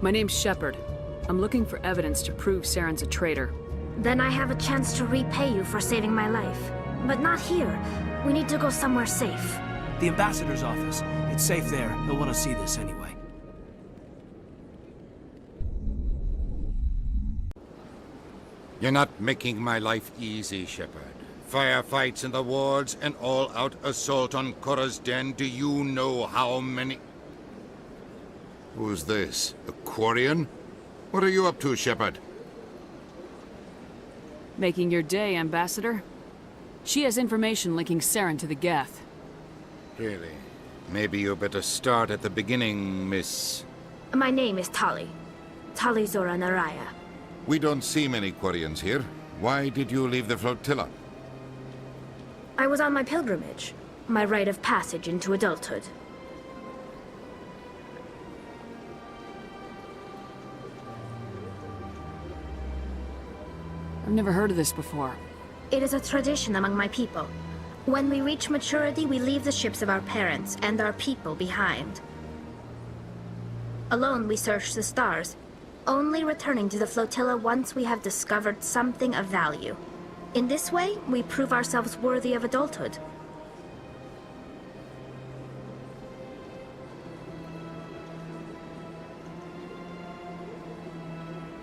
My name's Shepard. I'm looking for evidence to prove Saren's a traitor. Then I have a chance to repay you for saving my life. But not here. We need to go somewhere safe. The ambassador's office. It's safe there. He'll want to see this anyway. You're not making my life easy, Shepard. Firefights in the wards, an all-out assault on Korra's den. Do you know how many... Who's this? A Quarian? What are you up to, Shepard? Making your day, Ambassador. She has information linking Saren to the Geth. Really? Maybe you better start at the beginning, Miss... My name is Tali. Tali Zora Naraya. We don't see many Quarians here. Why did you leave the flotilla? I was on my pilgrimage. My rite of passage into adulthood. I've never heard of this before. It is a tradition among my people. When we reach maturity, we leave the ships of our parents and our people behind. Alone, we search the stars, only returning to the flotilla once we have discovered something of value. In this way, we prove ourselves worthy of adulthood.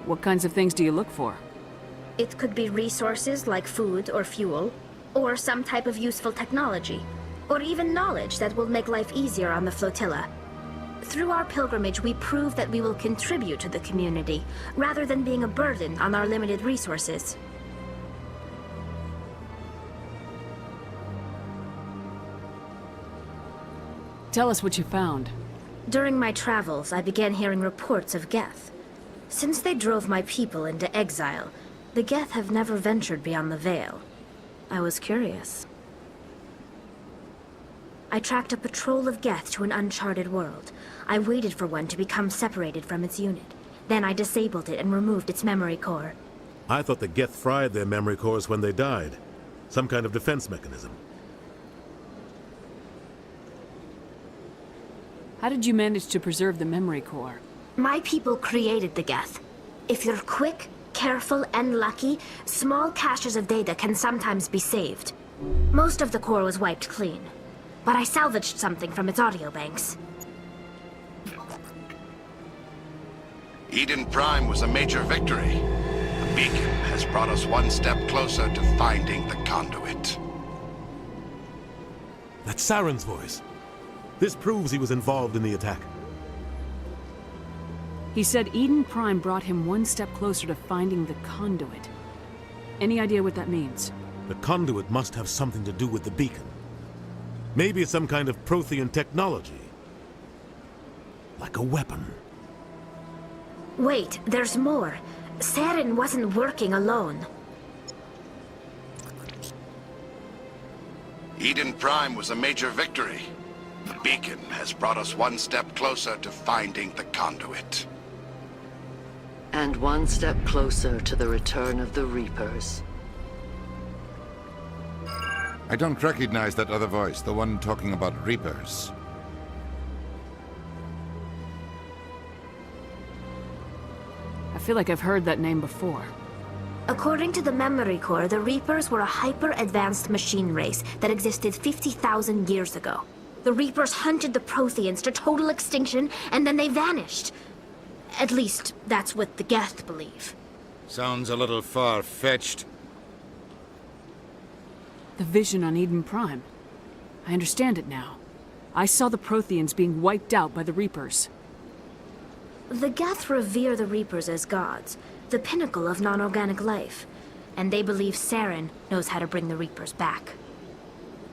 What kinds of things do you look for? It could be resources like food or fuel, or some type of useful technology, or even knowledge that will make life easier on the flotilla. Through our pilgrimage, we prove that we will contribute to the community, rather than being a burden on our limited resources. Tell us what you found. During my travels, I began hearing reports of Geth. Since they drove my people into exile, the Geth have never ventured beyond the Veil. I was curious. I tracked a patrol of Geth to an uncharted world. I waited for one to become separated from its unit. Then I disabled it and removed its memory core. I thought the Geth fried their memory cores when they died. Some kind of defense mechanism. How did you manage to preserve the memory core? My people created the Geth. If you're quick, careful, and lucky, small caches of data can sometimes be saved. Most of the core was wiped clean, but I salvaged something from its audio banks. Eden Prime was a major victory. The beacon has brought us one step closer to finding the conduit. That's Saren's voice. This proves he was involved in the attack. He said Eden Prime brought him one step closer to finding the conduit. Any idea what that means? The conduit must have something to do with the beacon. Maybe it's some kind of Prothean technology. Like a weapon. Wait, there's more. Saren wasn't working alone. Eden Prime was a major victory. The beacon has brought us one step closer to finding the conduit. And one step closer to the return of the Reapers. I don't recognize that other voice, the one talking about Reapers. I feel like I've heard that name before. According to the memory core, the Reapers were a hyper-advanced machine race that existed 50,000 years ago. The Reapers hunted the Protheans to total extinction, and then they vanished. At least, that's what the Geth believe. Sounds a little far-fetched. The vision on Eden Prime. I understand it now. I saw the Protheans being wiped out by the Reapers. The Geth revere the Reapers as gods, the pinnacle of non-organic life. And they believe Saren knows how to bring the Reapers back.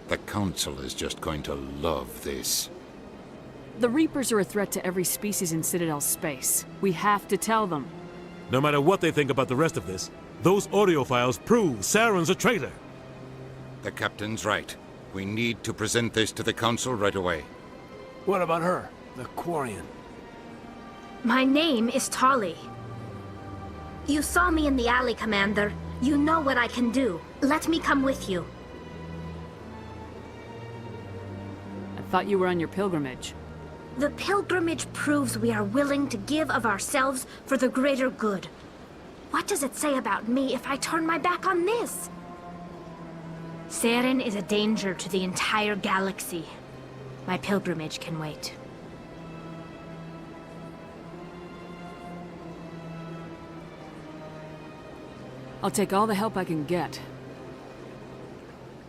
The Council is just going to love this. The Reapers are a threat to every species in Citadel space. We have to tell them. No matter what they think about the rest of this, those audio files prove Saren's a traitor. The Captain's right. We need to present this to the Council right away. What about her, the Quarian? My name is Tali. You saw me in the alley, Commander. You know what I can do. Let me come with you. I thought you were on your pilgrimage. The pilgrimage proves we are willing to give of ourselves for the greater good. What does it say about me if I turn my back on this? Saren is a danger to the entire galaxy. My pilgrimage can wait. I'll take all the help I can get.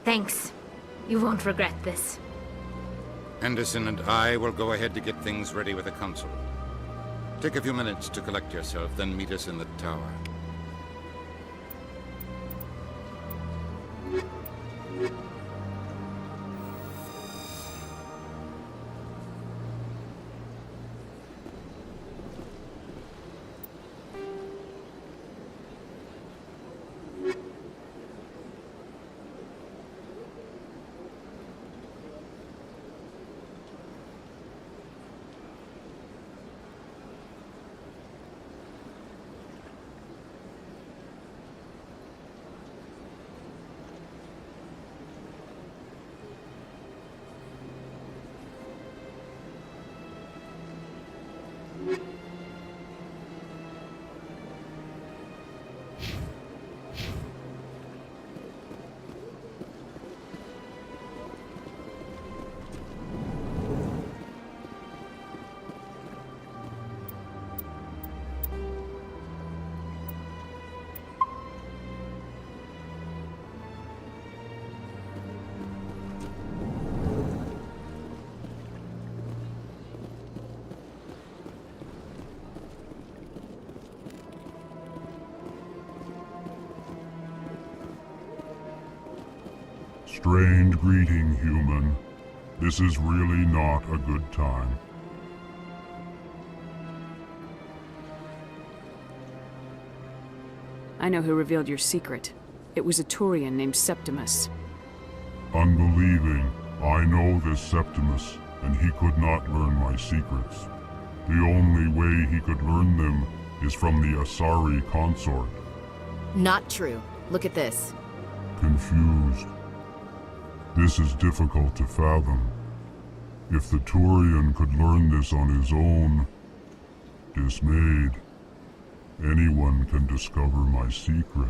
Thanks. You won't regret this. Anderson and I will go ahead to get things ready with the Council. Take a few minutes to collect yourself, then meet us in the tower. Strained greeting, human. This is really not a good time. I know who revealed your secret. It was a Turian named Septimus. Unbelieving, I know this Septimus, and he could not learn my secrets. The only way he could learn them is from the Asari consort. Not true. Look at this. Confused. This is difficult to fathom. If the Turian could learn this on his own, dismayed, anyone can discover my secret.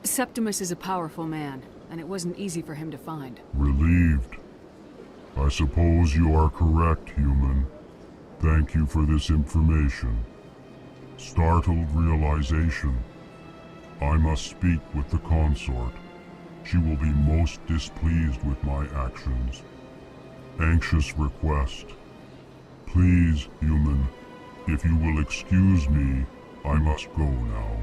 Septimus is a powerful man, and it wasn't easy for him to find. Relieved. I suppose you are correct, human. Thank you for this information. Startled realization. I must speak with the consort. She will be most displeased with my actions. Anxious request. Please, human, if you will excuse me, I must go now.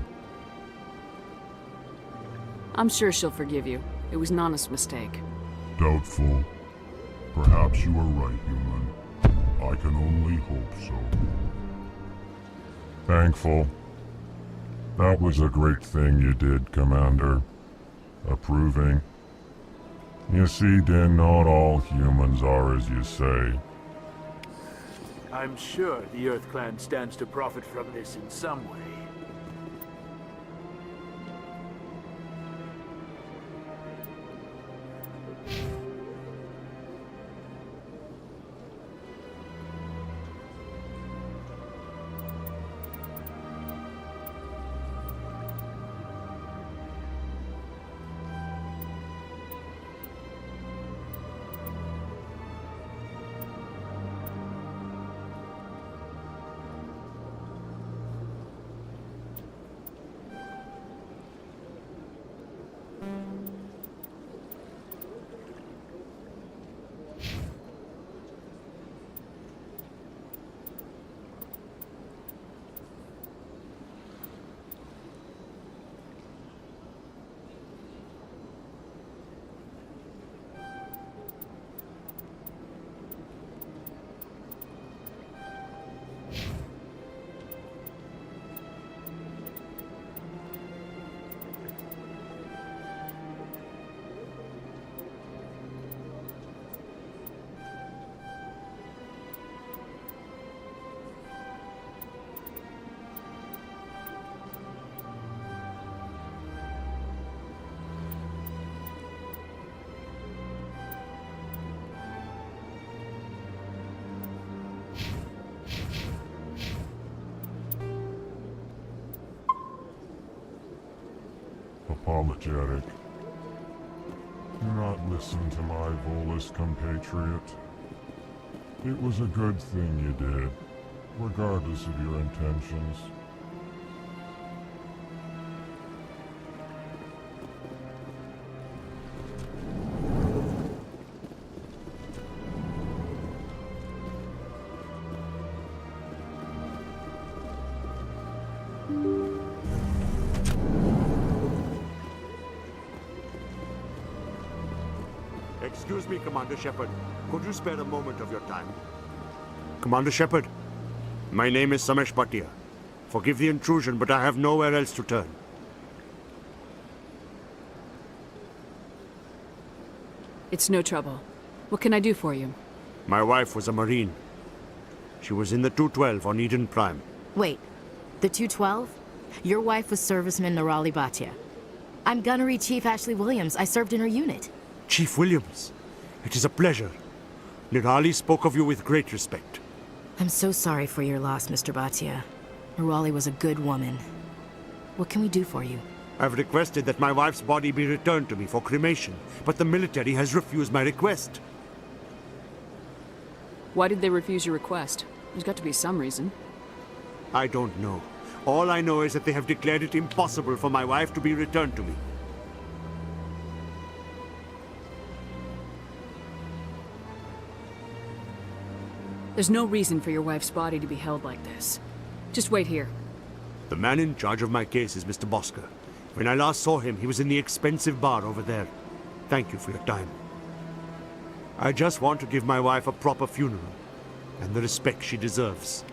I'm sure she'll forgive you. It was an honest mistake. Doubtful. Perhaps you are right, human. I can only hope so. Thankful. That was a great thing you did, Commander. Approving. You see, Din, not all humans are as you say. I'm sure the Earth Clan stands to profit from this in some way. Apologetic. Do not listen to my Volus compatriot. It was a good thing you did, regardless of your intentions. Excuse me, Commander Shepard. Could you spare a moment of your time? Commander Shepard, my name is Samesh Bhatia. Forgive the intrusion, but I have nowhere else to turn. It's no trouble. What can I do for you? My wife was a Marine. She was in the 212 on Eden Prime. Wait, the 212? Your wife was Serviceman Nirali Bhatia. I'm Gunnery Chief Ashley Williams. I served in her unit. Chief Williams, it is a pleasure. Nirali spoke of you with great respect. I'm so sorry for your loss, Mr. Bhatia. Nirali was a good woman. What can we do for you? I've requested that my wife's body be returned to me for cremation, but the military has refused my request. Why did they refuse your request? There's got to be some reason. I don't know. All I know is that they have declared it impossible for my wife to be returned to me. There's no reason for your wife's body to be held like this. Just wait here. The man in charge of my case is Mr. Bosker. When I last saw him, he was in the expensive bar over there. Thank you for your time. I just want to give my wife a proper funeral, and the respect she deserves.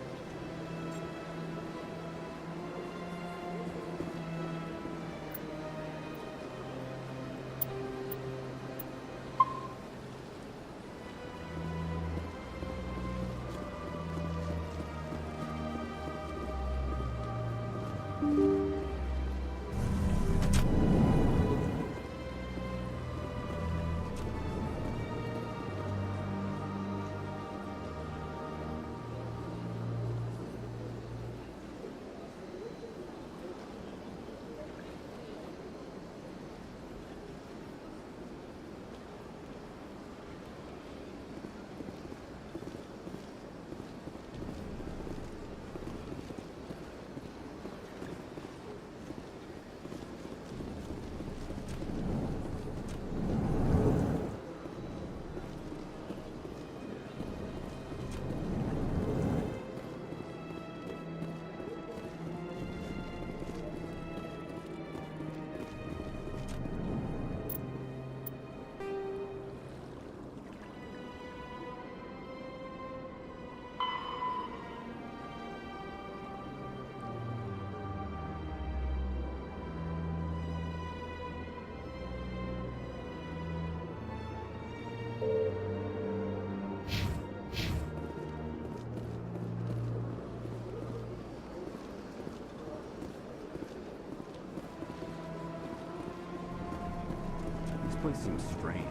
This place seems strange.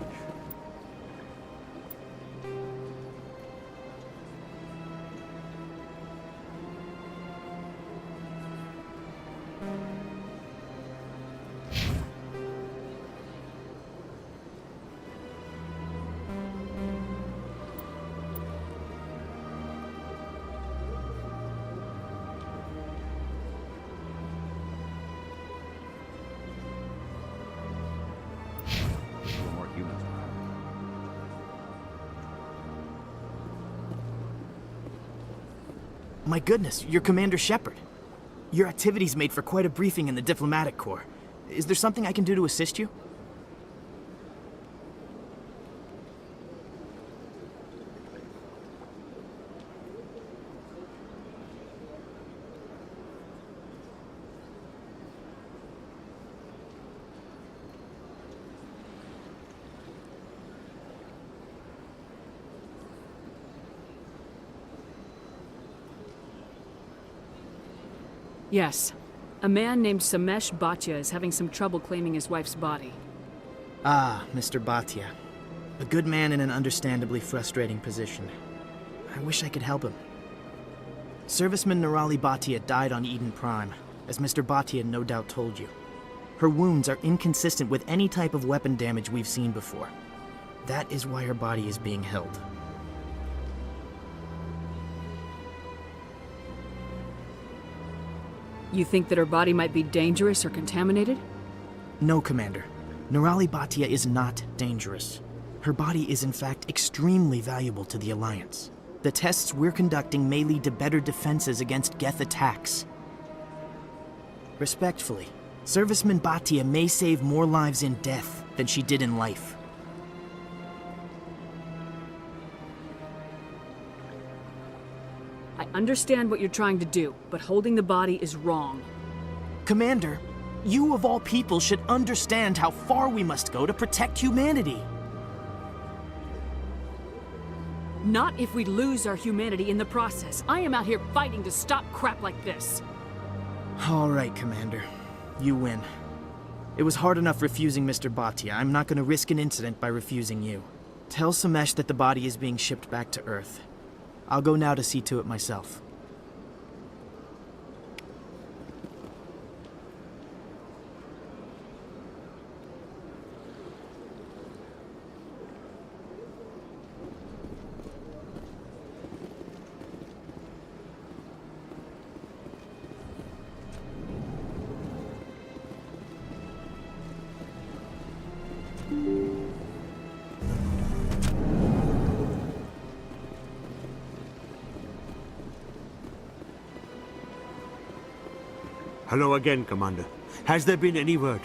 My goodness, you're Commander Shepard. Your activities made for quite a briefing in the Diplomatic Corps. Is there something I can do to assist you? Yes. A man named Samesh Bhatia is having some trouble claiming his wife's body. Ah, Mr. Bhatia. A good man in an understandably frustrating position. I wish I could help him. Serviceman Nirali Bhatia died on Eden Prime, as Mr. Bhatia no doubt told you. Her wounds are inconsistent with any type of weapon damage we've seen before. That is why her body is being held. You think that her body might be dangerous or contaminated? No, Commander. Nirali Bhatia is not dangerous. Her body is in fact extremely valuable to the Alliance. The tests we're conducting may lead to better defenses against Geth attacks. Respectfully, Serviceman Bhatia may save more lives in death than she did in life. I understand what you're trying to do, but holding the body is wrong. Commander, you of all people should understand how far we must go to protect humanity. Not if we lose our humanity in the process. I am out here fighting to stop crap like this. All right, Commander. You win. It was hard enough refusing Mr. Bhatia. I'm not going to risk an incident by refusing you. Tell Samesh that the body is being shipped back to Earth. I'll go now to see to it myself. Hello again, Commander. Has there been any word?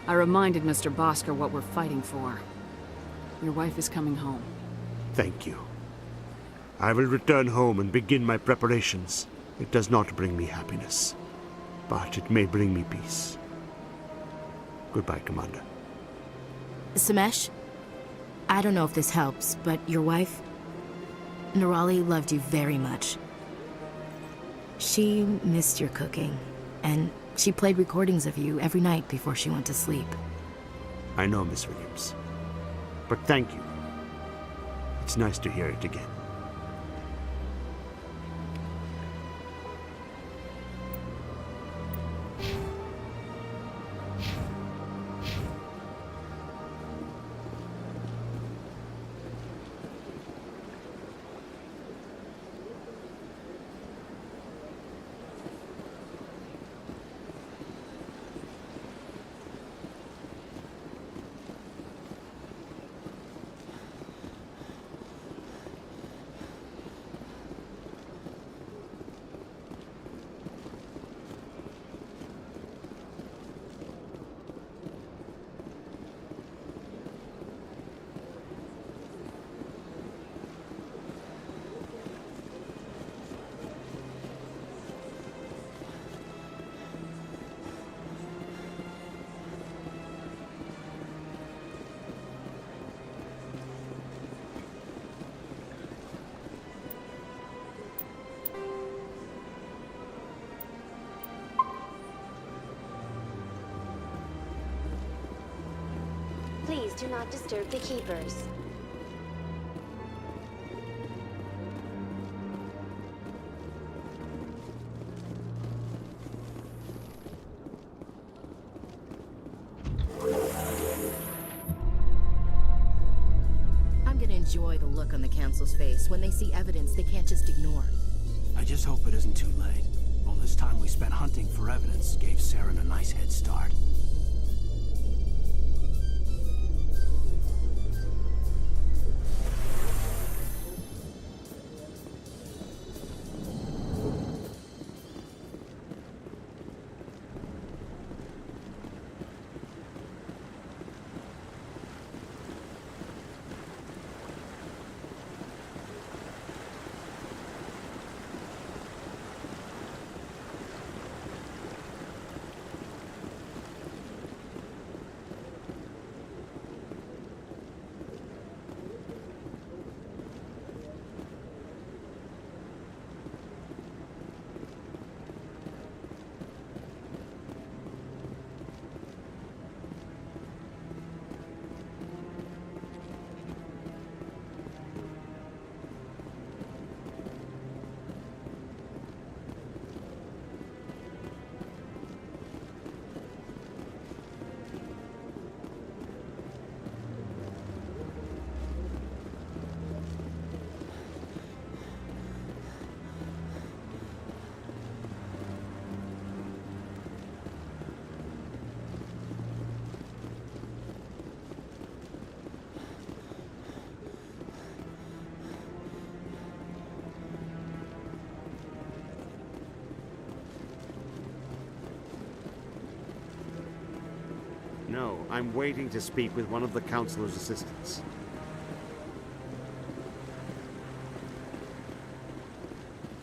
I reminded Mr. Bosker what we're fighting for. Your wife is coming home. Thank you. I will return home and begin my preparations. It does not bring me happiness, but it may bring me peace. Goodbye, Commander. Samesh? I don't know if this helps, but your wife, Nirali, loved you very much. She missed your cooking, and she played recordings of you every night before she went to sleep. I know, Miss Williams. But thank you. It's nice to hear it again. Please do not disturb the keepers. I'm gonna enjoy the look on the Council's face when they see evidence they can't just ignore. I just hope it isn't too late. All this time we spent hunting for evidence gave Saren a nice head start. No, I'm waiting to speak with one of the Councilor's assistants.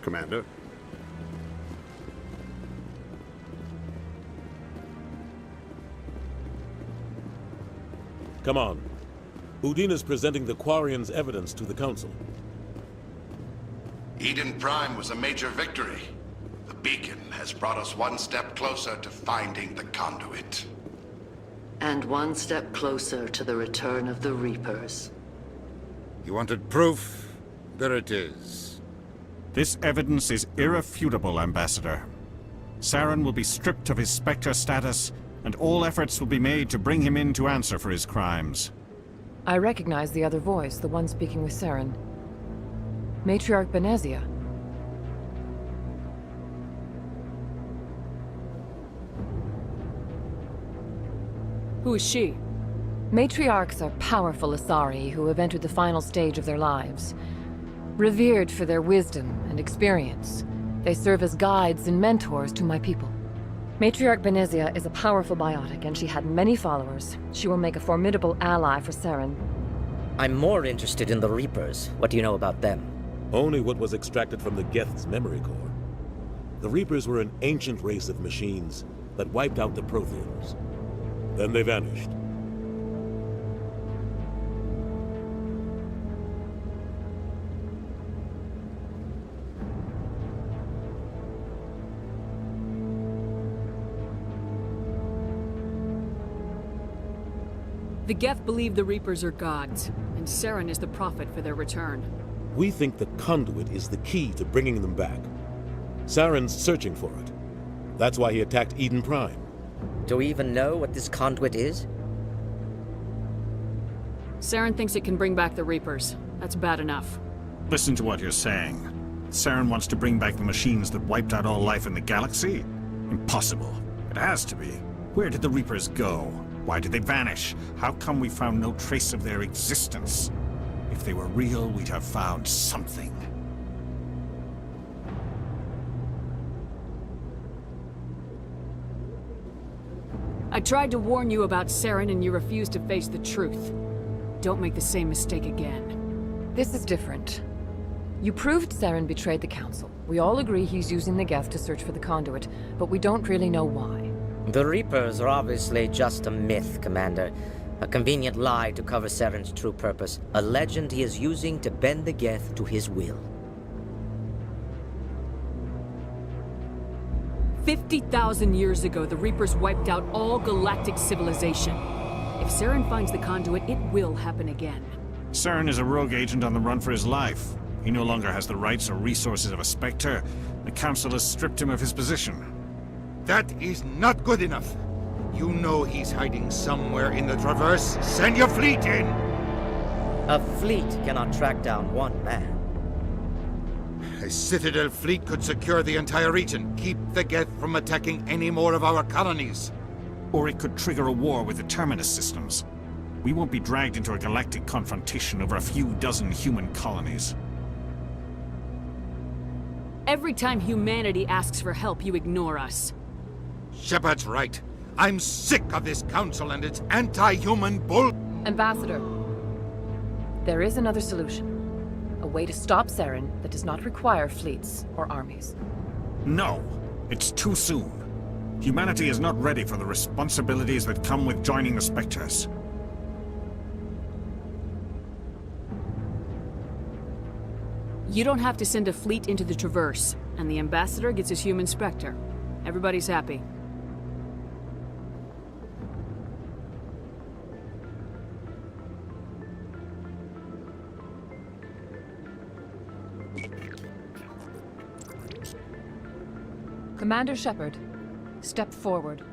Commander? Come on. Udine is presenting the Quarians' evidence to the Council. Eden Prime was a major victory. The beacon has brought us one step closer to finding the conduit. And one step closer to the return of the Reapers. You wanted proof? There it is. This evidence is irrefutable, Ambassador. Saren will be stripped of his Spectre status, and all efforts will be made to bring him in to answer for his crimes. I recognize the other voice, the one speaking with Saren. Matriarch Benezia. Who is she? Matriarchs are powerful Asari who have entered the final stage of their lives. Revered for their wisdom and experience, they serve as guides and mentors to my people. Matriarch Benezia is a powerful biotic, and she had many followers. She will make a formidable ally for Saren. I'm more interested in the Reapers. What do you know about them? Only what was extracted from the Geth's memory core. The Reapers were an ancient race of machines that wiped out the Protheans. Then they vanished. The Geth believe the Reapers are gods, and Saren is the prophet for their return. We think the conduit is the key to bringing them back. Saren's searching for it. That's why he attacked Eden Prime. Do we even know what this conduit is? Saren thinks it can bring back the Reapers. That's bad enough. Listen to what you're saying. Saren wants to bring back the machines that wiped out all life in the galaxy? Impossible. It has to be. Where did the Reapers go? Why did they vanish? How come we found no trace of their existence? If they were real, we'd have found something. I tried to warn you about Saren and you refused to face the truth. Don't make the same mistake again. This is different. You proved Saren betrayed the Council. We all agree he's using the Geth to search for the conduit, but we don't really know why. The Reapers are obviously just a myth, Commander. A convenient lie to cover Saren's true purpose. A legend he is using to bend the Geth to his will. 50,000 years ago, the Reapers wiped out all galactic civilization. If Saren finds the conduit, it will happen again. Saren is a rogue agent on the run for his life. He no longer has the rights or resources of a Spectre. The Council has stripped him of his position. That is not good enough. You know he's hiding somewhere in the Traverse. Send your fleet in! A fleet cannot track down one man. A Citadel fleet could secure the entire region, keep the Geth from attacking any more of our colonies. Or it could trigger a war with the Terminus systems. We won't be dragged into a galactic confrontation over a few dozen human colonies. Every time humanity asks for help, you ignore us. Shepard's right. I'm sick of this council and its anti-human bull— Ambassador, there is another solution. A way to stop Saren that does not require fleets or armies. No, it's too soon. Humanity is not ready for the responsibilities that come with joining the Spectres. You don't have to send a fleet into the Traverse, and the Ambassador gets his human Spectre. Everybody's happy. Commander Shepard, step forward.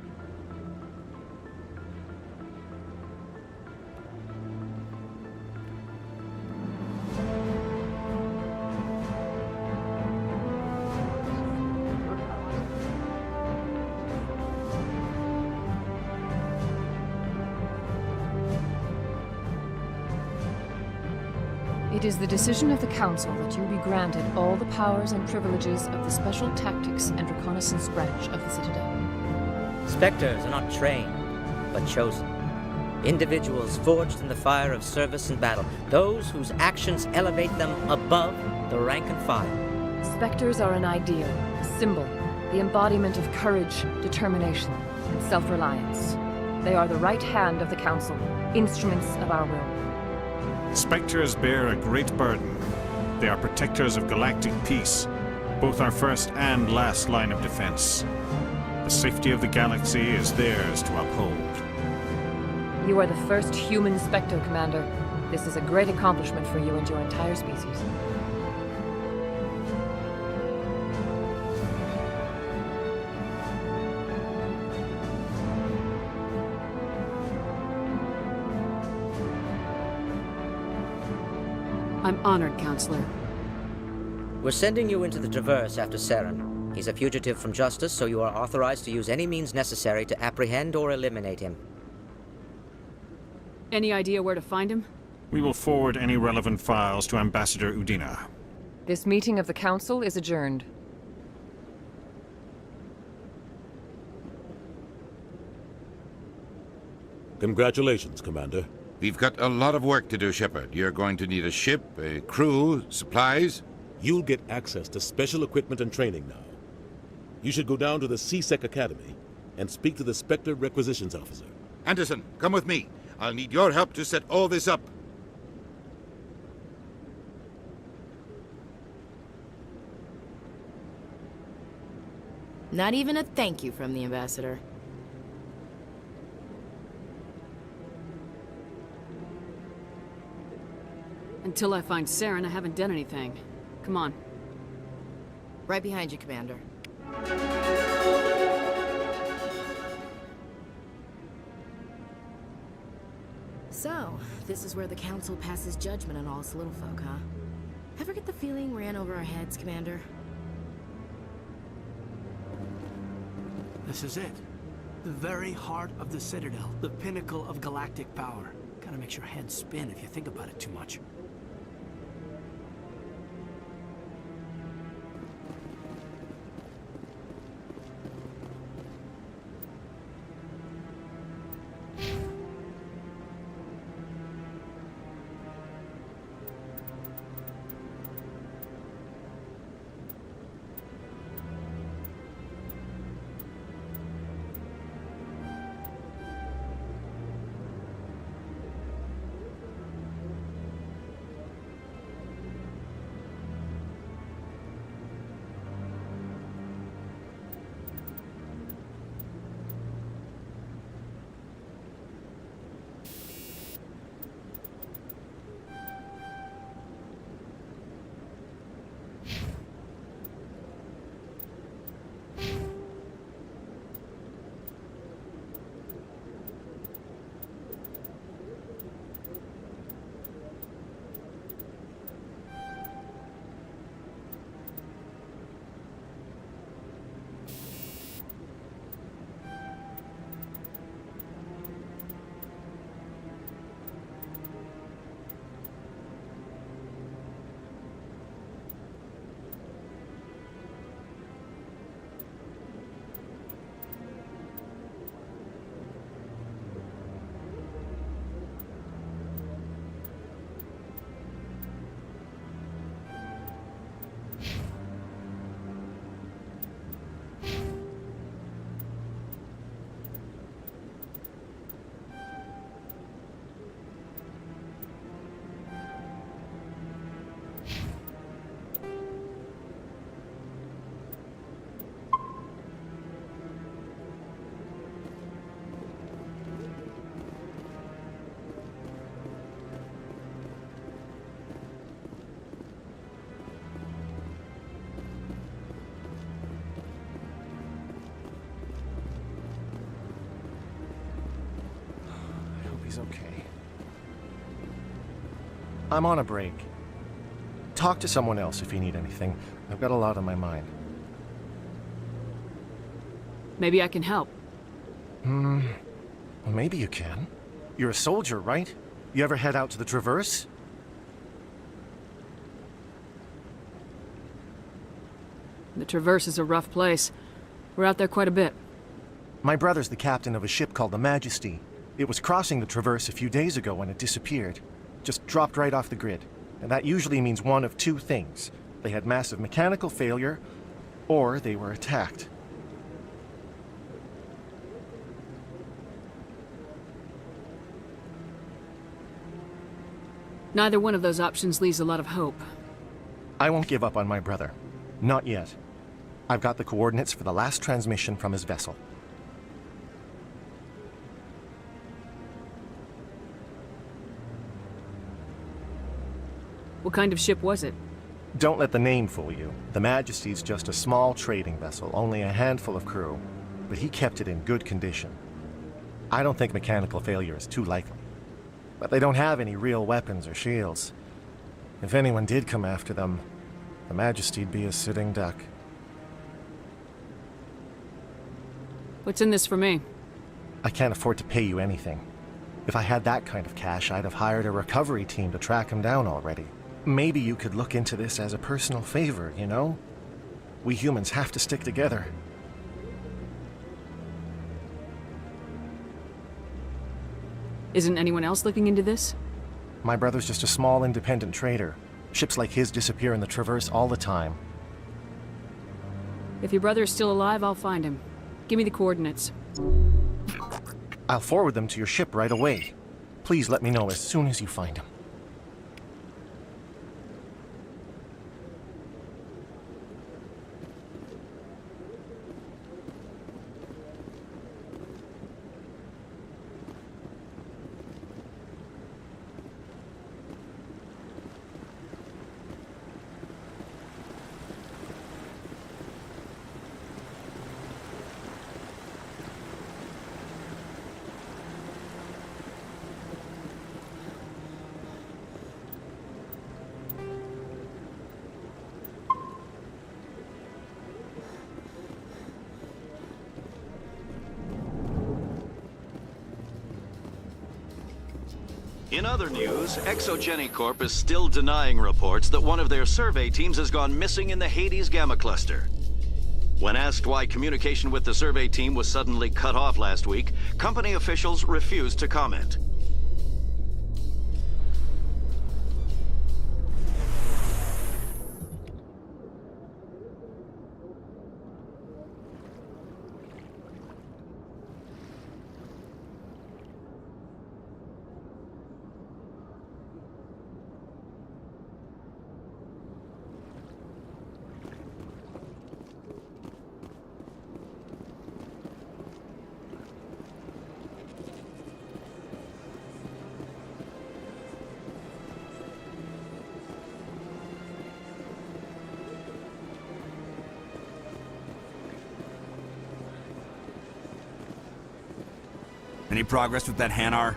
It is the decision of the Council that you be granted all the powers and privileges of the Special Tactics and Reconnaissance branch of the Citadel. Spectres are not trained, but but chosen. Individuals forged in the fire of service and battle, those whose actions elevate them above the rank and file. Spectres are an ideal, a symbol, the embodiment of courage, determination, and self-reliance. They are the right hand of the Council, instruments of our will. Spectres bear a great burden. They are protectors of galactic peace, both our first and last line of defense. The safety of the galaxy is theirs to uphold. You are the first human Spectre, Commander. This is a great accomplishment for you and your entire species. I'm honored, Counselor. We're sending you into the Traverse after Saren. He's a fugitive from justice, so you are authorized to use any means necessary to apprehend or eliminate him. Any idea where to find him? We will forward any relevant files to Ambassador Udina. This meeting of the Council is adjourned. Congratulations, Commander. We've got a lot of work to do, Shepard. You're going to need a ship, a crew, supplies. You'll get access to special equipment and training now. You should go down to the C-Sec Academy and speak to the Spectre Requisitions Officer. Anderson, come with me. I'll need your help to set all this up. Not even a thank you from the Ambassador. Until I find Saren, I haven't done anything. Come on. Right behind you, Commander. So, this is where the Council passes judgment on all us little folk, huh? Ever get the feeling we're in over our heads, Commander? This is it. The very heart of the Citadel, the pinnacle of galactic power. Kinda makes your head spin if you think about it too much. He's okay. I'm on a break. Talk to someone else if you need anything. I've got a lot on my mind. Maybe I can help. Well, maybe you can. You're a soldier, right? You ever head out to the Traverse? The Traverse is a rough place. We're out there quite a bit. My brother's the captain of a ship called the Majesty. It was crossing the Traverse a few days ago when it disappeared. Just dropped right off the grid. And that usually means one of two things. They had massive mechanical failure, or they were attacked. Neither one of those options leaves a lot of hope. I won't give up on my brother. Not yet. I've got the coordinates for the last transmission from his vessel. What kind of ship was it? Don't let the name fool you. The Majesty's just a small trading vessel, only a handful of crew. But he kept it in good condition. I don't think mechanical failure is too likely. But they don't have any real weapons or shields. If anyone did come after them, the Majesty'd be a sitting duck. What's in this for me? I can't afford to pay you anything. If I had that kind of cash, I'd have hired a recovery team to track him down already. Maybe you could look into this as a personal favor, you know? We humans have to stick together. Isn't anyone else looking into this? My brother's just a small independent trader. Ships like his disappear in the Traverse all the time. If your brother is still alive, I'll find him. Give me the coordinates. I'll forward them to your ship right away. Please let me know as soon as you find him. In other news, Exogeny Corp is still denying reports that one of their survey teams has gone missing in the Hades Gamma Cluster. When asked why communication with the survey team was suddenly cut off last week, company officials refused to comment. Any progress with that Hanar?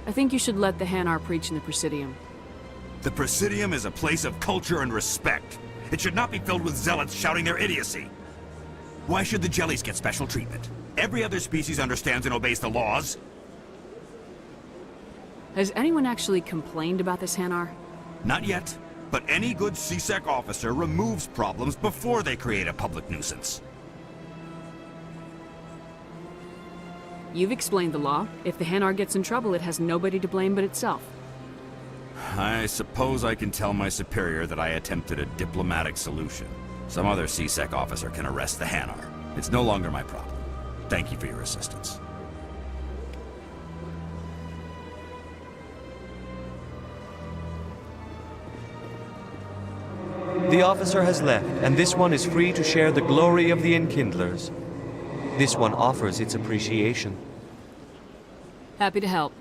I think you should let the Hanar preach in the Presidium. The Presidium is a place of culture and respect. It should not be filled with zealots shouting their idiocy. Why should the Jellies get special treatment? Every other species understands and obeys the laws. Has anyone actually complained about this Hanar? Not yet, but any good CSEC officer removes problems before they create a public nuisance. You've explained the law. If the Hanar gets in trouble, it has nobody to blame but itself. I suppose I can tell my superior that I attempted a diplomatic solution. Some other CSEC officer can arrest the Hanar. It's no longer my problem. Thank you for your assistance. The officer has left, and this one is free to share the glory of the Enkindlers. This one offers its appreciation. Happy to help.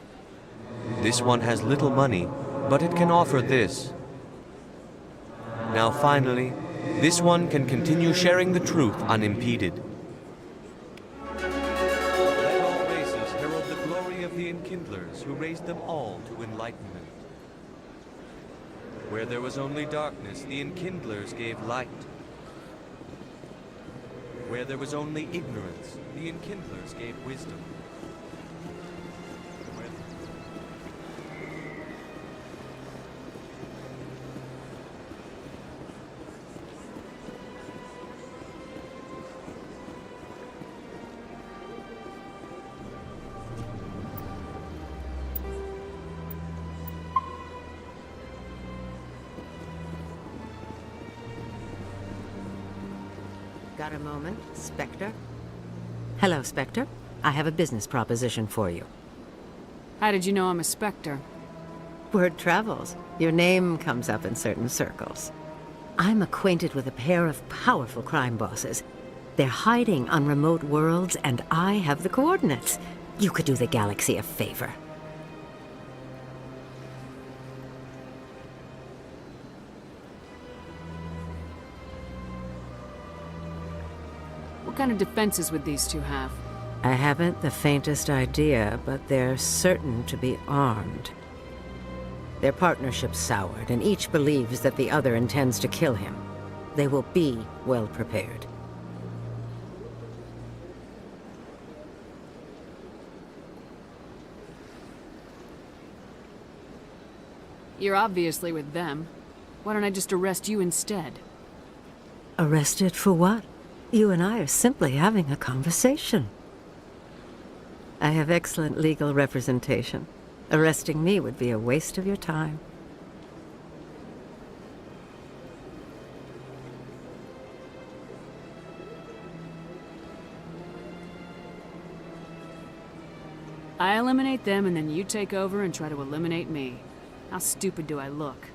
This one has little money, but it can offer this. Now finally, this one can continue sharing the truth unimpeded. Let all races herald the glory of the Enkindlers who raised them all to enlightenment. Where there was only darkness, the Enkindlers gave light. Where there was only ignorance, the Enkindlers gave wisdom. Got a moment, Spectre? Hello, Spectre. I have a business proposition for you. How did you know I'm a Spectre? Word travels. Your name comes up in certain circles. I'm acquainted with a pair of powerful crime bosses. They're hiding on remote worlds, and I have the coordinates. You could do the galaxy a favor. What kind of defenses would these two have? I haven't the faintest idea, but they're certain to be armed. Their partnership's soured, and each believes that the other intends to kill him. They will be well prepared. You're obviously with them. Why don't I just arrest you instead? Arrested for what? You and I are simply having a conversation. I have excellent legal representation. Arresting me would be a waste of your time. I eliminate them and then you take over and try to eliminate me. How stupid do I look?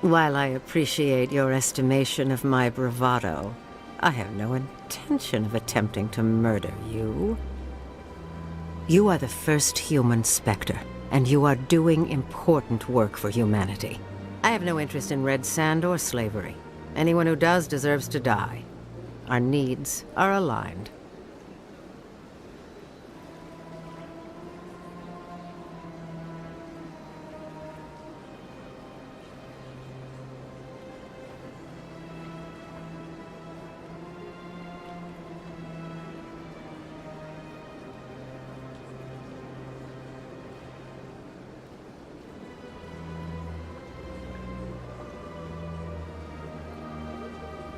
While I appreciate your estimation of my bravado, I have no intention of attempting to murder you. You are the first human Spectre, and you are doing important work for humanity. I have no interest in red sand or slavery. Anyone who does deserves to die. Our needs are aligned.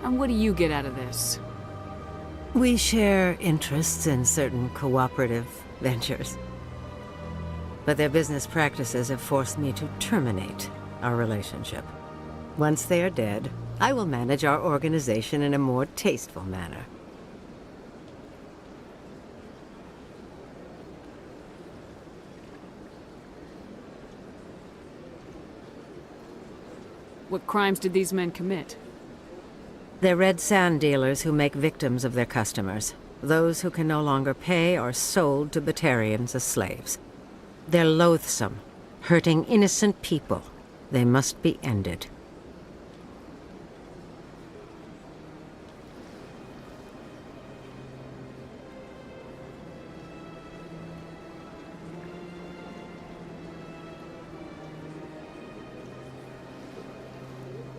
And what do you get out of this? We share interests in certain cooperative ventures. But their business practices have forced me to terminate our relationship. Once they are dead, I will manage our organization in a more tasteful manner. What crimes did these men commit? They're red sand dealers who make victims of their customers. Those who can no longer pay are sold to Batarians as slaves. They're loathsome, hurting innocent people. They must be ended.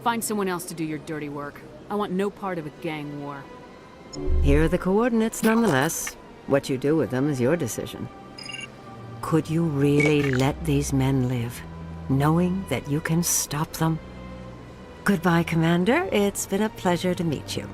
Find someone else to do your dirty work. I want no part of a gang war. Here are the coordinates nonetheless. What you do with them is your decision. Could you really let these men live, knowing that you can stop them? Goodbye, Commander. It's been a pleasure to meet you.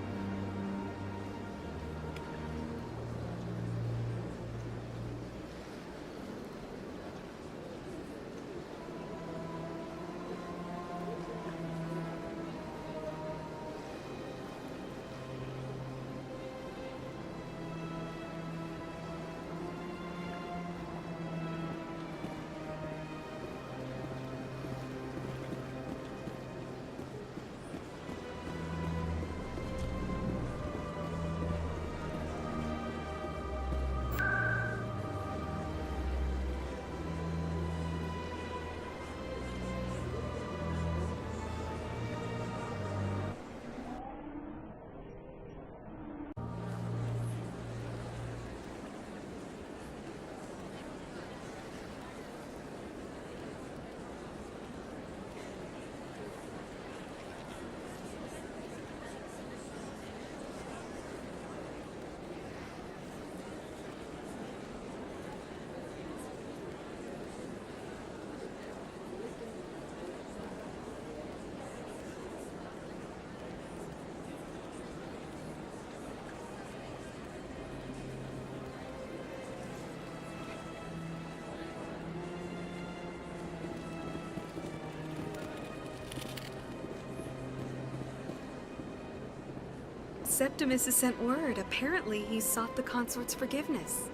Septimus has sent word. Apparently, he sought the consort's forgiveness.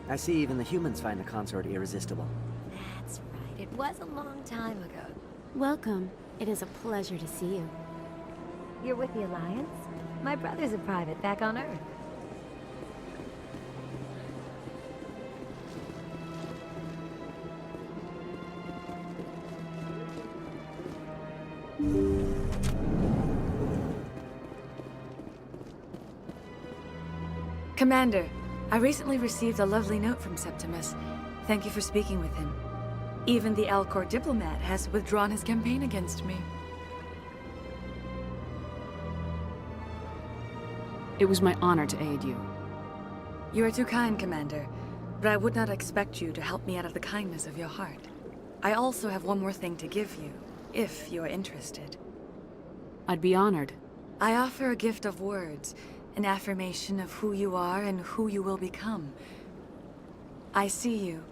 I see even the humans find the consort irresistible. That's right. It was a long time ago. Welcome. It is a pleasure to see you. You're with the Alliance? My brother's a private back on Earth. Commander, I recently received a lovely note from Septimus. Thank you for speaking with him. Even the Alcor diplomat has withdrawn his campaign against me. It was my honor to aid you. You are too kind, Commander, but I would not expect you to help me out of the kindness of your heart. I also have one more thing to give you, if you are interested. I'd be honored. I offer a gift of words, an affirmation of who you are and who you will become. I see you.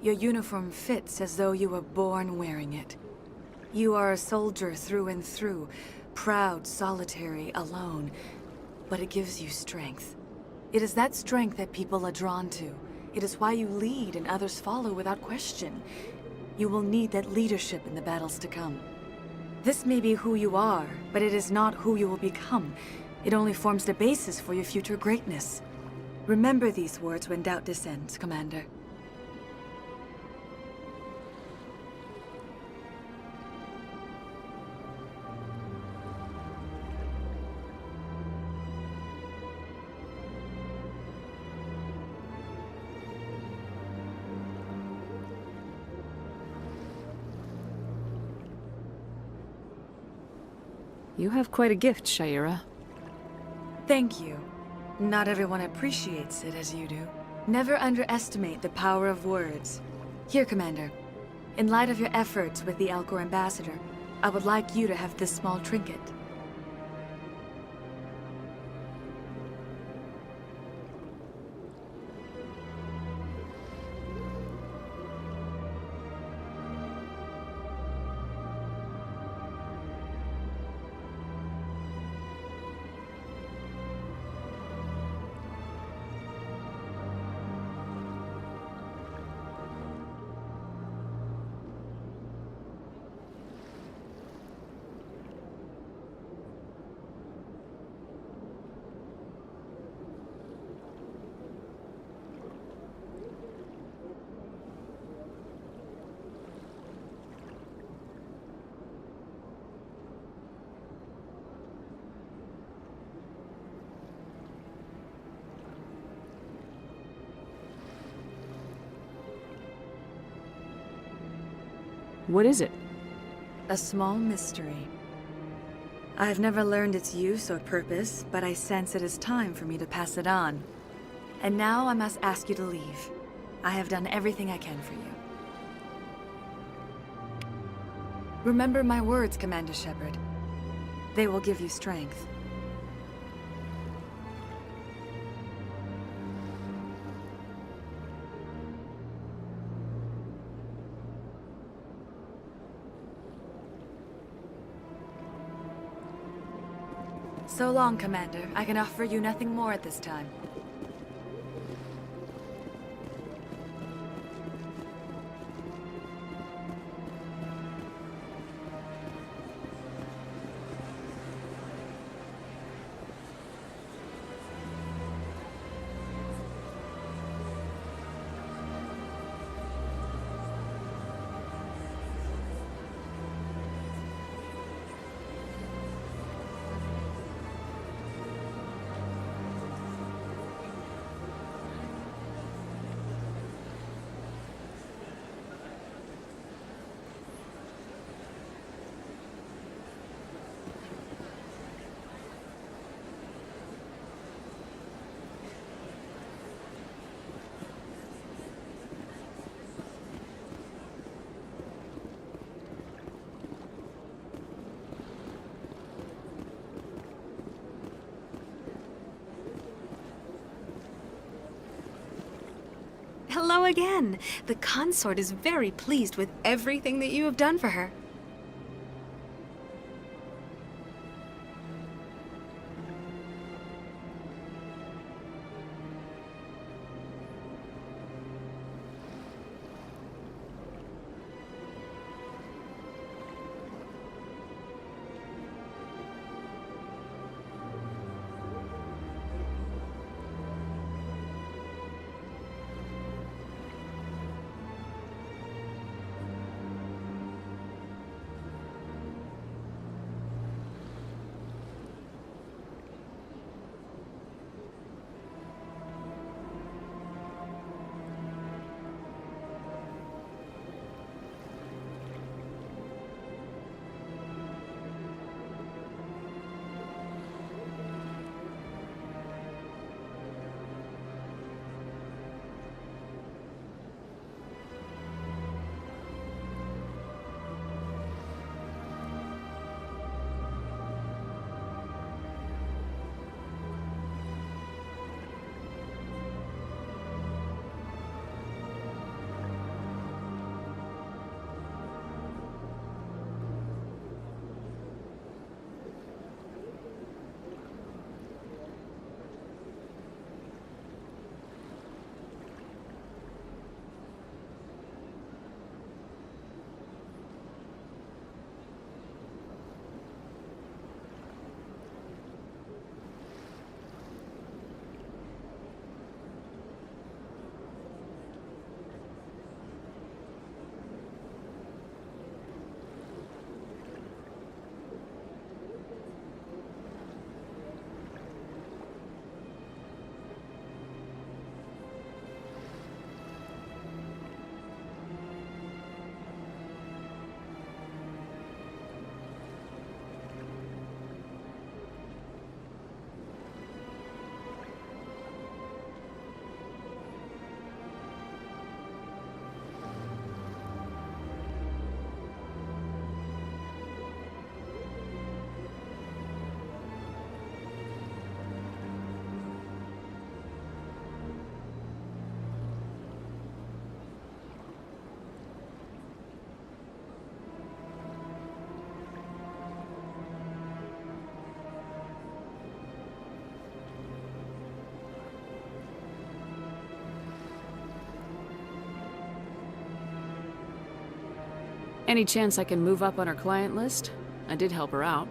Your uniform fits as though you were born wearing it. You are a soldier through and through, proud, solitary, alone, but it gives you strength. It is that strength that people are drawn to. It is why you lead and others follow without question. You will need that leadership in the battles to come. This may be who you are, but it is not who you will become. It only forms the basis for your future greatness. Remember these words when doubt descends, Commander. You have quite a gift, Sha'ira. Thank you. Not everyone appreciates it as you do. Never underestimate the power of words. Here, Commander. In light of your efforts with the Alcor ambassador, I would like you to have this small trinket. What is it? A small mystery. I have never learned its use or purpose, but I sense it is time for me to pass it on. And now I must ask you to leave. I have done everything I can for you. Remember my words, Commander Shepard. They will give you strength. So long, Commander. I can offer you nothing more at this time. hello again. The consort is very pleased with everything that you have done for her. Any chance I can move up on her client list? I did help her out.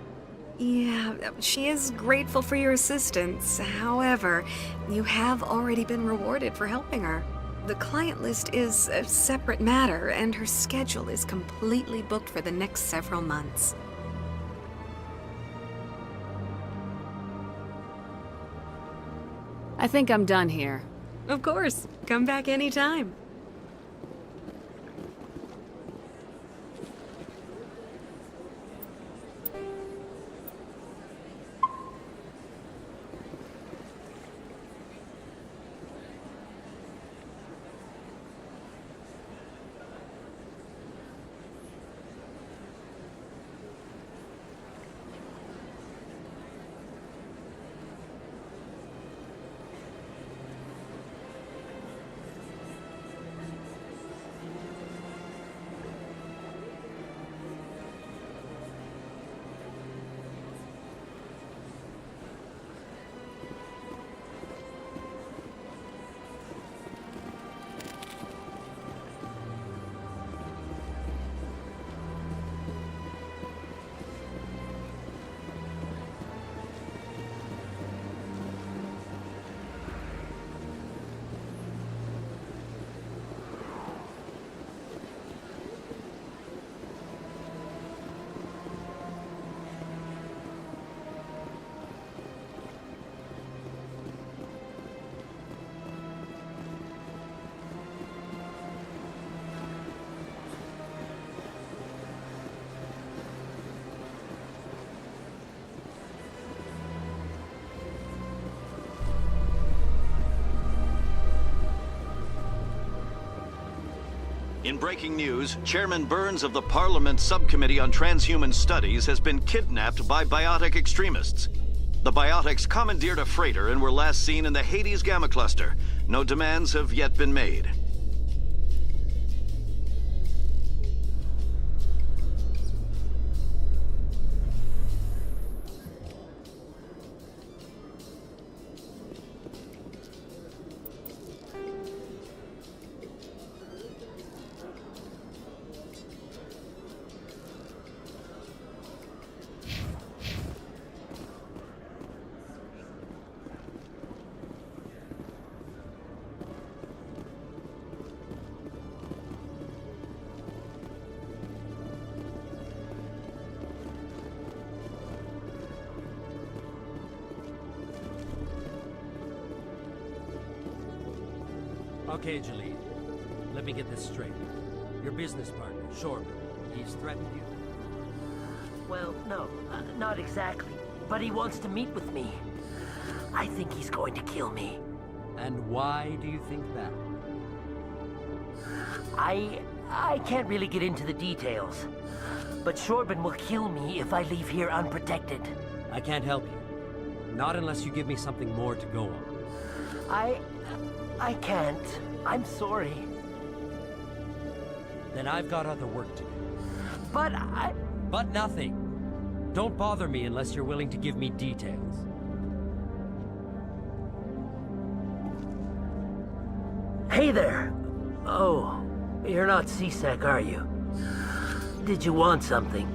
Yeah, she is grateful for your assistance. However, you have already been rewarded for helping her. The client list is a separate matter, and her schedule is completely booked for the next several months. I think I'm done here. Of course. Come back anytime. In breaking news, Chairman Burns of the Parliament Subcommittee on Transhuman Studies has been kidnapped by biotic extremists. The biotics commandeered a freighter and were last seen in the Hades Gamma Cluster. No demands have yet been made. Okay, Jalid. Let me get this straight. Your business partner, Shorb, he's threatened you? Well, no, not exactly. But he wants to meet with me. I think he's going to kill me. And why do you think that? I can't really get into the details. But Shorben will kill me if I leave here unprotected. I can't help you. Not unless you give me something more to go on. I can't. I'm sorry. Then I've got other work to do. But But nothing. Don't bother me unless you're willing to give me details. Hey there. Oh, you're not C-Sec, are you? Did you want something?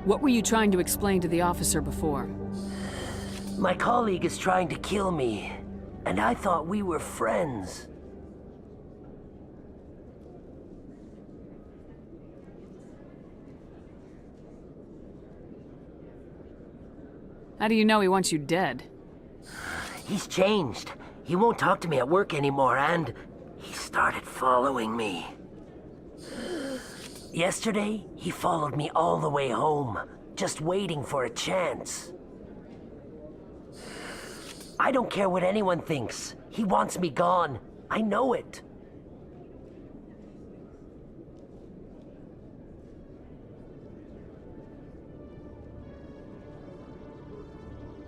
What were you trying to explain to the officer before? My colleague is trying to kill me, and I thought we were friends. How do you know he wants you dead? He's changed. He won't talk to me at work anymore, and he started following me. Yesterday, he followed me all the way home, just waiting for a chance. I don't care what anyone thinks. He wants me gone. I know it.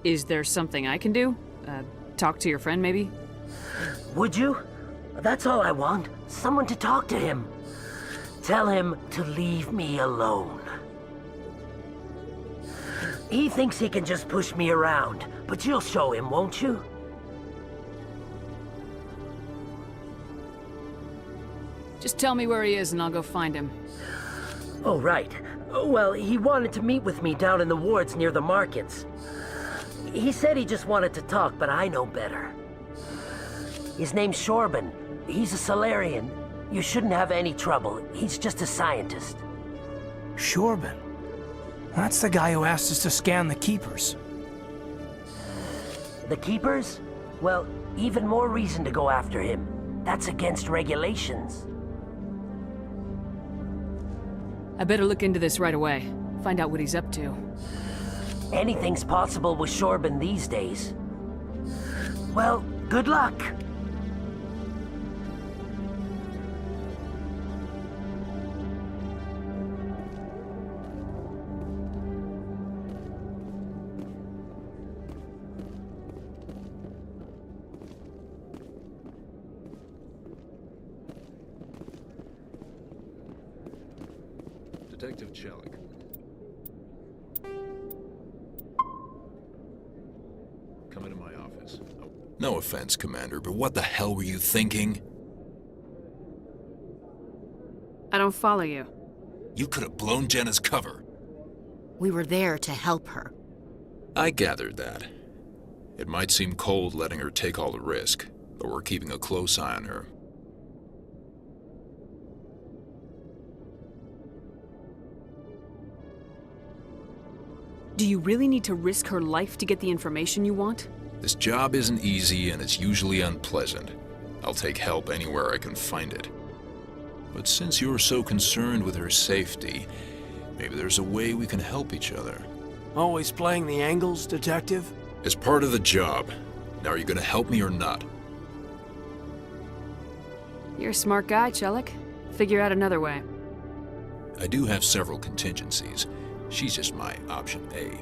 Is there something I can do? Talk to your friend, maybe? Would you? That's all I want. Someone to talk to him. Tell him to leave me alone. He thinks he can just push me around, but you'll show him, won't you? Just tell me where he is and I'll go find him. Oh, right. Well, he wanted to meet with me down in the wards near the markets. He said he just wanted to talk, but I know better. His name's Shorben. He's a Solarian. You shouldn't have any trouble. He's just a scientist. Shorben? That's the guy who asked us to scan the Keepers. The Keepers? Well, even more reason to go after him. That's against regulations. I better look into this right away. Find out what he's up to. Anything's possible with Shorben these days. Well, good luck. Detective Chelik. Come into my office. Oh. No offense, Commander, but what the hell were you thinking? I don't follow you. You could have blown Jenna's cover. We were there to help her. I gathered that. It might seem cold letting her take all the risk, but we're keeping a close eye on her. Do you really need to risk her life to get the information you want? This job isn't easy and it's usually unpleasant. I'll take help anywhere I can find it. But since you're so concerned with her safety, maybe there's a way we can help each other. Always playing the angles, Detective? As part of the job. Now, are you gonna help me or not? You're a smart guy, Chelik. Figure out another way. I do have several contingencies. She's just my option A.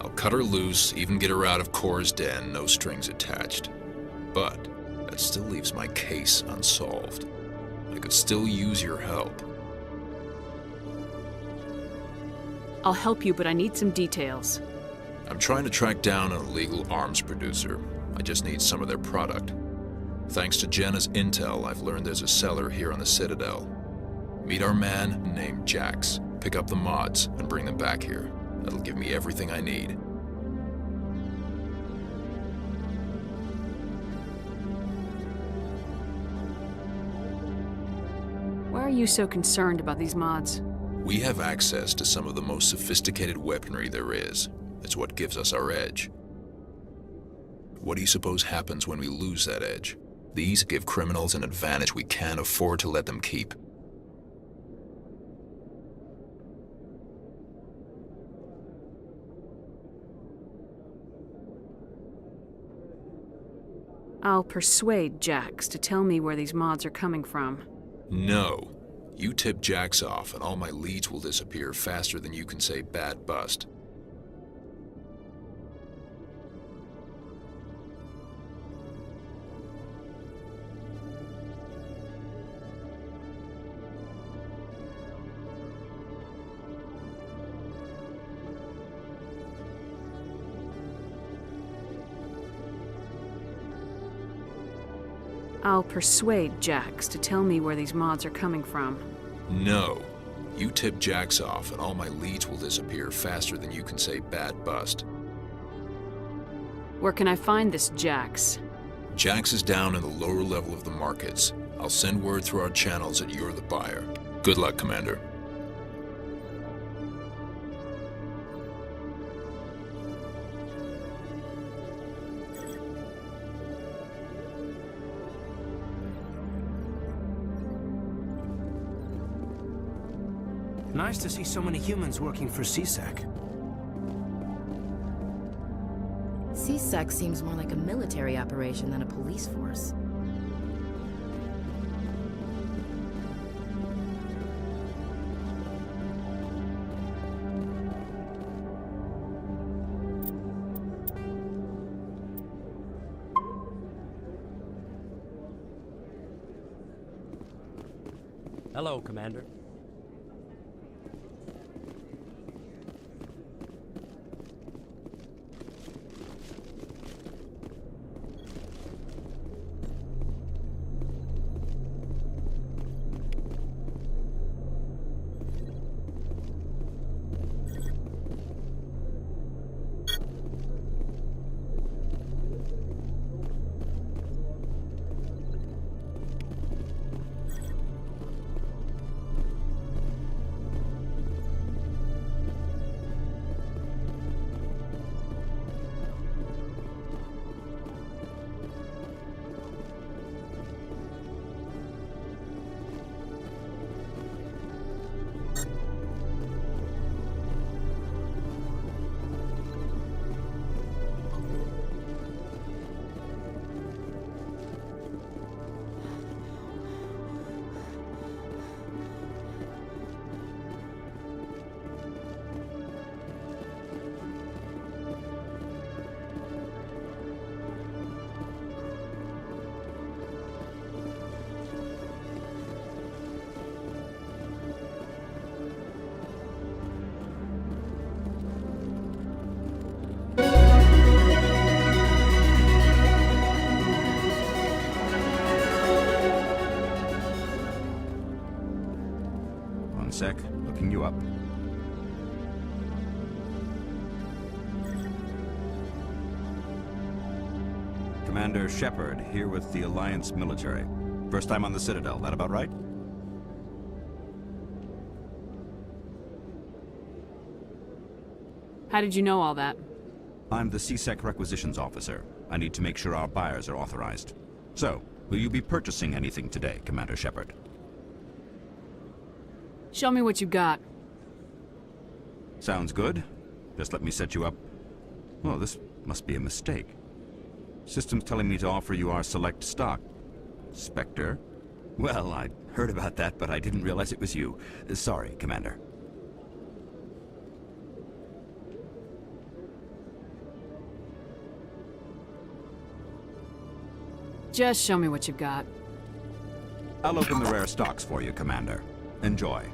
I'll cut her loose, even get her out of Kor's den, no strings attached. But that still leaves my case unsolved. I could still use your help. I'll help you, but I need some details. I'm trying to track down an illegal arms producer. I just need some of their product. Thanks to Jenna's intel, I've learned there's a seller here on the Citadel. Meet our man named Jax. Pick up the mods and bring them back here. That'll give me everything I need. Why are you so concerned about these mods? We have access to some of the most sophisticated weaponry there is. It's what gives us our edge. What do you suppose happens when we lose that edge? These give criminals an advantage we can't afford to let them keep. I'll persuade Jax to tell me where these mods are coming from. No. You tip Jax off and all my leads will disappear faster than you can say bad bust. I'll persuade Jax to tell me where these mods are coming from. No. You tip Jax off and all my leads will disappear faster than you can say bad bust. Where can I find this Jax? Jax is down in the lower level of the markets. I'll send word through our channels that you're the buyer. Good luck, Commander. Nice to see so many humans working for CSEC. CSEC seems more like a military operation than a police force. Hello, Commander. Sec, looking you up. Commander Shepard, here with the Alliance military. First time on the Citadel, that about right? How did you know all that? I'm the CSEC requisitions officer. I need to make sure our buyers are authorized. So, will you be purchasing anything today, Commander Shepard? Show me what you got. Sounds good. Just let me set you up. Oh, this must be a mistake. System's telling me to offer you our select stock. Spectre? Well, I heard about that, but I didn't realize it was you. Sorry, Commander. Just show me what you've got. I'll open the rare stocks for you, Commander. Enjoy.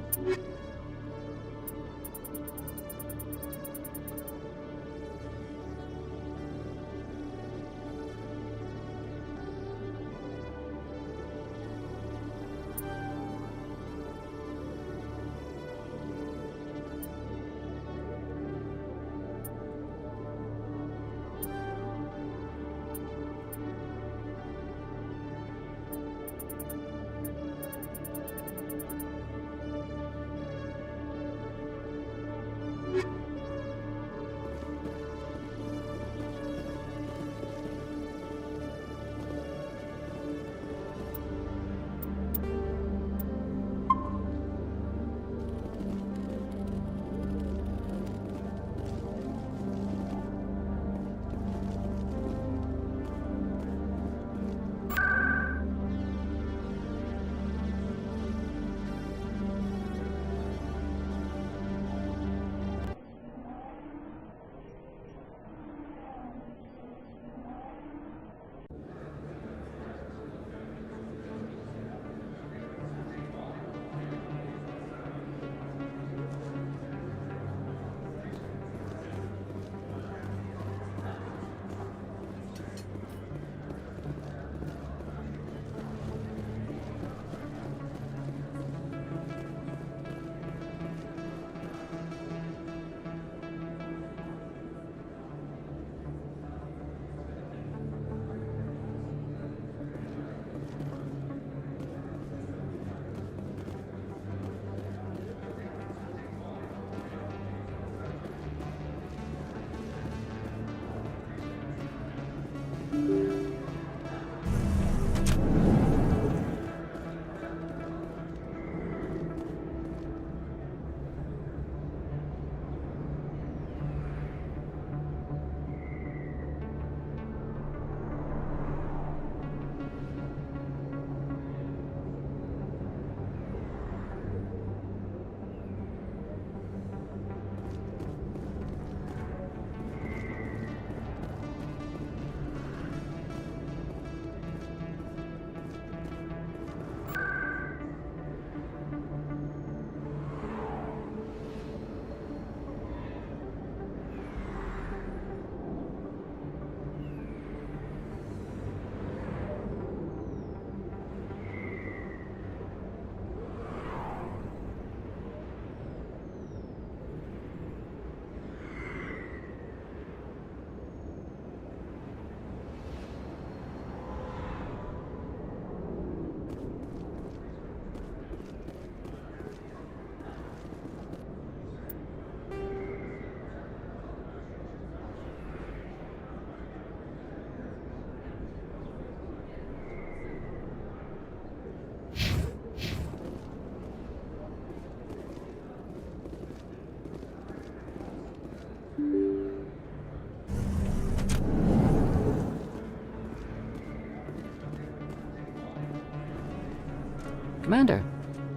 Commander,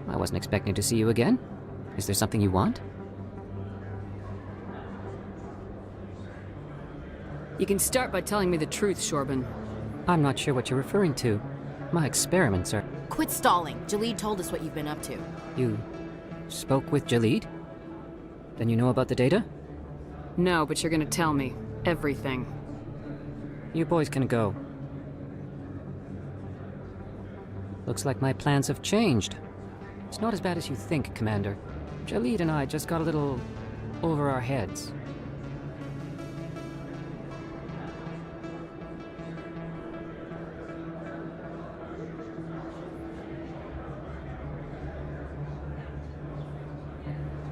I wasn't expecting to see you again. Is there something you want? You can start by telling me the truth, Shorban. I'm not sure what you're referring to. My experiments are... Quit stalling. Jalid told us what you've been up to. You spoke with Jalid? Then you know about the data? No, but you're gonna tell me. Everything. You boys can go. Looks like my plans have changed. It's not as bad as you think, Commander. Jalid and I just got a little over our heads.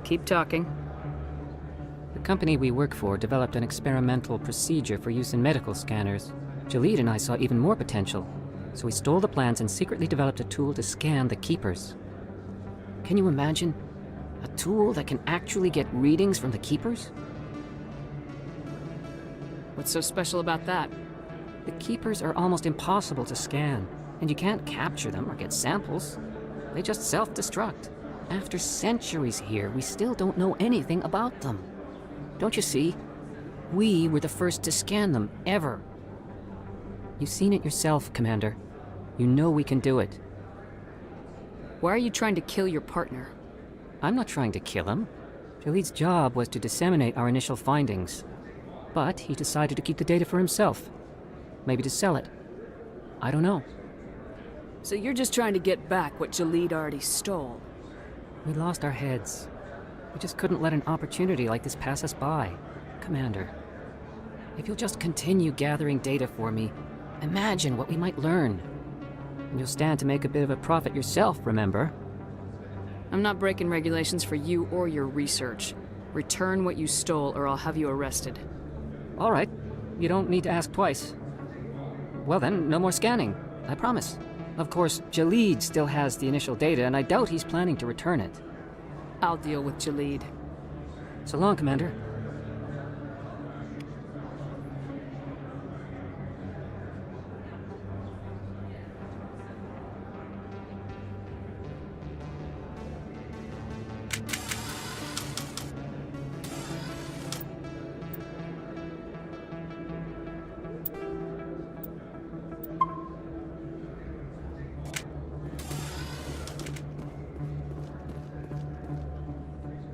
Keep talking. The company we work for developed an experimental procedure for use in medical scanners. Jalid and I saw even more potential, so we stole the plans and secretly developed a tool to scan the Keepers. Can you imagine? A tool that can actually get readings from the Keepers? What's so special about that? The Keepers are almost impossible to scan, and you can't capture them or get samples. They just self-destruct. After centuries here, we still don't know anything about them. Don't you see? We were the first to scan them, ever. You've seen it yourself, Commander. You know we can do it. Why are you trying to kill your partner? I'm not trying to kill him. Jalid's job was to disseminate our initial findings. But he decided to keep the data for himself. Maybe to sell it. I don't know. So you're just trying to get back what Jalid already stole? We lost our heads. We just couldn't let an opportunity like this pass us by. Commander, if you'll just continue gathering data for me, imagine what we might learn. And you'll stand to make a bit of a profit yourself, remember? I'm not breaking regulations for you or your research. Return what you stole or I'll have you arrested. All right. You don't need to ask twice. Well then, no more scanning. I promise. Of course, Jalid still has the initial data, and I doubt he's planning to return it. I'll deal with Jalid. So long, Commander.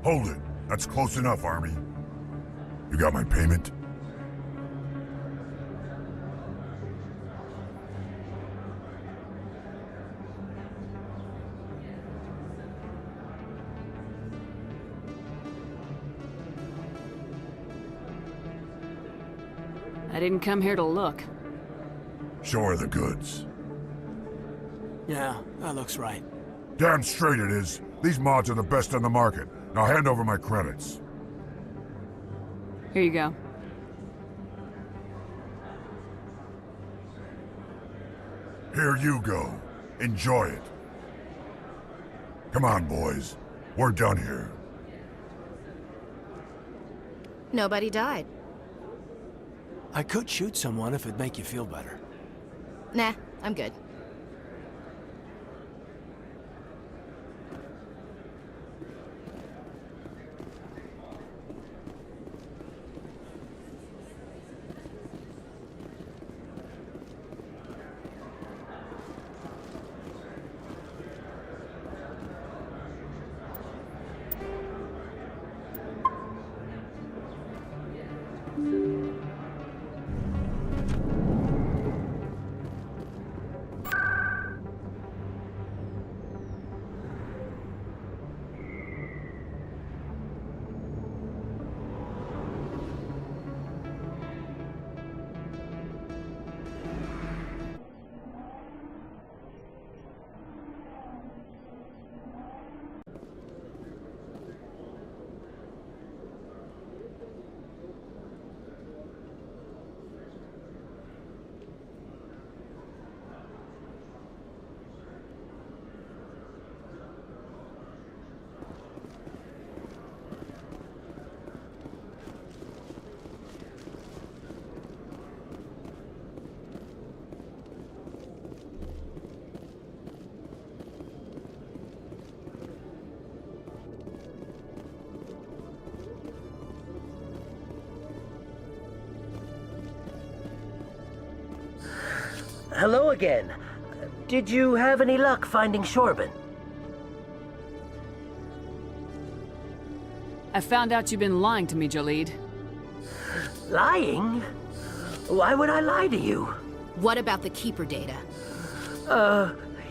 Hold it. That's close enough, Army. You got my payment? I didn't come here to look. Show her the goods. Yeah, that looks right. Damn straight it is. These mods are the best on the market. Now hand over my credits. Here you go. Here you go. Enjoy it. Come on, boys. We're done here. Nobody died. I could shoot someone if it'd make you feel better. Nah, I'm good. Hello again. Did you have any luck finding Shorben? I found out you've been lying to me, Jaleed. Lying? Why would I lie to you? What about the Keeper data?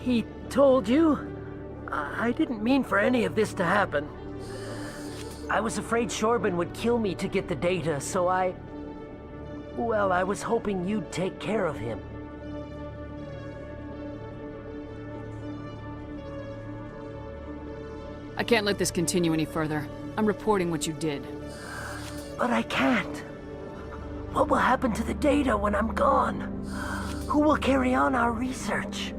He told you? I didn't mean for any of this to happen. I was afraid Shorben would kill me to get the data, so well, I was hoping you'd take care of him. I can't let this continue any further. I'm reporting what you did. But I can't. What will happen to the data when I'm gone? Who will carry on our research?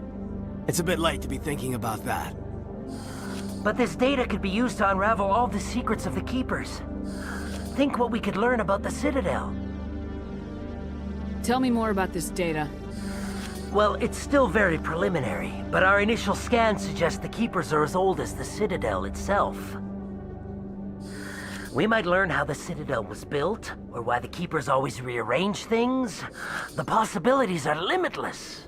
It's a bit late to be thinking about that. But this data could be used to unravel all the secrets of the Keepers. Think what we could learn about the Citadel. Tell me more about this data. Well, it's still very preliminary, but our initial scans suggest the Keepers are as old as the Citadel itself. We might learn how the Citadel was built, or why the Keepers always rearrange things. The possibilities are limitless.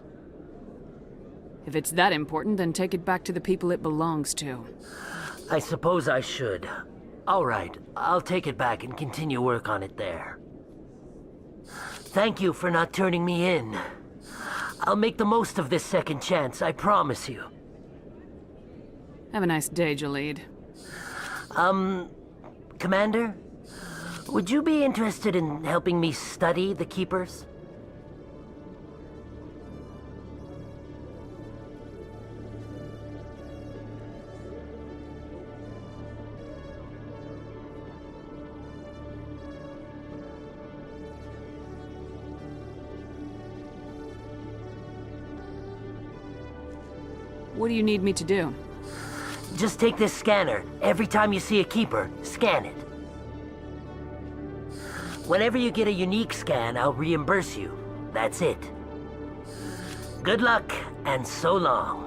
If it's that important, then take it back to the people it belongs to. I suppose I should. All right, I'll take it back and continue work on it there. Thank you for not turning me in. I'll make the most of this second chance, I promise you. Have a nice day, Jaleed. Commander? Would you be interested in helping me study the Keepers? What do you need me to do? Just take this scanner. Every time you see a Keeper, scan it. Whenever you get a unique scan, I'll reimburse you. That's it. Good luck, and so long.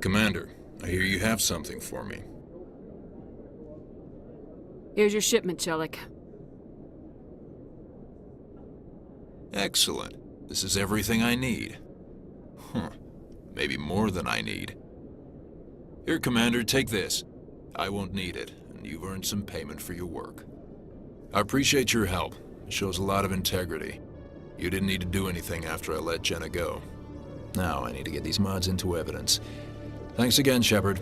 Commander, I hear you have something for me. Here's your shipment, Chelik. Excellent. This is everything I need. Maybe more than I need. Here, Commander, take this. I won't need it, and you've earned some payment for your work. I appreciate your help. It shows a lot of integrity. You didn't need to do anything after I let Jenna go. Now I need to get these mods into evidence. Thanks again, Shepard.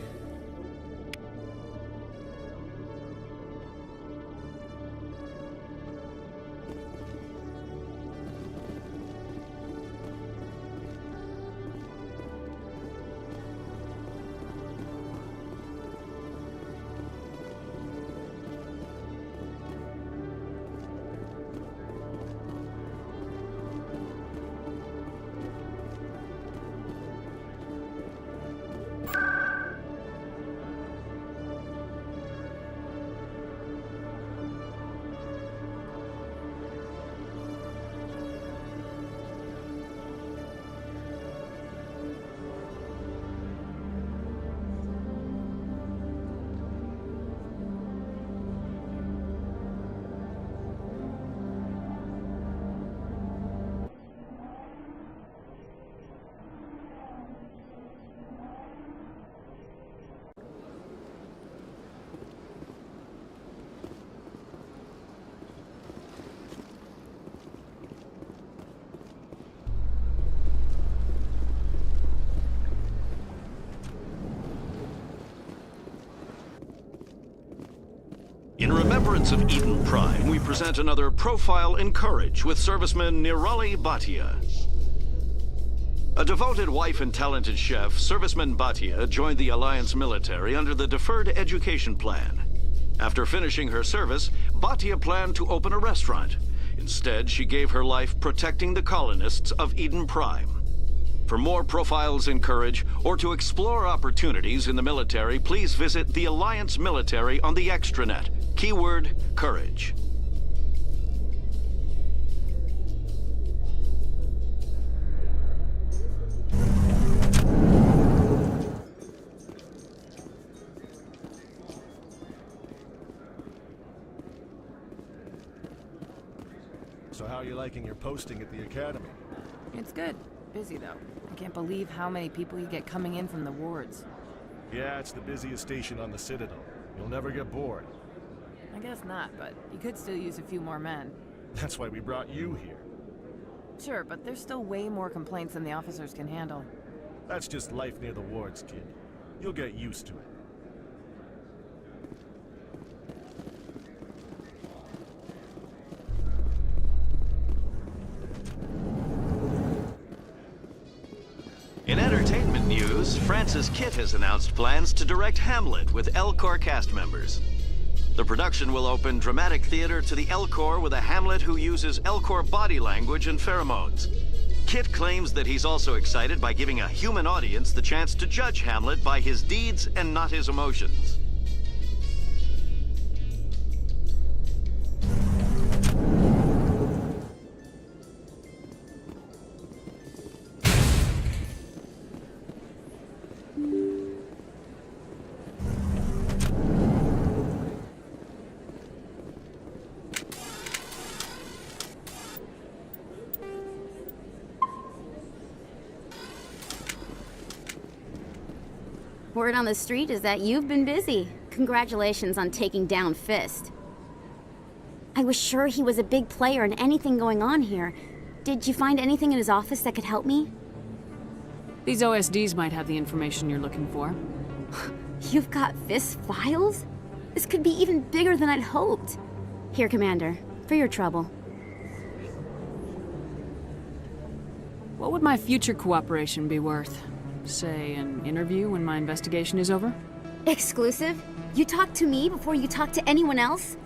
In remembrance of Eden Prime, we present another Profile in Courage with serviceman Nirali Bhatia. A devoted wife and talented chef, Serviceman Bhatia joined the Alliance military under the Deferred Education Plan. After finishing her service, Bhatia planned to open a restaurant. Instead, she gave her life protecting the colonists of Eden Prime. For more Profiles in Courage, or to explore opportunities in the military, please visit the Alliance Military on the extranet. Keyword, Courage. So how are you liking your posting at the academy? It's good. Busy, though. I can't believe how many people you get coming in from the wards. Yeah, it's the busiest station on the Citadel. You'll never get bored. I guess not, but you could still use a few more men. That's why we brought you here. Sure, but there's still way more complaints than the officers can handle. That's just life near the wards, kid. You'll get used to it. In entertainment news, Francis Kitt has announced plans to direct Hamlet with Elcor cast members. The production will open dramatic theater to the Elcor with a Hamlet who uses Elcor body language and pheromones. Kitt claims that he's also excited by giving a human audience the chance to judge Hamlet by his deeds and not his emotions. Word on the street is that you've been busy. Congratulations on taking down Fist. I was sure he was a big player in anything going on here. Did you find anything in his office that could help me? These OSDs might have the information you're looking for. You've got Fist's files? This could be even bigger than I'd hoped. Here, Commander, for your trouble. What would my future cooperation be worth? Say, an interview when my investigation is over? Exclusive? You talk to me before you talk to anyone else?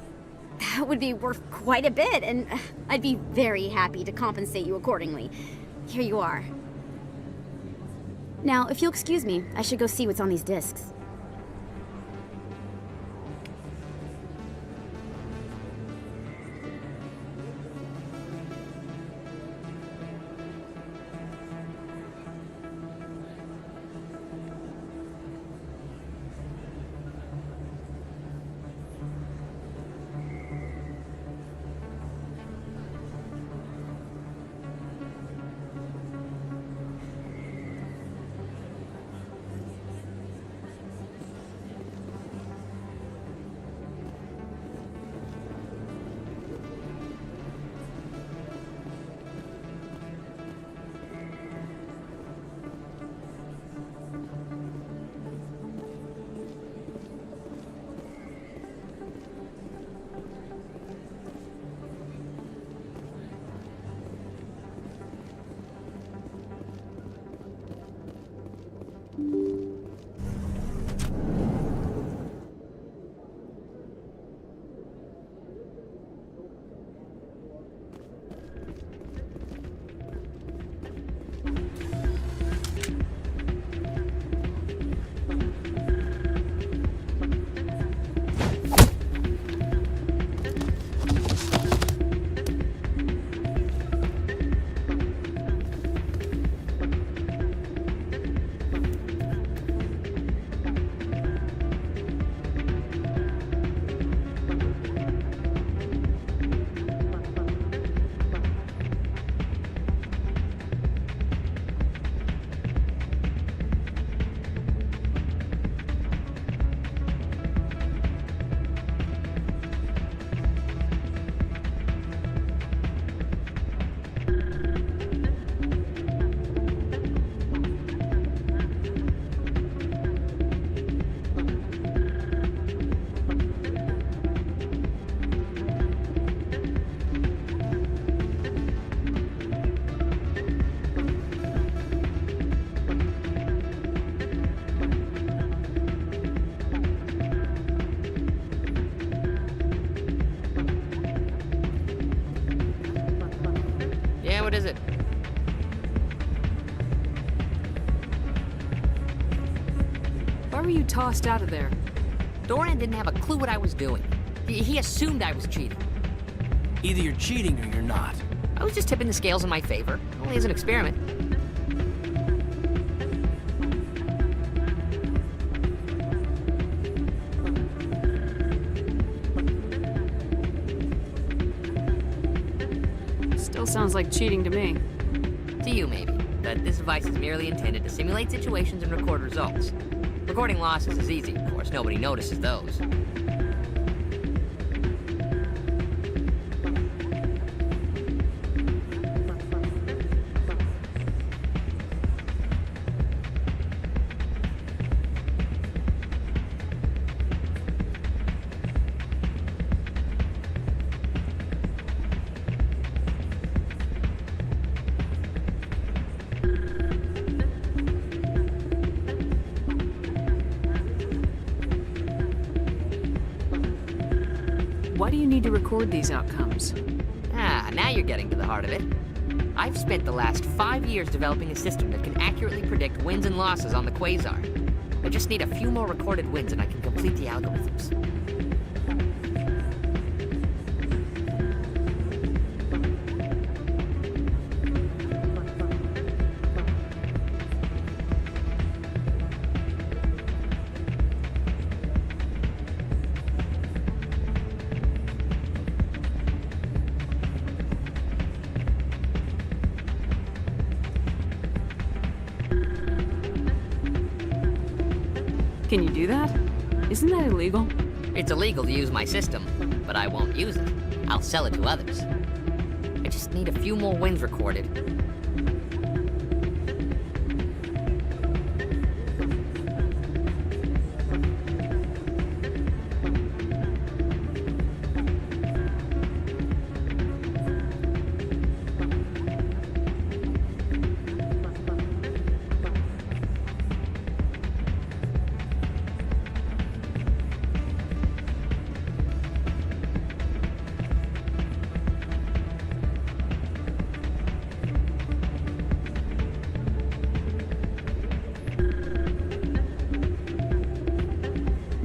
That would be worth quite a bit, and I'd be very happy to compensate you accordingly. Here you are. Now, if you'll excuse me, I should go see what's on these discs. were you tossed out of there? Doran didn't have a clue what I was doing. He assumed I was cheating. Either you're cheating or you're not. I was just tipping the scales in my favor, only as an experiment. Still sounds like cheating to me. To you, maybe. But this device is merely intended to simulate situations and record results. Recording losses is easy, of course. Nobody notices those. Why do you need to record these outcomes? Ah, now you're getting to the heart of it. I've spent the last 5 years developing a system that can accurately predict wins and losses on the Quasar. I just need a few more recorded wins and I can complete the algorithms. Can you do that? Isn't that illegal? It's illegal to use my system, but I won't use it. I'll sell it to others. I just need a few more wins recorded.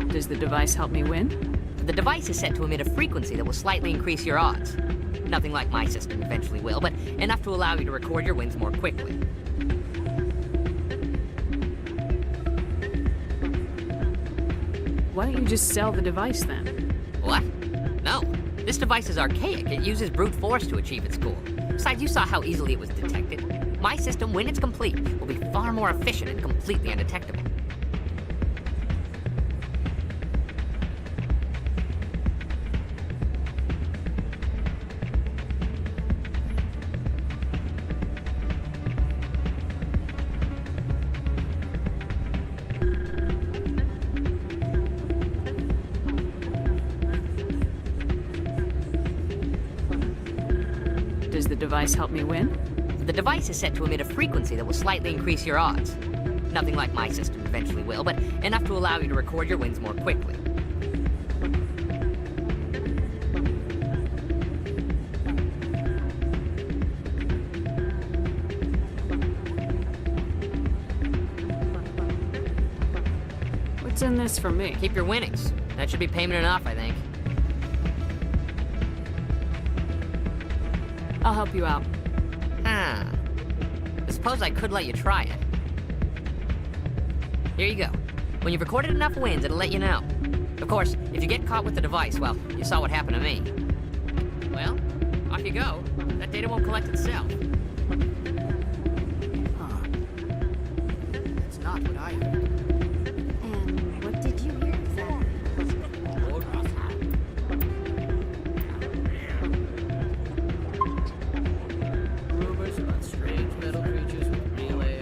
Does the device help me win? The device is set to emit a frequency that will slightly increase your odds. Nothing like my system eventually will, but enough to allow you to record your wins more quickly. Why don't you just sell the device then? What? No. This device is archaic. It uses brute force to achieve its goal. Besides, you saw how easily it was detected. My system, when it's complete, will be far more efficient and completely undetectable. Does the device help me win? The device is set to emit a frequency that will slightly increase your odds. Nothing like my system eventually will, but enough to allow you to record your wins more quickly. What's in this for me? Keep your winnings. That should be payment enough, I think. I'll help you out. I suppose I could let you try it. Here you go. When you've recorded enough wins, it'll let you know. Of course, if you get caught with the device, well, you saw what happened to me. Well, off you go. That data won't collect itself. That's not what I heard. And what did you hear exactly? Rumors about strange metal creatures with real AI.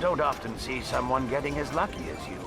Don't often see someone getting as lucky as you.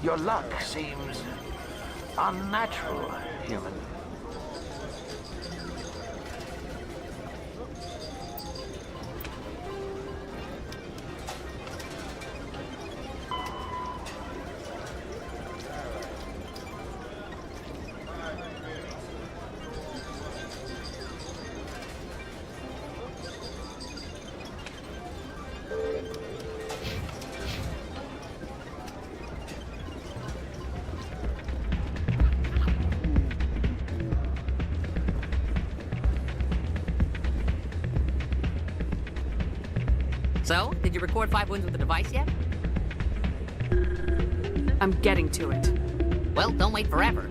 Your luck seems unnatural, human. So, did you record 5 wins with the device yet? I'm getting to it. Well, don't wait forever.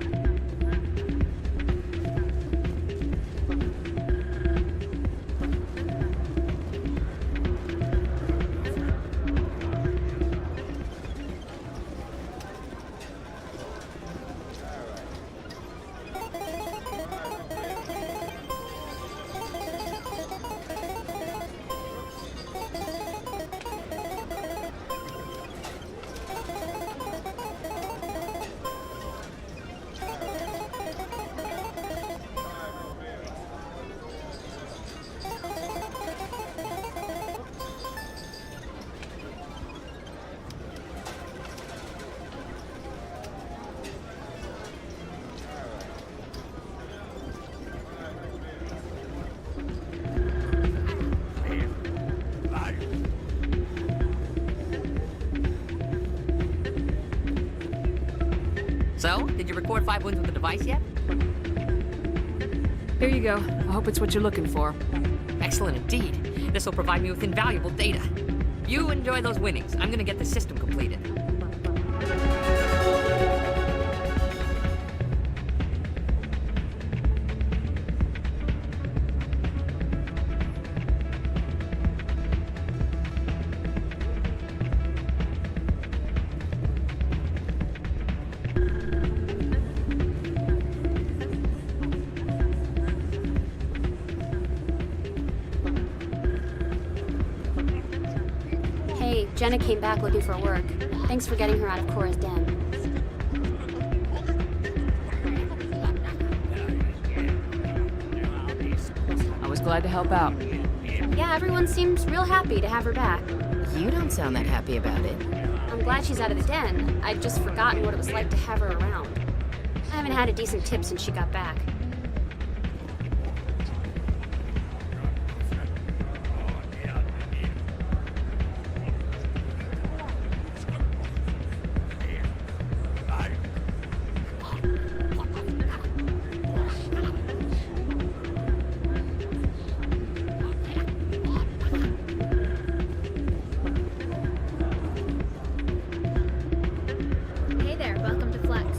So, did you record 5 wins with the device yet? Here you go. I hope it's what you're looking for. Excellent indeed. This will provide me with invaluable data. You enjoy those winnings. I'm gonna get the system completed. Hey, Jenna came back looking for work. Thanks for getting her out of Cora's den. I was glad to help out. Yeah, everyone seems real happy to have her back. You don't sound that happy about it. I'm glad she's out of the den. I'd just forgotten what it was like to have her around. I haven't had a decent tip since she got back. Hey there, welcome to Flex.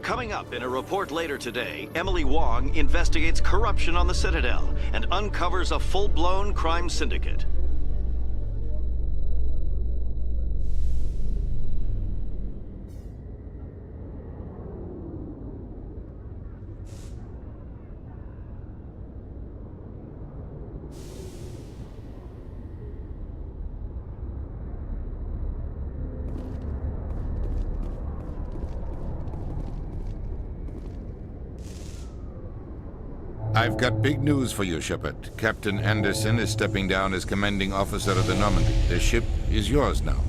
Coming up in a report later today, Emily Wong investigates corruption on the Citadel and uncovers a full-blown crime syndicate. I've got big news for you, Shepard. Captain Anderson is stepping down as commanding officer of the Normandy. The ship is yours now.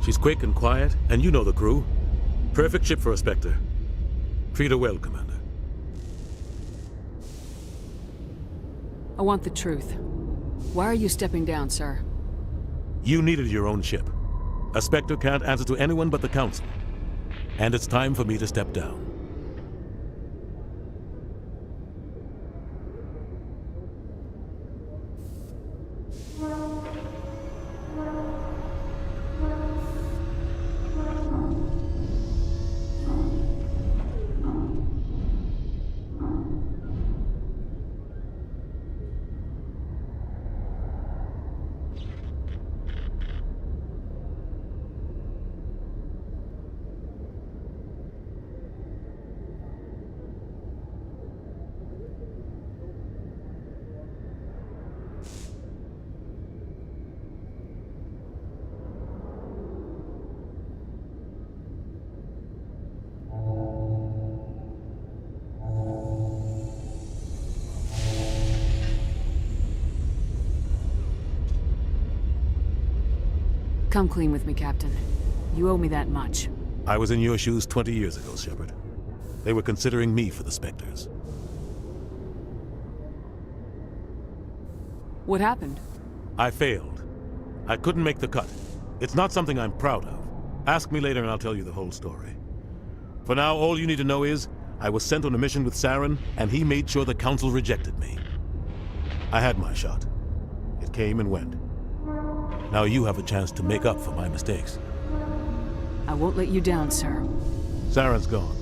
She's quick and quiet, and you know the crew. Perfect ship for a Spectre. Treat her well, Commander. I want the truth. Why are you stepping down, sir? You needed your own ship. A Spectre can't answer to anyone but the Council. And it's time for me to step down. Come clean with me, Captain. You owe me that much. I was in your shoes 20 years ago, Shepard. They were considering me for the Spectres. What happened? I failed. I couldn't make the cut. It's not something I'm proud of. Ask me later and I'll tell you the whole story. For now, all you need to know is, I was sent on a mission with Saren, and he made sure the Council rejected me. I had my shot. It came and went. Now you have a chance to make up for my mistakes. I won't let you down, sir. Saren's gone.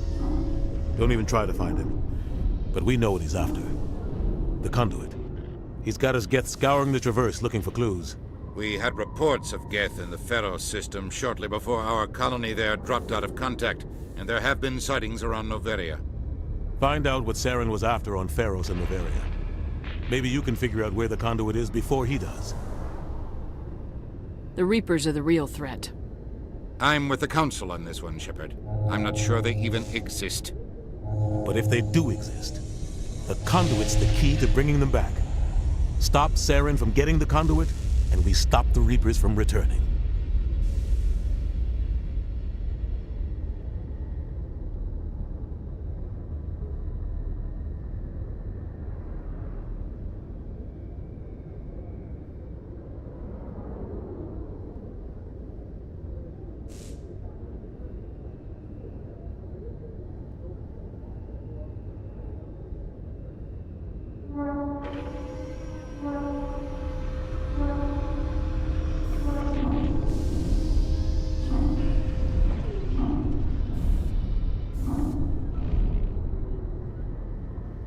Don't even try to find him. But we know what he's after. The Conduit. He's got his Geth scouring the Traverse looking for clues. We had reports of Geth in the Pharos system shortly before our colony there dropped out of contact, and there have been sightings around Noveria. Find out what Saren was after on Pharos and Noveria. Maybe you can figure out where the Conduit is before he does. The Reapers are the real threat. I'm with the Council on this one, Shepard. I'm not sure they even exist. But if they do exist, the Conduit's the key to bringing them back. Stop Saren from getting the Conduit, and we stop the Reapers from returning.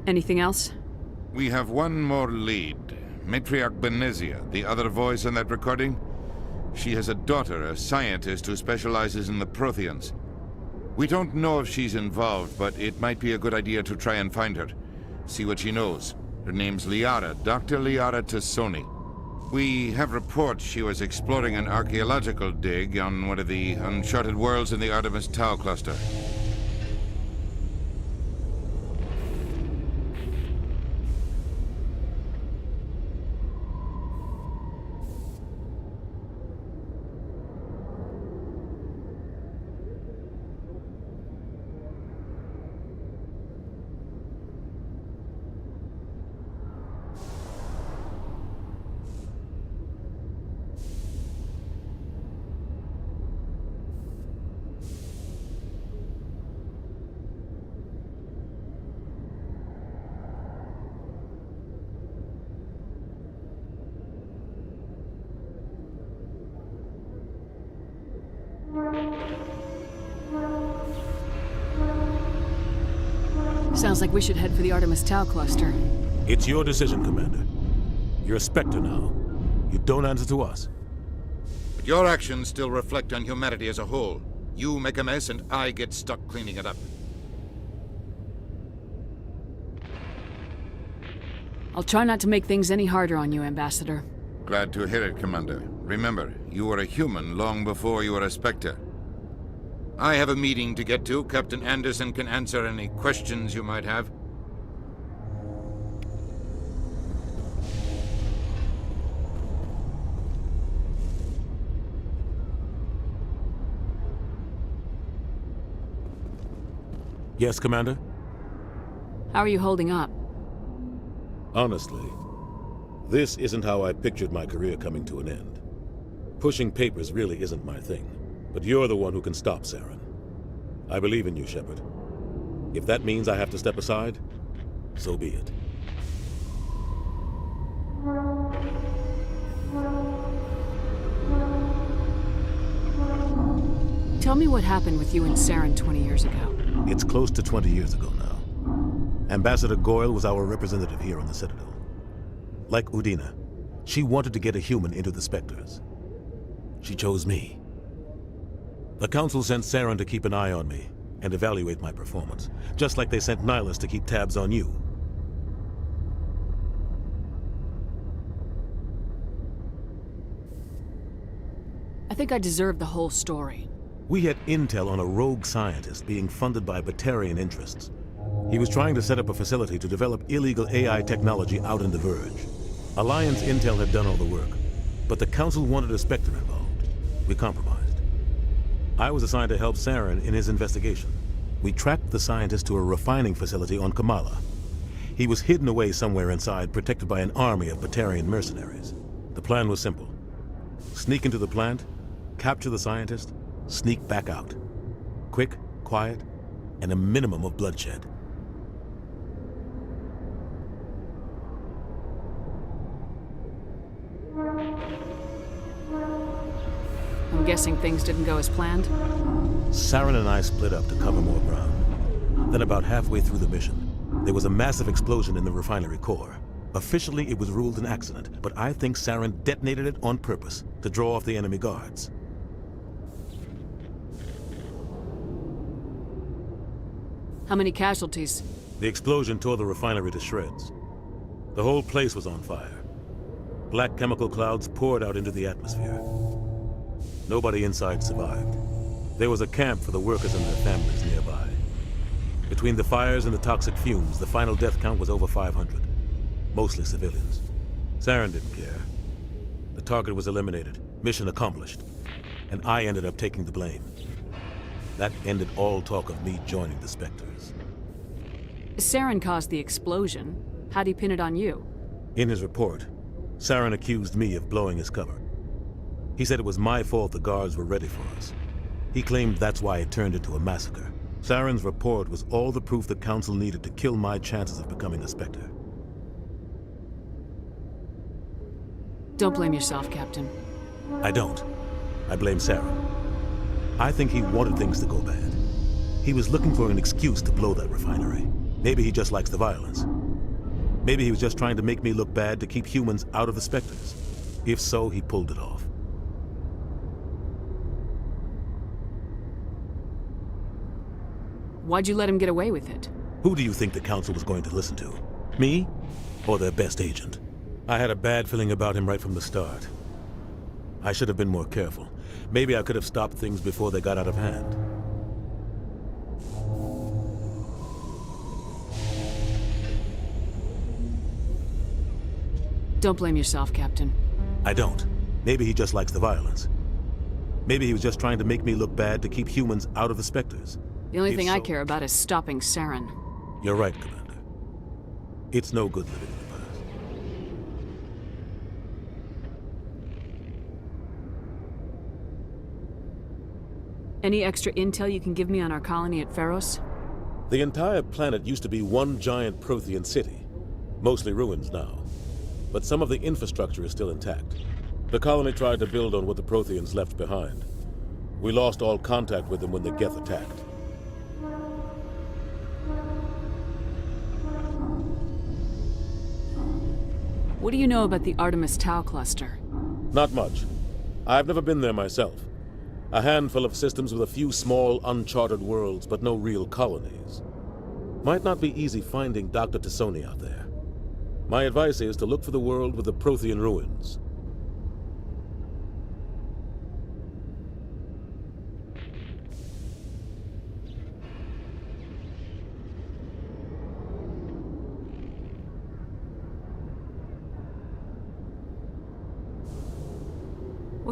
Anything else? We have one more lead. Matriarch Benezia, the other voice on that recording. She has a daughter, a scientist who specializes in the Protheans. We don't know if she's involved, but it might be a good idea to try and find her. See what she knows. Her name's Liara, Dr. Liara Tassoni. We have reports she was exploring an archaeological dig on one of the uncharted worlds in the Artemis Tau cluster. Sounds like we should head for the Artemis Tau cluster. It's your decision, Commander. You're a Spectre now. You don't answer to us. But your actions still reflect on humanity as a whole. You make a mess and I get stuck cleaning it up. I'll try not to make things any harder on you, Ambassador. Glad to hear it, Commander. Remember, you were a human long before you were a Spectre. I have a meeting to get to. Captain Anderson can answer any questions you might have. Yes, Commander? How are you holding up? Honestly, this isn't how I pictured my career coming to an end. Pushing papers really isn't my thing, but you're the one who can stop Saren. I believe in you, Shepard. If that means I have to step aside, so be it. Tell me what happened with you and Saren 20 years ago. It's close to 20 years ago now. Ambassador Goyle was our representative here on the Citadel. Like Udina, she wanted to get a human into the Spectres. She chose me. The Council sent Saren to keep an eye on me and evaluate my performance, just like they sent Nihilus to keep tabs on you. I think I deserve the whole story. We had intel on a rogue scientist being funded by Batarian interests. He was trying to set up a facility to develop illegal AI technology out in the Verge. Alliance intel had done all the work, but the Council wanted a Spectre involved. be compromised. I was assigned to help Saren in his investigation. We tracked the scientist to a refining facility on Kamala. He was hidden away somewhere inside, protected by an army of Batarian mercenaries. The plan was simple. Sneak into the plant, capture the scientist, sneak back out. Quick, quiet, and a minimum of bloodshed. I'm guessing things didn't go as planned? Saren and I split up to cover more ground. Then about halfway through the mission, there was a massive explosion in the refinery core. Officially, it was ruled an accident, but I think Saren detonated it on purpose to draw off the enemy guards. How many casualties? The explosion tore the refinery to shreds. The whole place was on fire. Black chemical clouds poured out into the atmosphere. Nobody inside survived. There was a camp for the workers and their families nearby. Between the fires and the toxic fumes, the final death count was over 500. Mostly civilians. Saren didn't care. The target was eliminated, mission accomplished, and I ended up taking the blame. That ended all talk of me joining the Spectres. Saren caused the explosion. How'd he pin it on you? In his report, Saren accused me of blowing his cover. He said it was my fault the guards were ready for us. He claimed that's why it turned into a massacre. Saren's report was all the proof the Council needed to kill my chances of becoming a Spectre. Don't blame yourself, Captain. I don't. I blame Saren. I think he wanted things to go bad. He was looking for an excuse to blow that refinery. Maybe he just likes the violence. Maybe he was just trying to make me look bad to keep humans out of the Spectres. If so, he pulled it off. Why'd you let him get away with it? Who do you think the Council was going to listen to? Me? Or their best agent? I had a bad feeling about him right from the start. I should have been more careful. Maybe I could have stopped things before they got out of hand. Don't blame yourself, Captain. I don't. Maybe he just likes the violence. Maybe he was just trying to make me look bad to keep humans out of the Spectres. The only thing I care about is stopping Saren. You're right, Commander. It's no good living in the past. Any extra intel you can give me on our colony at Feros? The entire planet used to be one giant Prothean city. Mostly ruins now. But some of the infrastructure is still intact. The colony tried to build on what the Protheans left behind. We lost all contact with them when the Geth attacked. What do you know about the Artemis Tau cluster? Not much. I've never been there myself. A handful of systems with a few small, uncharted worlds, but no real colonies. Might not be easy finding Dr. T'Soni out there. My advice is to look for the world with the Prothean ruins.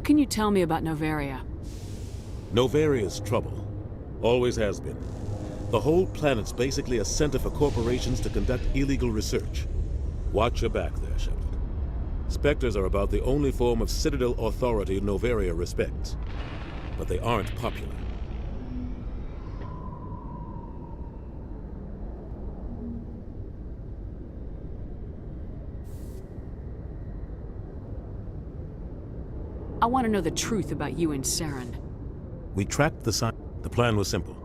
What can you tell me about Noveria? Novaria's trouble. Always has been. The whole planet's basically a center for corporations to conduct illegal research. Watch your back there, Shepard. Spectres are about the only form of Citadel authority Noveria respects. But they aren't popular. I want to know the truth about you and Saren. We tracked the sign. The plan was simple.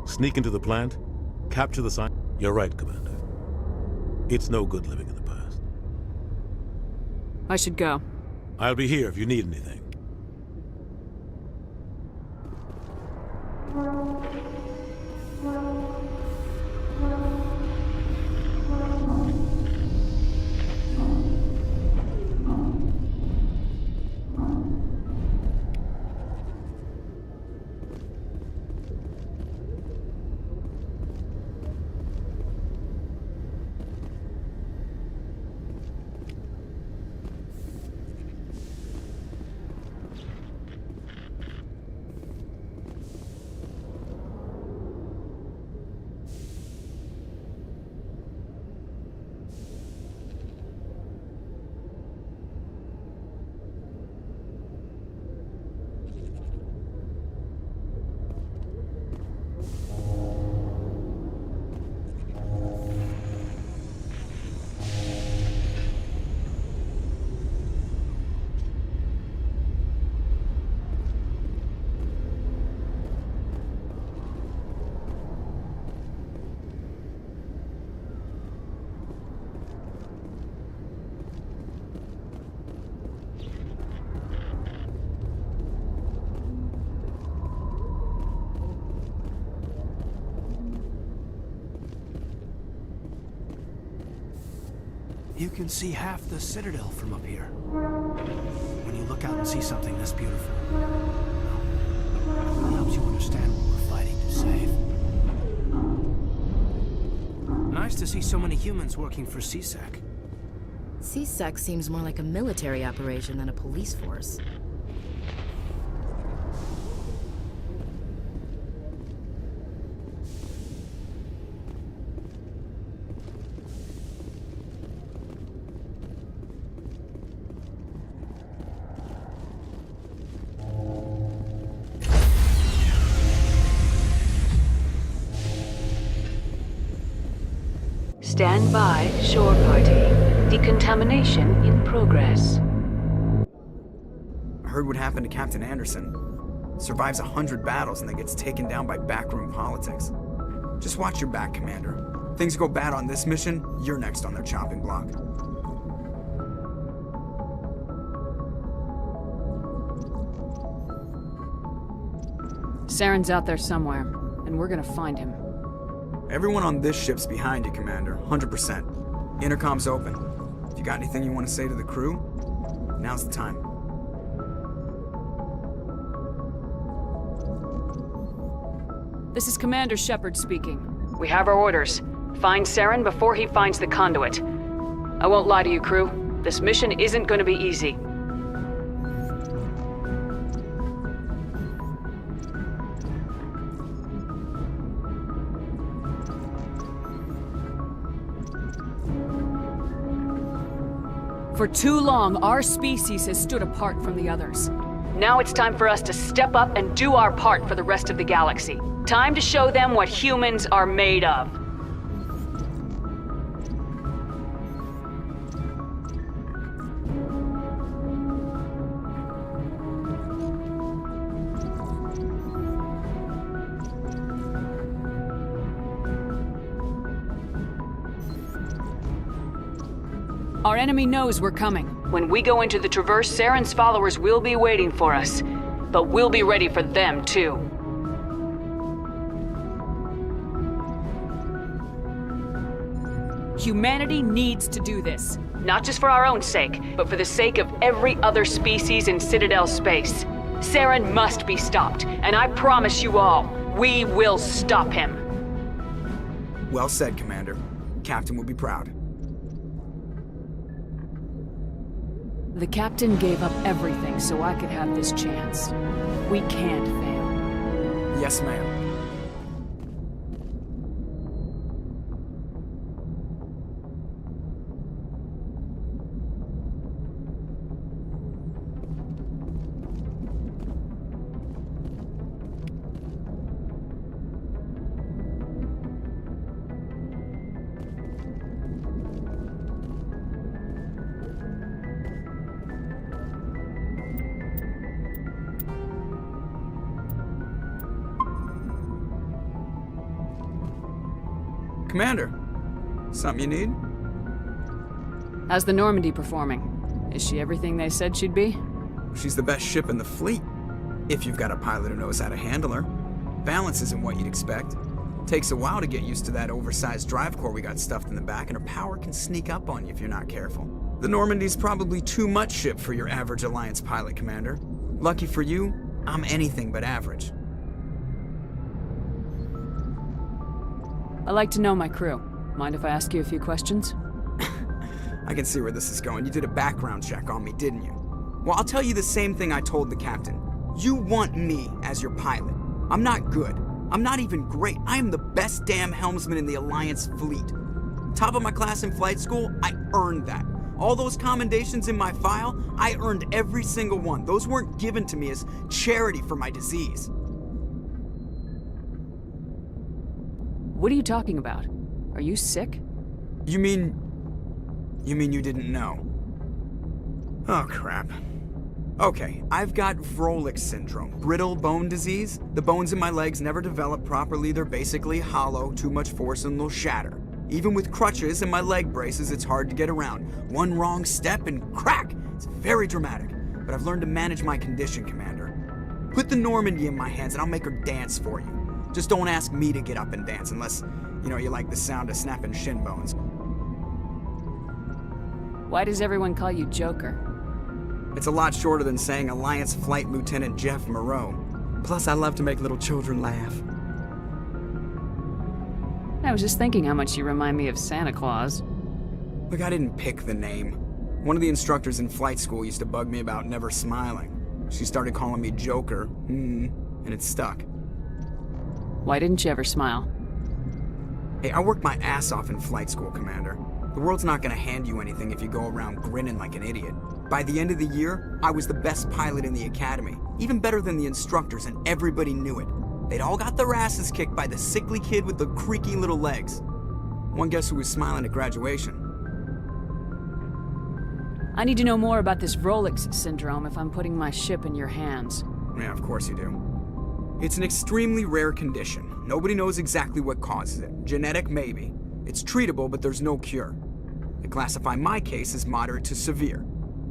Sneak into the plant, capture the sign. You're right, Commander. It's no good living in the past. I should go. I'll be here if you need anything. You can see half the Citadel from up here. When you look out and see something this beautiful, it really helps you understand what we're fighting to save. Nice to see so many humans working for CSEC. CSEC seems more like a military operation than a police force. Stand by, shore party. Decontamination in progress. I heard what happened to Captain Anderson. Survives 100 battles and then gets taken down by backroom politics. Just watch your back, Commander. Things go bad on this mission, you're next on their chopping block. Saren's out there somewhere, and we're gonna find him. Everyone on this ship's behind you, Commander. 100%. Intercom's open. If you got anything you want to say to the crew, now's the time. This is Commander Shepard speaking. We have our orders. Find Saren before he finds the conduit. I won't lie to you, crew. This mission isn't gonna be easy. For too long, our species has stood apart from the others. Now it's time for us to step up and do our part for the rest of the galaxy. Time to show them what humans are made of. Our enemy knows we're coming. When we go into the Traverse, Saren's followers will be waiting for us. But we'll be ready for them, too. Humanity needs to do this. Not just for our own sake, but for the sake of every other species in Citadel space. Saren must be stopped, and I promise you all, we will stop him. Well said, Commander. Captain will be proud. The captain gave up everything so I could have this chance. We can't fail. Yes, ma'am. Commander, something you need? How's the Normandy performing? Is she everything they said she'd be? She's the best ship in the fleet, if you've got a pilot who knows how to handle her. Balance isn't what you'd expect. Takes a while to get used to that oversized drive core we got stuffed in the back, and her power can sneak up on you if you're not careful. The Normandy's probably too much ship for your average Alliance pilot, Commander. Lucky for you, I'm anything but average. I like to know my crew. Mind if I ask you a few questions? I can see where this is going. You did a background check on me, didn't you? Well, I'll tell you the same thing I told the captain. You want me as your pilot. I'm not good. I'm not even great. I am the best damn helmsman in the Alliance fleet. Top of my class in flight school, I earned that. All those commendations in my file, I earned every single one. Those weren't given to me as charity for my disease. What are you talking about? Are you sick? You mean you didn't know? Oh, crap. Okay, I've got Vrolik syndrome, brittle bone disease. The bones in my legs never develop properly. They're basically hollow, too much force and they'll shatter. Even with crutches and my leg braces, it's hard to get around. One wrong step and crack! It's very dramatic, but I've learned to manage my condition, Commander. Put the Normandy in my hands and I'll make her dance for you. Just don't ask me to get up and dance unless, you like the sound of snapping shin bones. Why does everyone call you Joker? It's a lot shorter than saying Alliance Flight Lieutenant Jeff Moreau. Plus, I love to make little children laugh. I was just thinking how much you remind me of Santa Claus. Look, I didn't pick the name. One of the instructors in flight school used to bug me about never smiling. She started calling me Joker, and it stuck. Why didn't you ever smile? Hey, I worked my ass off in flight school, Commander. The world's not gonna hand you anything if you go around grinning like an idiot. By the end of the year, I was the best pilot in the academy, even better than the instructors, and everybody knew it. They'd all got their asses kicked by the sickly kid with the creaky little legs. One guess who was smiling at graduation? I need to know more about this Rolex syndrome if I'm putting my ship in your hands. Yeah, of course you do. It's an extremely rare condition. Nobody knows exactly what causes it. Genetic, maybe. It's treatable, but there's no cure. They classify my case as moderate to severe.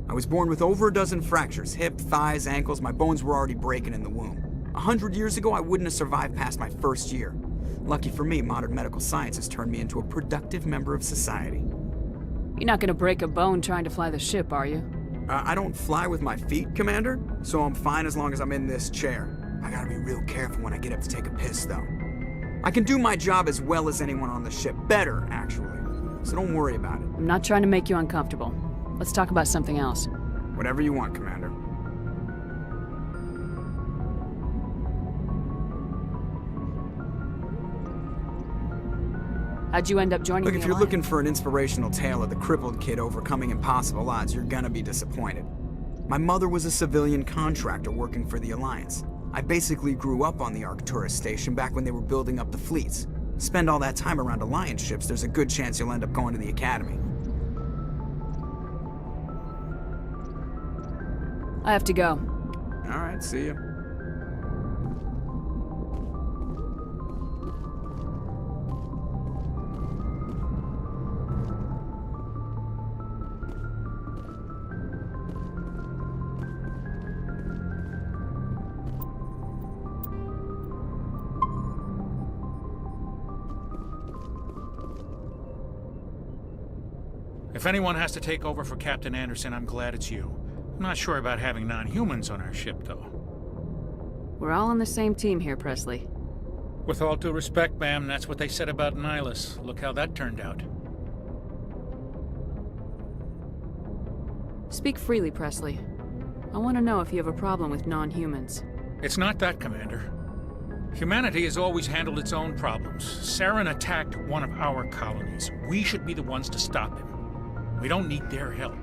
I was born with over a dozen fractures, hip, thighs, ankles. My bones were already breaking in the womb. 100 years ago, I wouldn't have survived past my first year. Lucky for me, modern medical science has turned me into a productive member of society. You're not gonna break a bone trying to fly the ship, are you? I don't fly with my feet, Commander, so I'm fine as long as I'm in this chair. I gotta be real careful when I get up to take a piss, though. I can do my job as well as anyone on the ship. Better, actually. So don't worry about it. I'm not trying to make you uncomfortable. Let's talk about something else. Whatever you want, Commander. How'd you end up joining Look, the if you're Alliance? looking for an inspirational tale of the crippled kid overcoming impossible odds, you're gonna be disappointed. My mother was a civilian contractor working for the Alliance. I basically grew up on the Arcturus station back when they were building up the fleets. Spend all that time around Alliance ships, there's a good chance you'll end up going to the Academy. I have to go. Alright, see ya. If anyone has to take over for Captain Anderson, I'm glad it's you. I'm not sure about having non-humans on our ship, though. We're all on the same team here, Presley. With all due respect, ma'am, that's what they said about Nihilus. Look how that turned out. Speak freely, Presley. I want to know if you have a problem with non-humans. It's not that, Commander. Humanity has always handled its own problems. Saren attacked one of our colonies. We should be the ones to stop him. We don't need their help.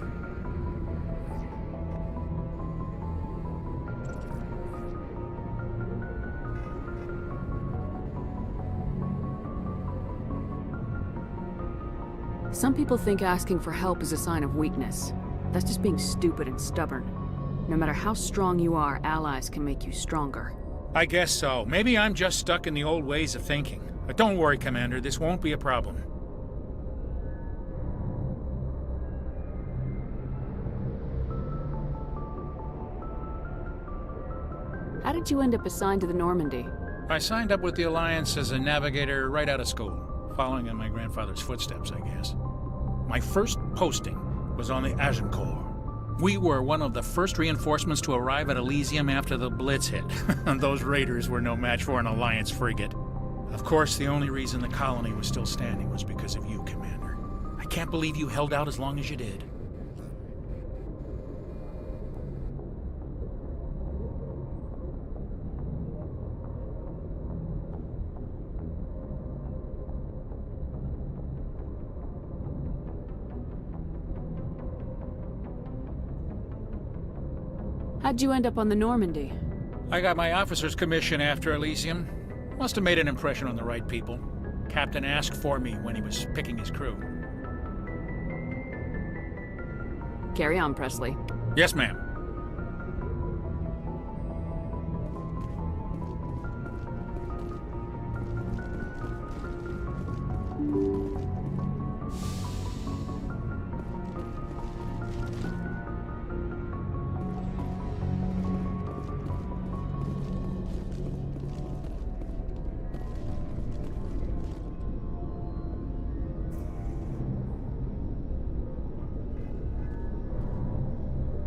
Some people think asking for help is a sign of weakness. That's just being stupid and stubborn. No matter how strong you are, allies can make you stronger. I guess so. Maybe I'm just stuck in the old ways of thinking. But don't worry, Commander. This won't be a problem. How did you end up assigned to the Normandy? I signed up with the Alliance as a navigator right out of school, following in my grandfather's footsteps, I guess. My first posting was on the Agincourt. We were one of the first reinforcements to arrive at Elysium after the Blitz hit. And those raiders were no match for an Alliance frigate. Of course, the only reason the colony was still standing was because of you, Commander. I can't believe you held out as long as you did. How'd you end up on the Normandy? I got my officer's commission after Elysium. Must have made an impression on the right people. Captain asked for me when he was picking his crew. Carry on, Presley. Yes, ma'am.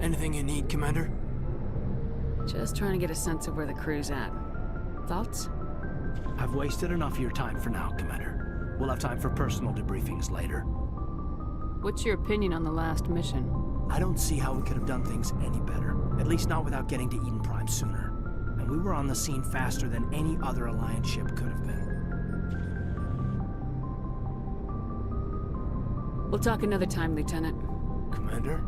Anything you need, Commander? Just trying to get a sense of where the crew's at. Thoughts? I've wasted enough of your time for now, Commander. We'll have time for personal debriefings later. What's your opinion on the last mission? I don't see how we could have done things any better. At least not without getting to Eden Prime sooner. And we were on the scene faster than any other Alliance ship could have been. We'll talk another time, Lieutenant. Commander?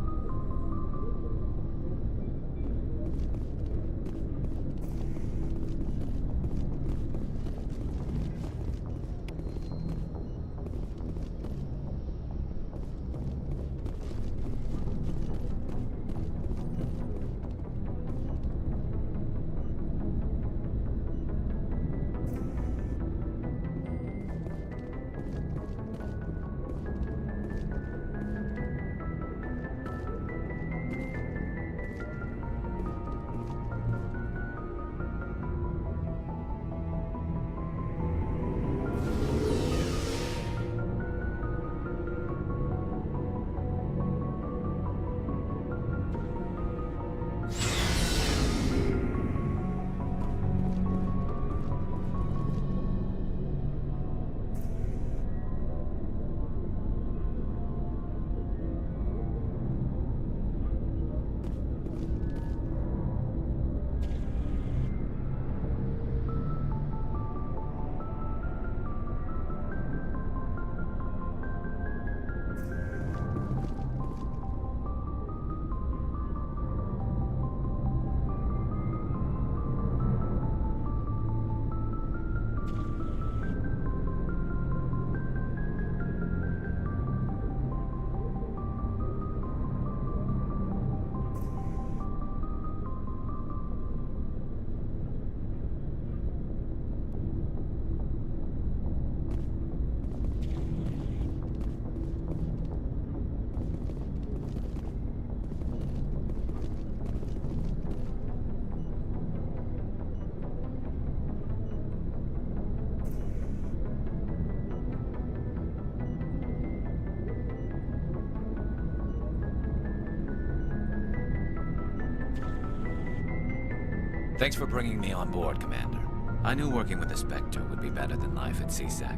Thanks for bringing me on board, Commander. I knew working with the Spectre would be better than life at CSEC.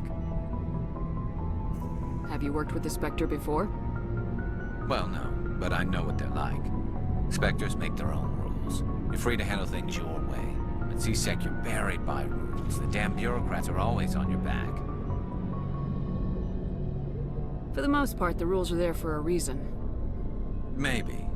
Have you worked with the Spectre before? Well, no, but I know what they're like. Spectres make their own rules. You're free to handle things your way. At CSEC, you're buried by rules. The damn bureaucrats are always on your back. For the most part, the rules are there for a reason. Maybe.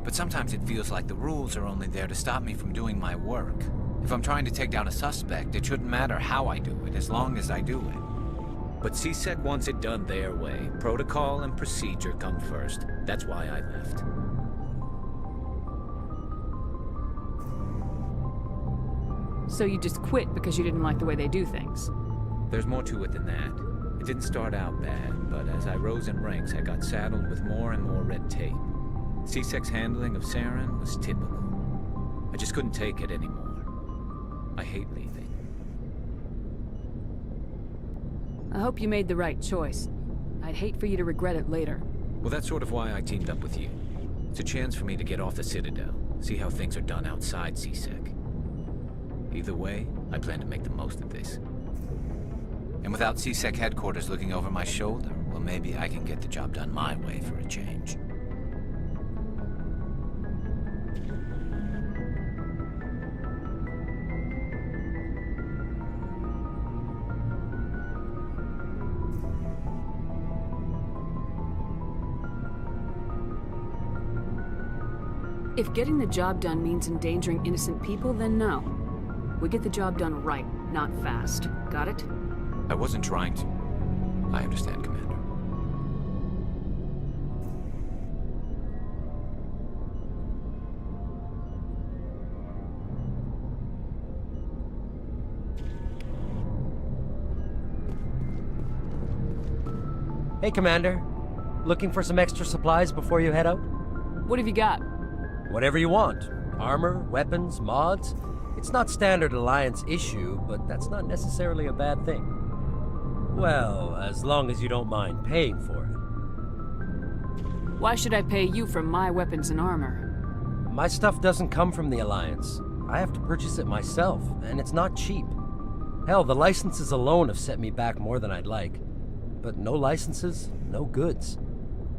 But sometimes it feels like the rules are only there to stop me from doing my work. If I'm trying to take down a suspect, it shouldn't matter how I do it, as long as I do it. But CSEC wants it done their way. Protocol and procedure come first. That's why I left. So you just quit because you didn't like the way they do things? There's more to it than that. It didn't start out bad, but as I rose in ranks, I got saddled with more and more red tape. CSEC's handling of Saren was typical. I just couldn't take it anymore. I hate leaving. I hope you made the right choice. I'd hate for you to regret it later. Well, that's sort of why I teamed up with you. It's a chance for me to get off the Citadel, see how things are done outside CSEC. Either way, I plan to make the most of this. And without CSEC headquarters looking over my shoulder, well, maybe I can get the job done my way for a change. If getting the job done means endangering innocent people, then no. We get the job done right, not fast. Got it? I wasn't trying to. I understand, Commander. Hey, Commander. Looking for some extra supplies before you head out? What have you got? Whatever you want. Armor, weapons, mods. It's not standard Alliance issue, but that's not necessarily a bad thing. Well, as long as you don't mind paying for it. Why should I pay you for my weapons and armor? My stuff doesn't come from the Alliance. I have to purchase it myself, and it's not cheap. Hell, the licenses alone have set me back more than I'd like. But no licenses, no goods.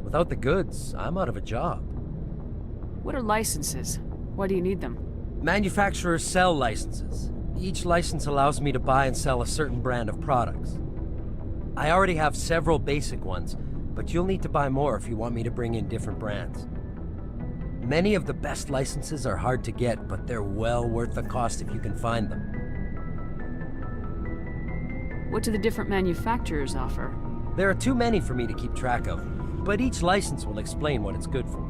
Without the goods, I'm out of a job. What are licenses? Why do you need them? Manufacturers sell licenses. Each license allows me to buy and sell a certain brand of products. I already have several basic ones, but you'll need to buy more if you want me to bring in different brands. Many of the best licenses are hard to get, but they're well worth the cost if you can find them. What do the different manufacturers offer? There are too many for me to keep track of, but each license will explain what it's good for.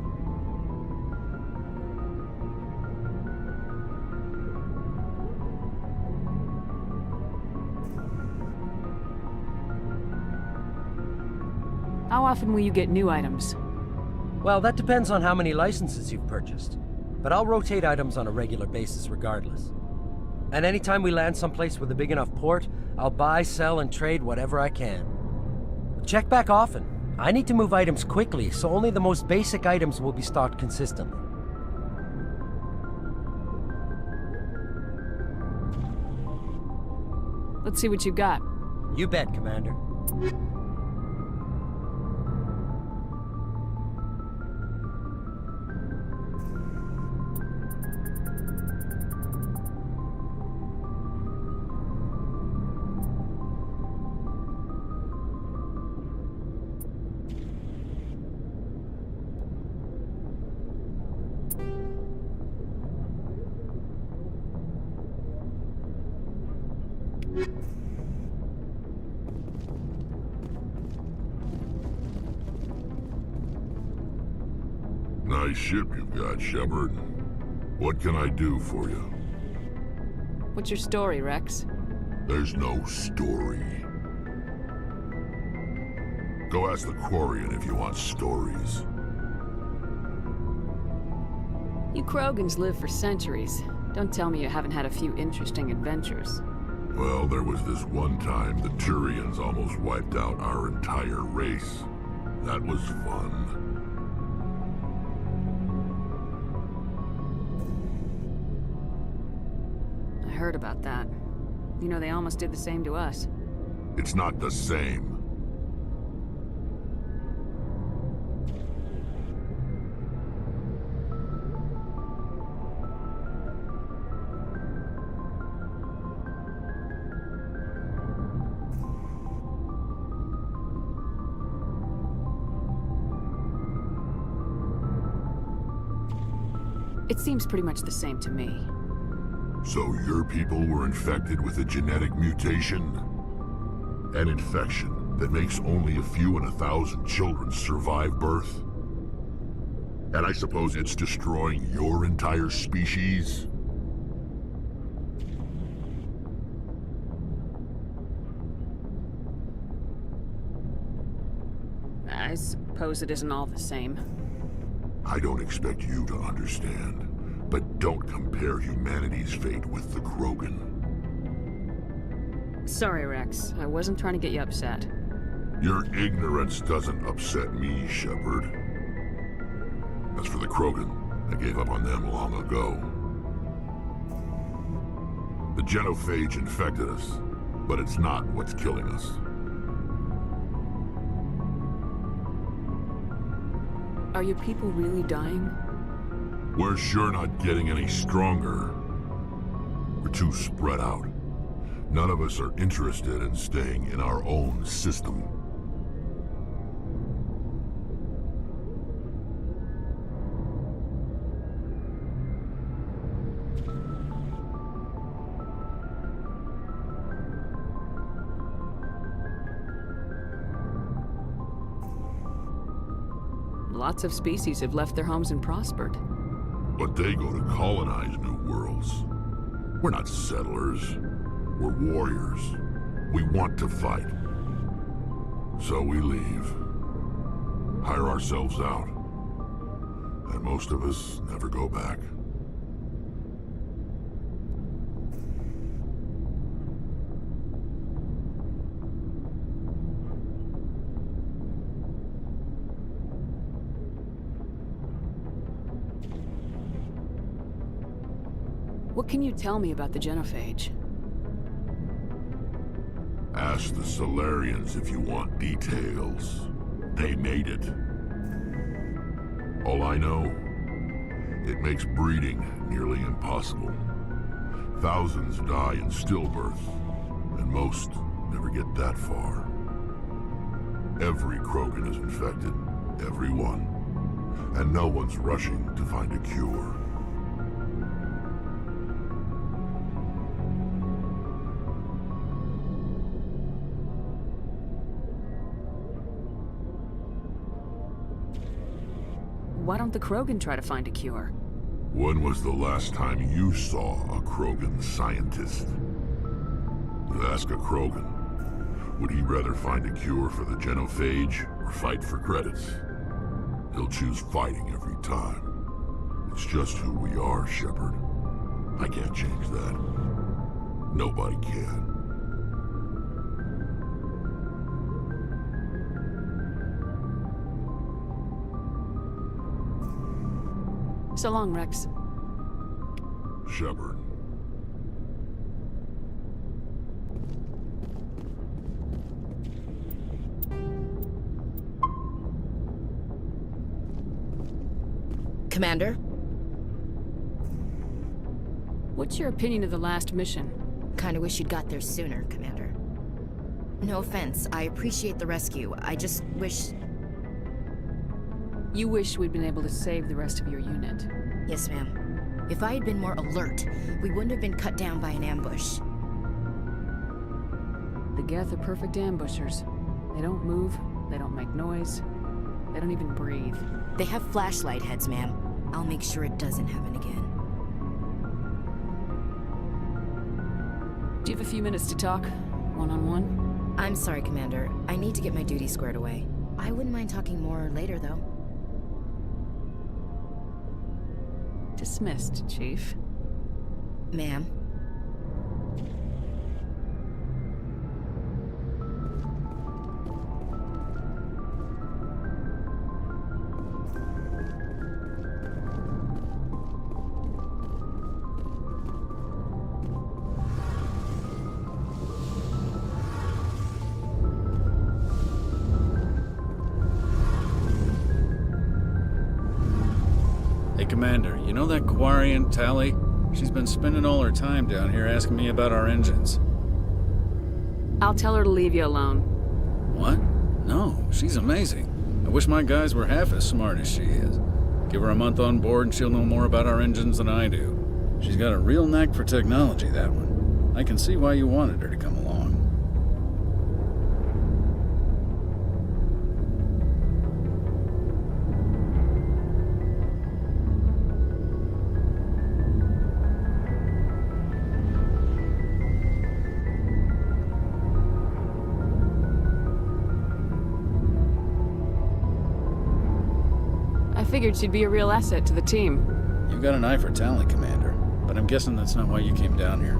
How often will you get new items? Well, that depends on how many licenses you've purchased. But I'll rotate items on a regular basis regardless. And anytime we land someplace with a big enough port, I'll buy, sell, and trade whatever I can. Check back often. I need to move items quickly, so only the most basic items will be stocked consistently. Let's see what you got. You bet, Commander. Nice ship you've got, Shepard. What can I do for you? What's your story, Rex? There's no story. Go ask the Quarian if you want stories. You Krogans live for centuries. Don't tell me you haven't had a few interesting adventures. Well, there was this one time the Turians almost wiped out our entire race. That was fun. I heard about that. You know, they almost did the same to us. It's not the same. It seems pretty much the same to me. So your people were infected with a genetic mutation? An infection that makes only a few in 1,000 children survive birth? And I suppose it's destroying your entire species? I suppose it isn't all the same. I don't expect you to understand, but don't compare humanity's fate with the Krogan. Sorry, Rex. I wasn't trying to get you upset. Your ignorance doesn't upset me, Shepard. As for the Krogan, I gave up on them long ago. The genophage infected us, but it's not what's killing us. Are your people really dying? We're sure not getting any stronger. We're too spread out. None of us are interested in staying in our own system. Lots of species have left their homes and prospered. But they go to colonize new worlds. We're not settlers. We're warriors. We want to fight. So we leave. Hire ourselves out. And most of us never go back. What can you tell me about the genophage? Ask the Solarians if you want details. They made it. All I know, it makes breeding nearly impossible. Thousands die in stillbirth, and most never get that far. Every Krogan is infected, every one. And no one's rushing to find a cure. Why don't the Krogan try to find a cure? When was the last time you saw a Krogan scientist? Ask a Krogan. Would he rather find a cure for the genophage or fight for credits? He'll choose fighting every time. It's just who we are, Shepard. I can't change that. Nobody can. So long, Rex. Shepard. Commander? What's your opinion of the last mission? Kinda wish you'd got there sooner, Commander. No offense, I appreciate the rescue. I just wish... You wish we'd been able to save the rest of your unit. Yes, ma'am. If I had been more alert, we wouldn't have been cut down by an ambush. The Geth are perfect ambushers. They don't move, they don't make noise, they don't even breathe. They have flashlight heads, ma'am. I'll make sure it doesn't happen again. Do you have a few minutes to talk? One-on-one? I'm sorry, Commander. I need to get my duty squared away. I wouldn't mind talking more later, though. Dismissed, Chief. Ma'am. Hey, Commander, you know that Quarian, Tali? She's been spending all her time down here asking me about our engines. I'll tell her to leave you alone. What? No, she's amazing. I wish my guys were half as smart as she is. Give her a month on board and she'll know more about our engines than I do. She's got a real knack for technology, that one. I can see why you wanted her to come along. I figured she'd be a real asset to the team. You've got an eye for talent, Commander, but I'm guessing that's not why you came down here.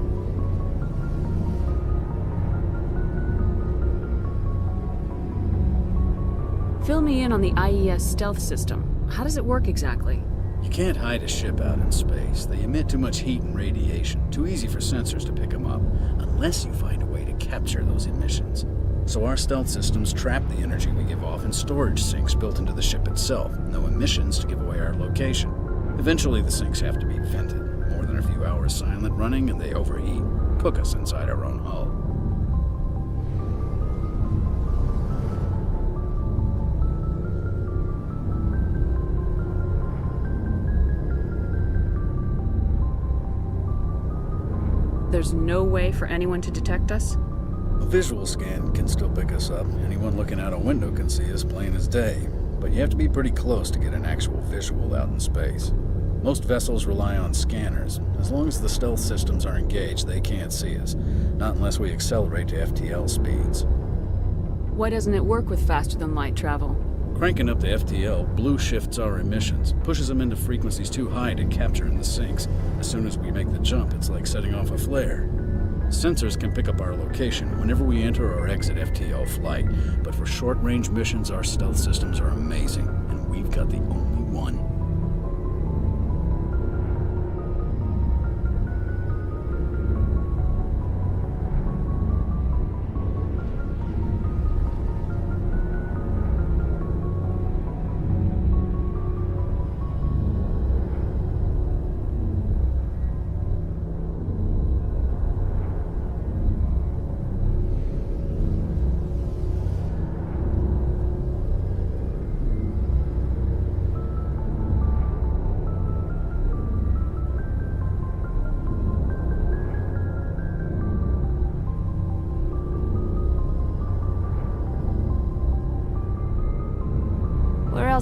Fill me in on the IES stealth system. How does it work exactly? You can't hide a ship out in space. They emit too much heat and radiation. Too easy for sensors to pick them up, unless you find a way to capture those emissions. So our stealth systems trap the energy we give off in storage sinks built into the ship itself. No emissions to give away our location. Eventually the sinks have to be vented. More than a few hours silent running and they overheat. Cook us inside our own hull. There's no way for anyone to detect us? A visual scan can still pick us up. Anyone looking out a window can see us plain as day. But you have to be pretty close to get an actual visual out in space. Most vessels rely on scanners. As long as the stealth systems are engaged, they can't see us. Not unless we accelerate to FTL speeds. Why doesn't it work with faster-than-light travel? Cranking up the FTL blue shifts our emissions, pushes them into frequencies too high to capture in the sinks. As soon as we make the jump, it's like setting off a flare. Sensors can pick up our location whenever we enter or exit FTL flight, but for short-range missions, our stealth systems are amazing, and we've got the only one.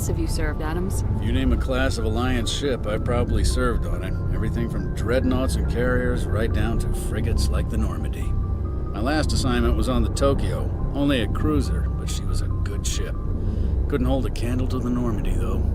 else have you served, Adams? If you name a class of Alliance ship, I've probably served on it. Everything from dreadnoughts and carriers right down to frigates like the Normandy. My last assignment was on the Tokyo, only a cruiser, but she was a good ship. Couldn't hold a candle to the Normandy, though.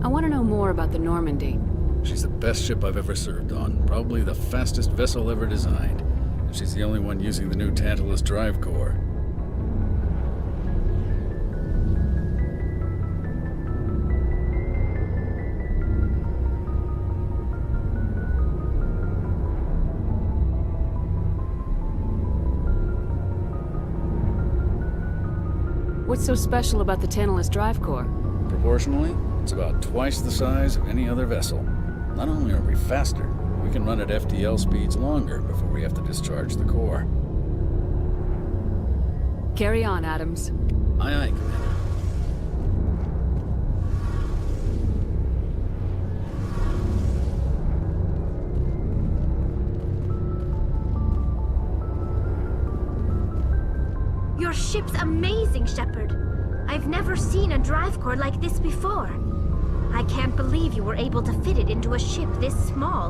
I want to know more about the Normandy. She's the best ship I've ever served on, probably the fastest vessel ever designed. And she's the only one using the new Tantalus drive core. What's so special about the Tantalus drive core? Proportionally, it's about twice the size of any other vessel. Not only are we faster, we can run at FTL speeds longer before we have to discharge the core. Carry on, Adams. Aye, aye, Commander. Your ship's amazing, Shepard. I've never seen a drive core like this before. I can't believe you were able to fit it into a ship this small.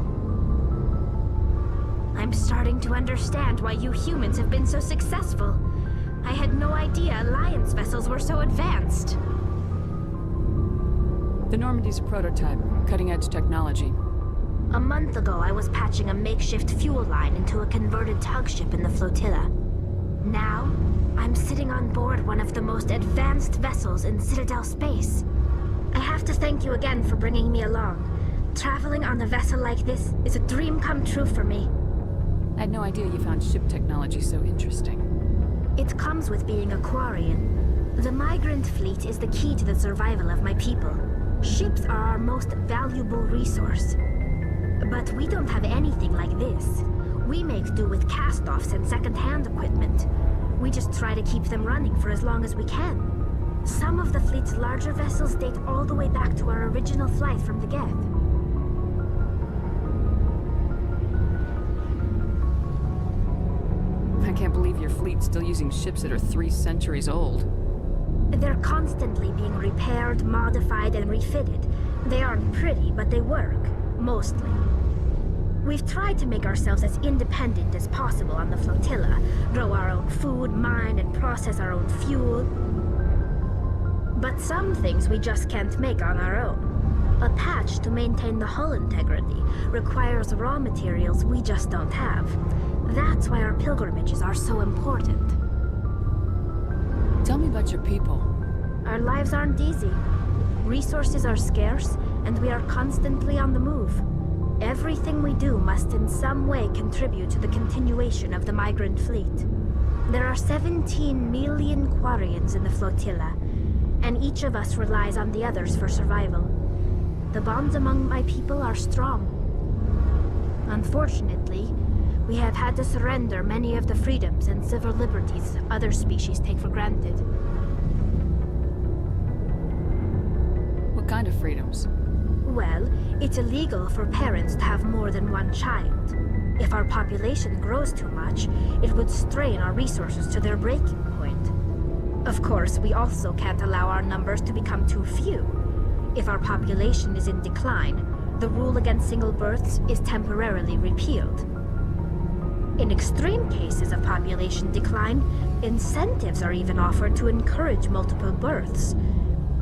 I'm starting to understand why you humans have been so successful. I had no idea Alliance vessels were so advanced. The Normandy's a prototype, cutting-edge technology. A month ago, I was patching a makeshift fuel line into a converted tug ship in the flotilla. Now, I'm sitting on board one of the most advanced vessels in Citadel space. I have to thank you again for bringing me along. Traveling on a vessel like this is a dream come true for me. I had no idea you found ship technology so interesting. It comes with being a Quarian. The migrant fleet is the key to the survival of my people. Ships are our most valuable resource. But we don't have anything like this. We make do with cast-offs and second-hand equipment. We just try to keep them running for as long as we can. Some of the fleet's larger vessels date all the way back to our original flight from the Geth. I can't believe your fleet's still using ships that are 3 centuries old. They're constantly being repaired, modified, and refitted. They aren't pretty, but they work. Mostly. We've tried to make ourselves as independent as possible on the flotilla. Grow our own food, mine, and process our own fuel. But some things we just can't make on our own. A patch to maintain the hull integrity requires raw materials we just don't have. That's why our pilgrimages are so important. Tell me about your people. Our lives aren't easy. Resources are scarce, and we are constantly on the move. Everything we do must in some way contribute to the continuation of the migrant fleet. There are 17 million Quarians in the flotilla, and each of us relies on the others for survival. The bonds among my people are strong. Unfortunately, we have had to surrender many of the freedoms and civil liberties other species take for granted. What kind of freedoms? Well, it's illegal for parents to have more than one child. If our population grows too much, it would strain our resources to their breaking point. Of course, we also can't allow our numbers to become too few. If our population is in decline, the rule against single births is temporarily repealed. In extreme cases of population decline, incentives are even offered to encourage multiple births,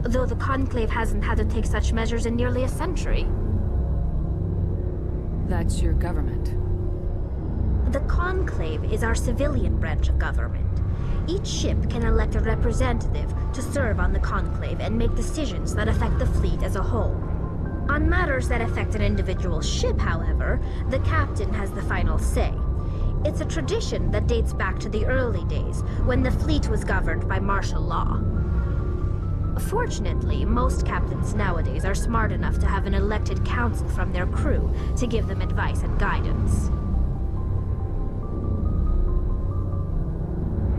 though the Conclave hasn't had to take such measures in nearly a century. That's your government. The Conclave is our civilian branch of government. Each ship can elect a representative to serve on the Conclave and make decisions that affect the fleet as a whole. On matters that affect an individual ship, however, the captain has the final say. It's a tradition that dates back to the early days, when the fleet was governed by martial law. Fortunately, most captains nowadays are smart enough to have an elected council from their crew to give them advice and guidance.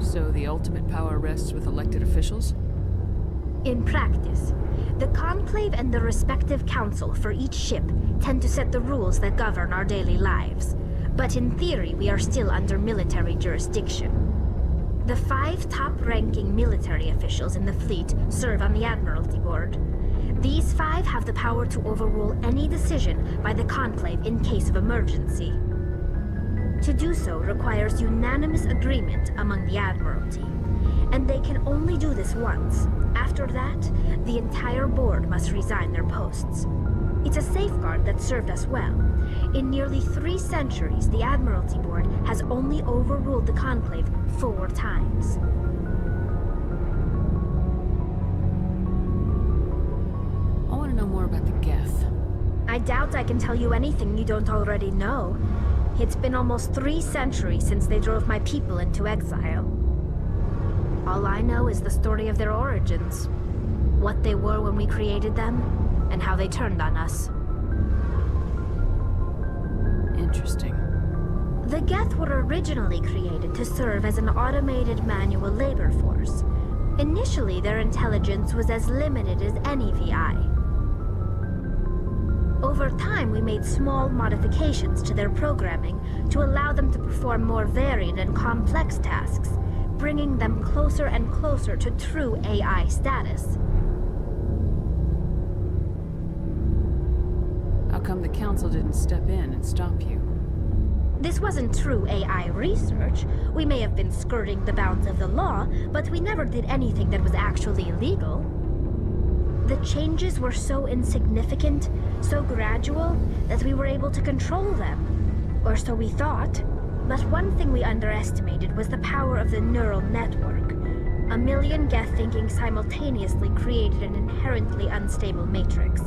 So the ultimate power rests with elected officials? In practice, the Conclave and the respective council for each ship tend to set the rules that govern our daily lives. But in theory, we are still under military jurisdiction. The 5 top-ranking military officials in the fleet serve on the Admiralty Board. These 5 have the power to overrule any decision by the Conclave in case of emergency. To do so requires unanimous agreement among the Admiralty, and they can only do this once. After that, the entire board must resign their posts. It's a safeguard that served us well. In nearly 3 centuries, the Admiralty Board has only overruled the Conclave 4 times. I want to know more about the Geth. I doubt I can tell you anything you don't already know. It's been almost 3 centuries since they drove my people into exile. All I know is the story of their origins. What they were when we created them, and how they turned on us. Interesting. The Geth were originally created to serve as an automated manual labor force. Initially, their intelligence was as limited as any VI. Over time, we made small modifications to their programming to allow them to perform more varied and complex tasks, bringing them closer and closer to true AI status. How come the Council didn't step in and stop you? This wasn't true AI research. We may have been skirting the bounds of the law, but we never did anything that was actually illegal. The changes were so insignificant, so gradual, that we were able to control them. Or so we thought. But one thing we underestimated was the power of the neural network. A million Geth thinking simultaneously created an inherently unstable matrix.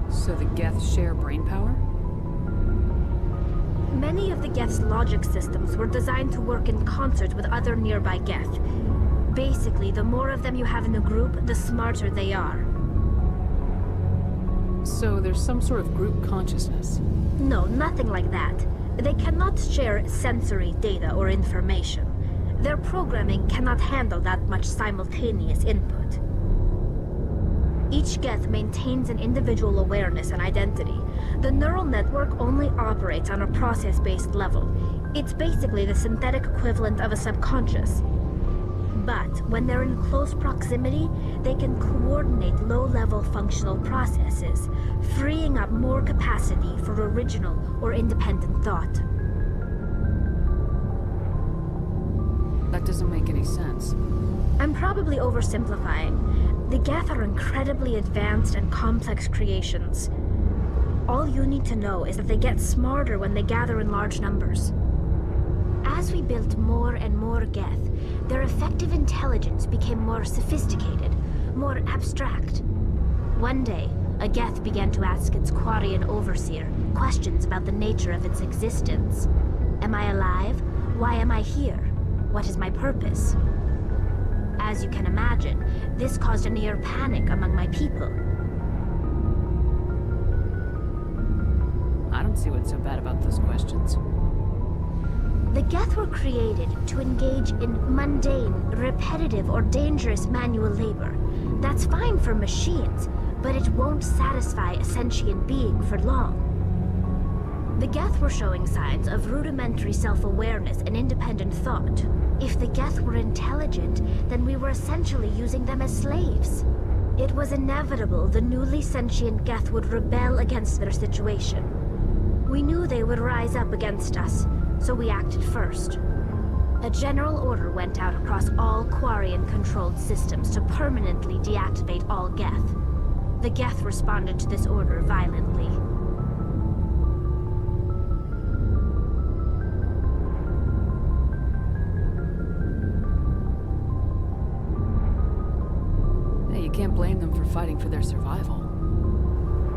So the Geth share brainpower? Many of the Geth's logic systems were designed to work in concert with other nearby Geth. Basically, the more of them you have in a group, the smarter they are. So there's some sort of group consciousness? No, nothing like that. They cannot share sensory data or information. Their programming cannot handle that much simultaneous input. Each Geth maintains an individual awareness and identity. The neural network only operates on a process-based level. It's basically the synthetic equivalent of a subconscious. But when they're in close proximity, they can coordinate low-level functional processes, freeing up more capacity for original or independent thought. That doesn't make any sense. I'm probably oversimplifying. The Geth are incredibly advanced and complex creations. All you need to know is that they get smarter when they gather in large numbers. As we built more and more Geth, their effective intelligence became more sophisticated, more abstract. One day, a Geth began to ask its Quarian overseer questions about the nature of its existence. Am I alive? Why am I here? What is my purpose? As you can imagine, this caused a near panic among my people. I don't see what's so bad about those questions. The Geth were created to engage in mundane, repetitive, or dangerous manual labor. That's fine for machines, but it won't satisfy a sentient being for long. The Geth were showing signs of rudimentary self-awareness and independent thought. If the Geth were intelligent, then we were essentially using them as slaves. It was inevitable the newly sentient Geth would rebel against their situation. We knew they would rise up against us, so we acted first. A general order went out across all Quarian-controlled systems to permanently deactivate all Geth. The Geth responded to this order violently. Hey, you can't blame them for fighting for their survival.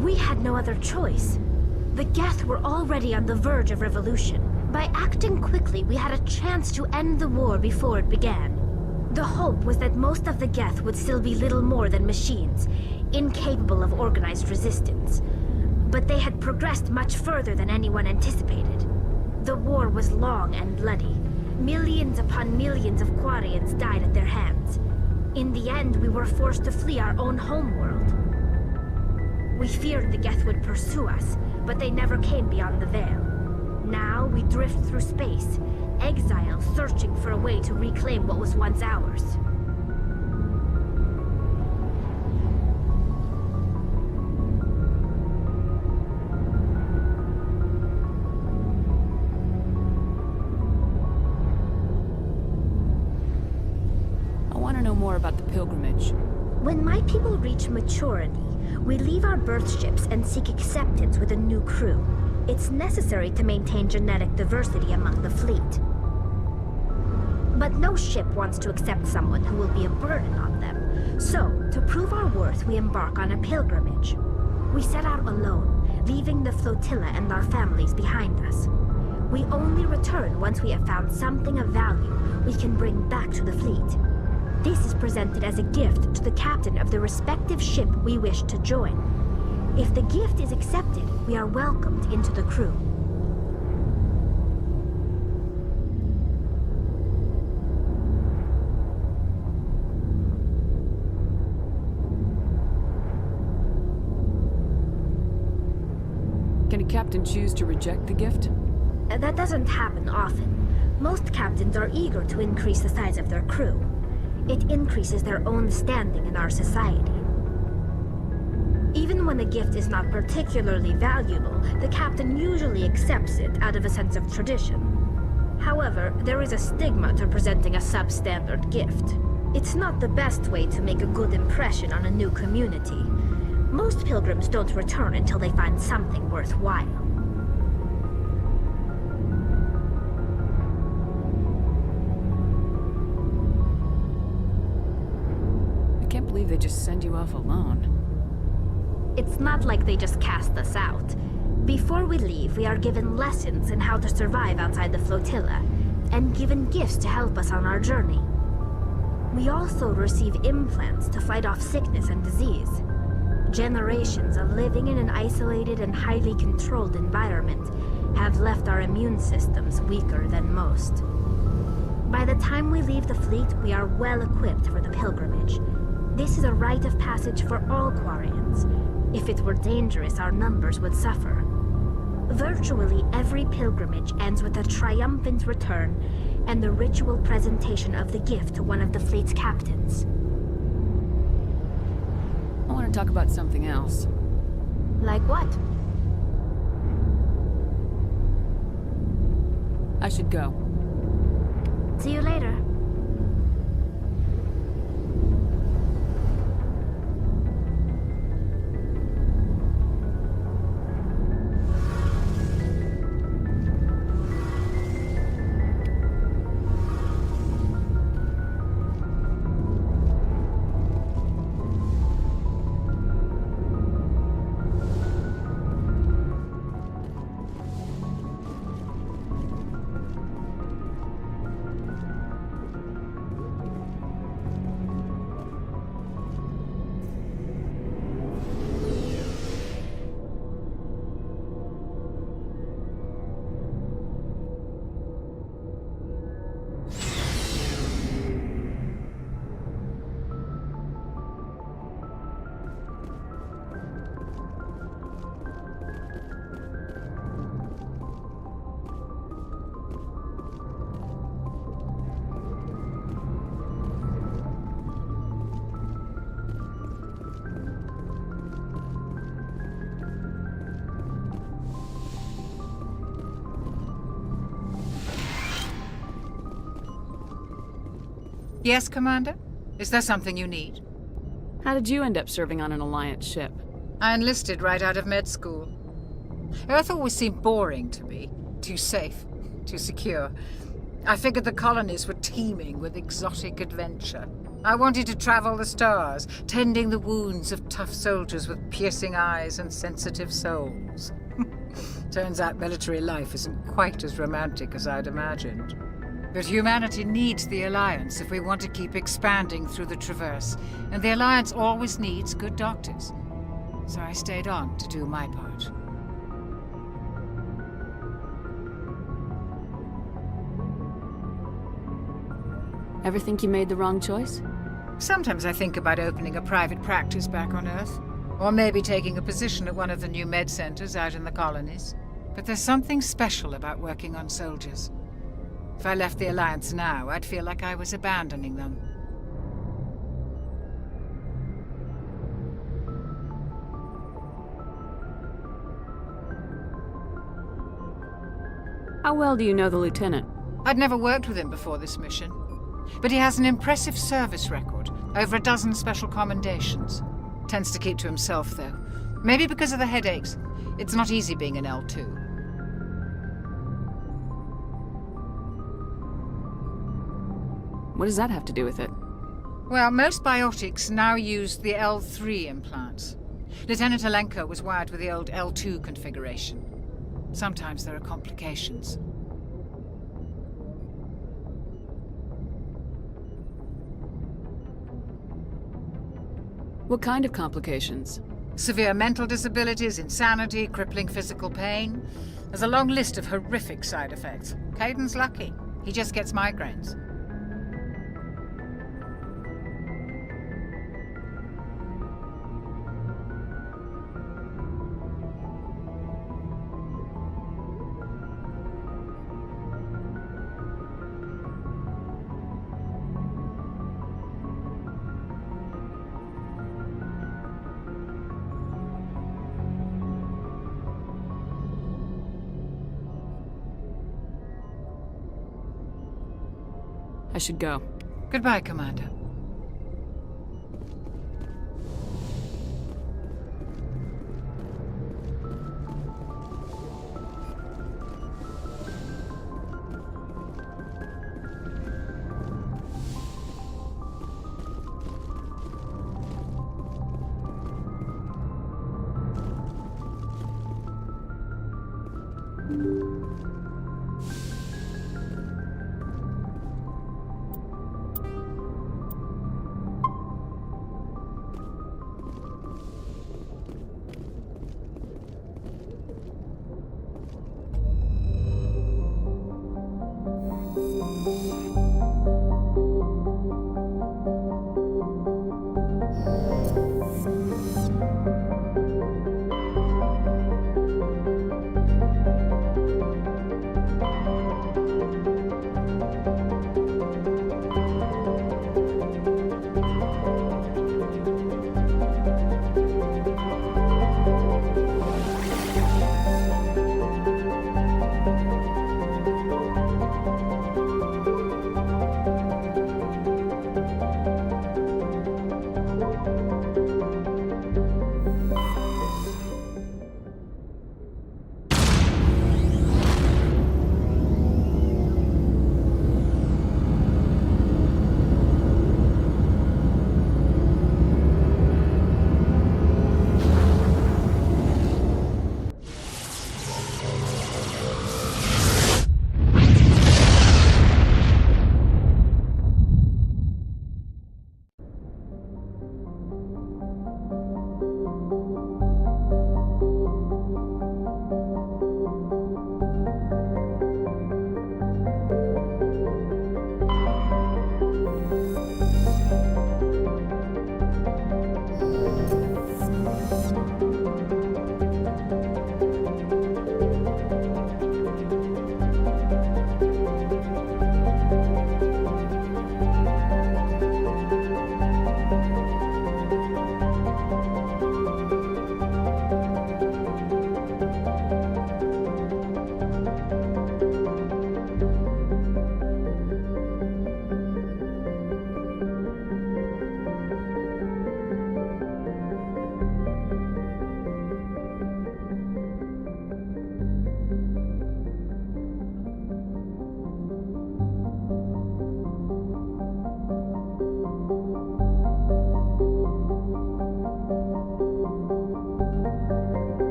We had no other choice. The Geth were already on the verge of revolution. By acting quickly, we had a chance to end the war before it began. The hope was that most of the Geth would still be little more than machines, incapable of organized resistance. But they had progressed much further than anyone anticipated. The war was long and bloody. Millions upon millions of Quarians died at their hands. In the end, we were forced to flee our own homeworld. We feared the Geth would pursue us, but they never came beyond the Veil. Now we drift through space, exiles searching for a way to reclaim what was once ours. I want to know more about the pilgrimage. When my people reach maturity, we leave our birth ships and seek acceptance with a new crew. It's necessary to maintain genetic diversity among the fleet. But no ship wants to accept someone who will be a burden on them. So, to prove our worth, we embark on a pilgrimage. We set out alone, leaving the flotilla and our families behind us. We only return once we have found something of value we can bring back to the fleet. This is presented as a gift to the captain of the respective ship we wish to join. If the gift is accepted, we are welcomed into the crew. Can a captain choose to reject the gift? That doesn't happen often. Most captains are eager to increase the size of their crew. It increases their own standing in our society. Even when the gift is not particularly valuable, the captain usually accepts it out of a sense of tradition. However, there is a stigma to presenting a substandard gift. It's not the best way to make a good impression on a new community. Most pilgrims don't return until they find something worthwhile. I can't believe they just send you off alone. It's not like they just cast us out. Before we leave, we are given lessons in how to survive outside the flotilla, and given gifts to help us on our journey. We also receive implants to fight off sickness and disease. Generations of living in an isolated and highly controlled environment have left our immune systems weaker than most. By the time we leave the fleet, we are well equipped for the pilgrimage. This is a rite of passage for all Quarians. If it were dangerous, our numbers would suffer. Virtually every pilgrimage ends with a triumphant return and the ritual presentation of the gift to one of the fleet's captains. I want to talk about something else. Like what? I should go. See you later. Yes, Commander? Is there something you need? How did you end up serving on an Alliance ship? I enlisted right out of med school. Earth always seemed boring to me. Too safe, too secure. I figured the colonies were teeming with exotic adventure. I wanted to travel the stars, tending the wounds of tough soldiers with piercing eyes and sensitive souls. Turns out military life isn't quite as romantic as I'd imagined. But humanity needs the Alliance if we want to keep expanding through the Traverse, and the Alliance always needs good doctors. So I stayed on to do my part. Ever think you made the wrong choice? Sometimes I think about opening a private practice back on Earth. Or maybe taking a position at one of the new med centers out in the colonies. But there's something special about working on soldiers. If I left the Alliance now, I'd feel like I was abandoning them. How well do you know the Lieutenant? I'd never worked with him before this mission. But he has an impressive service record, over a dozen special commendations. Tends to keep to himself, though. Maybe because of the headaches. It's not easy being an L2. What does that have to do with it? Well, most biotics now use the L3 implants. Lieutenant Alenko was wired with the old L2 configuration. Sometimes there are complications. What kind of complications? Severe mental disabilities, insanity, crippling physical pain. There's a long list of horrific side effects. Kaiden's lucky. He just gets migraines. I should go. Goodbye, Commander.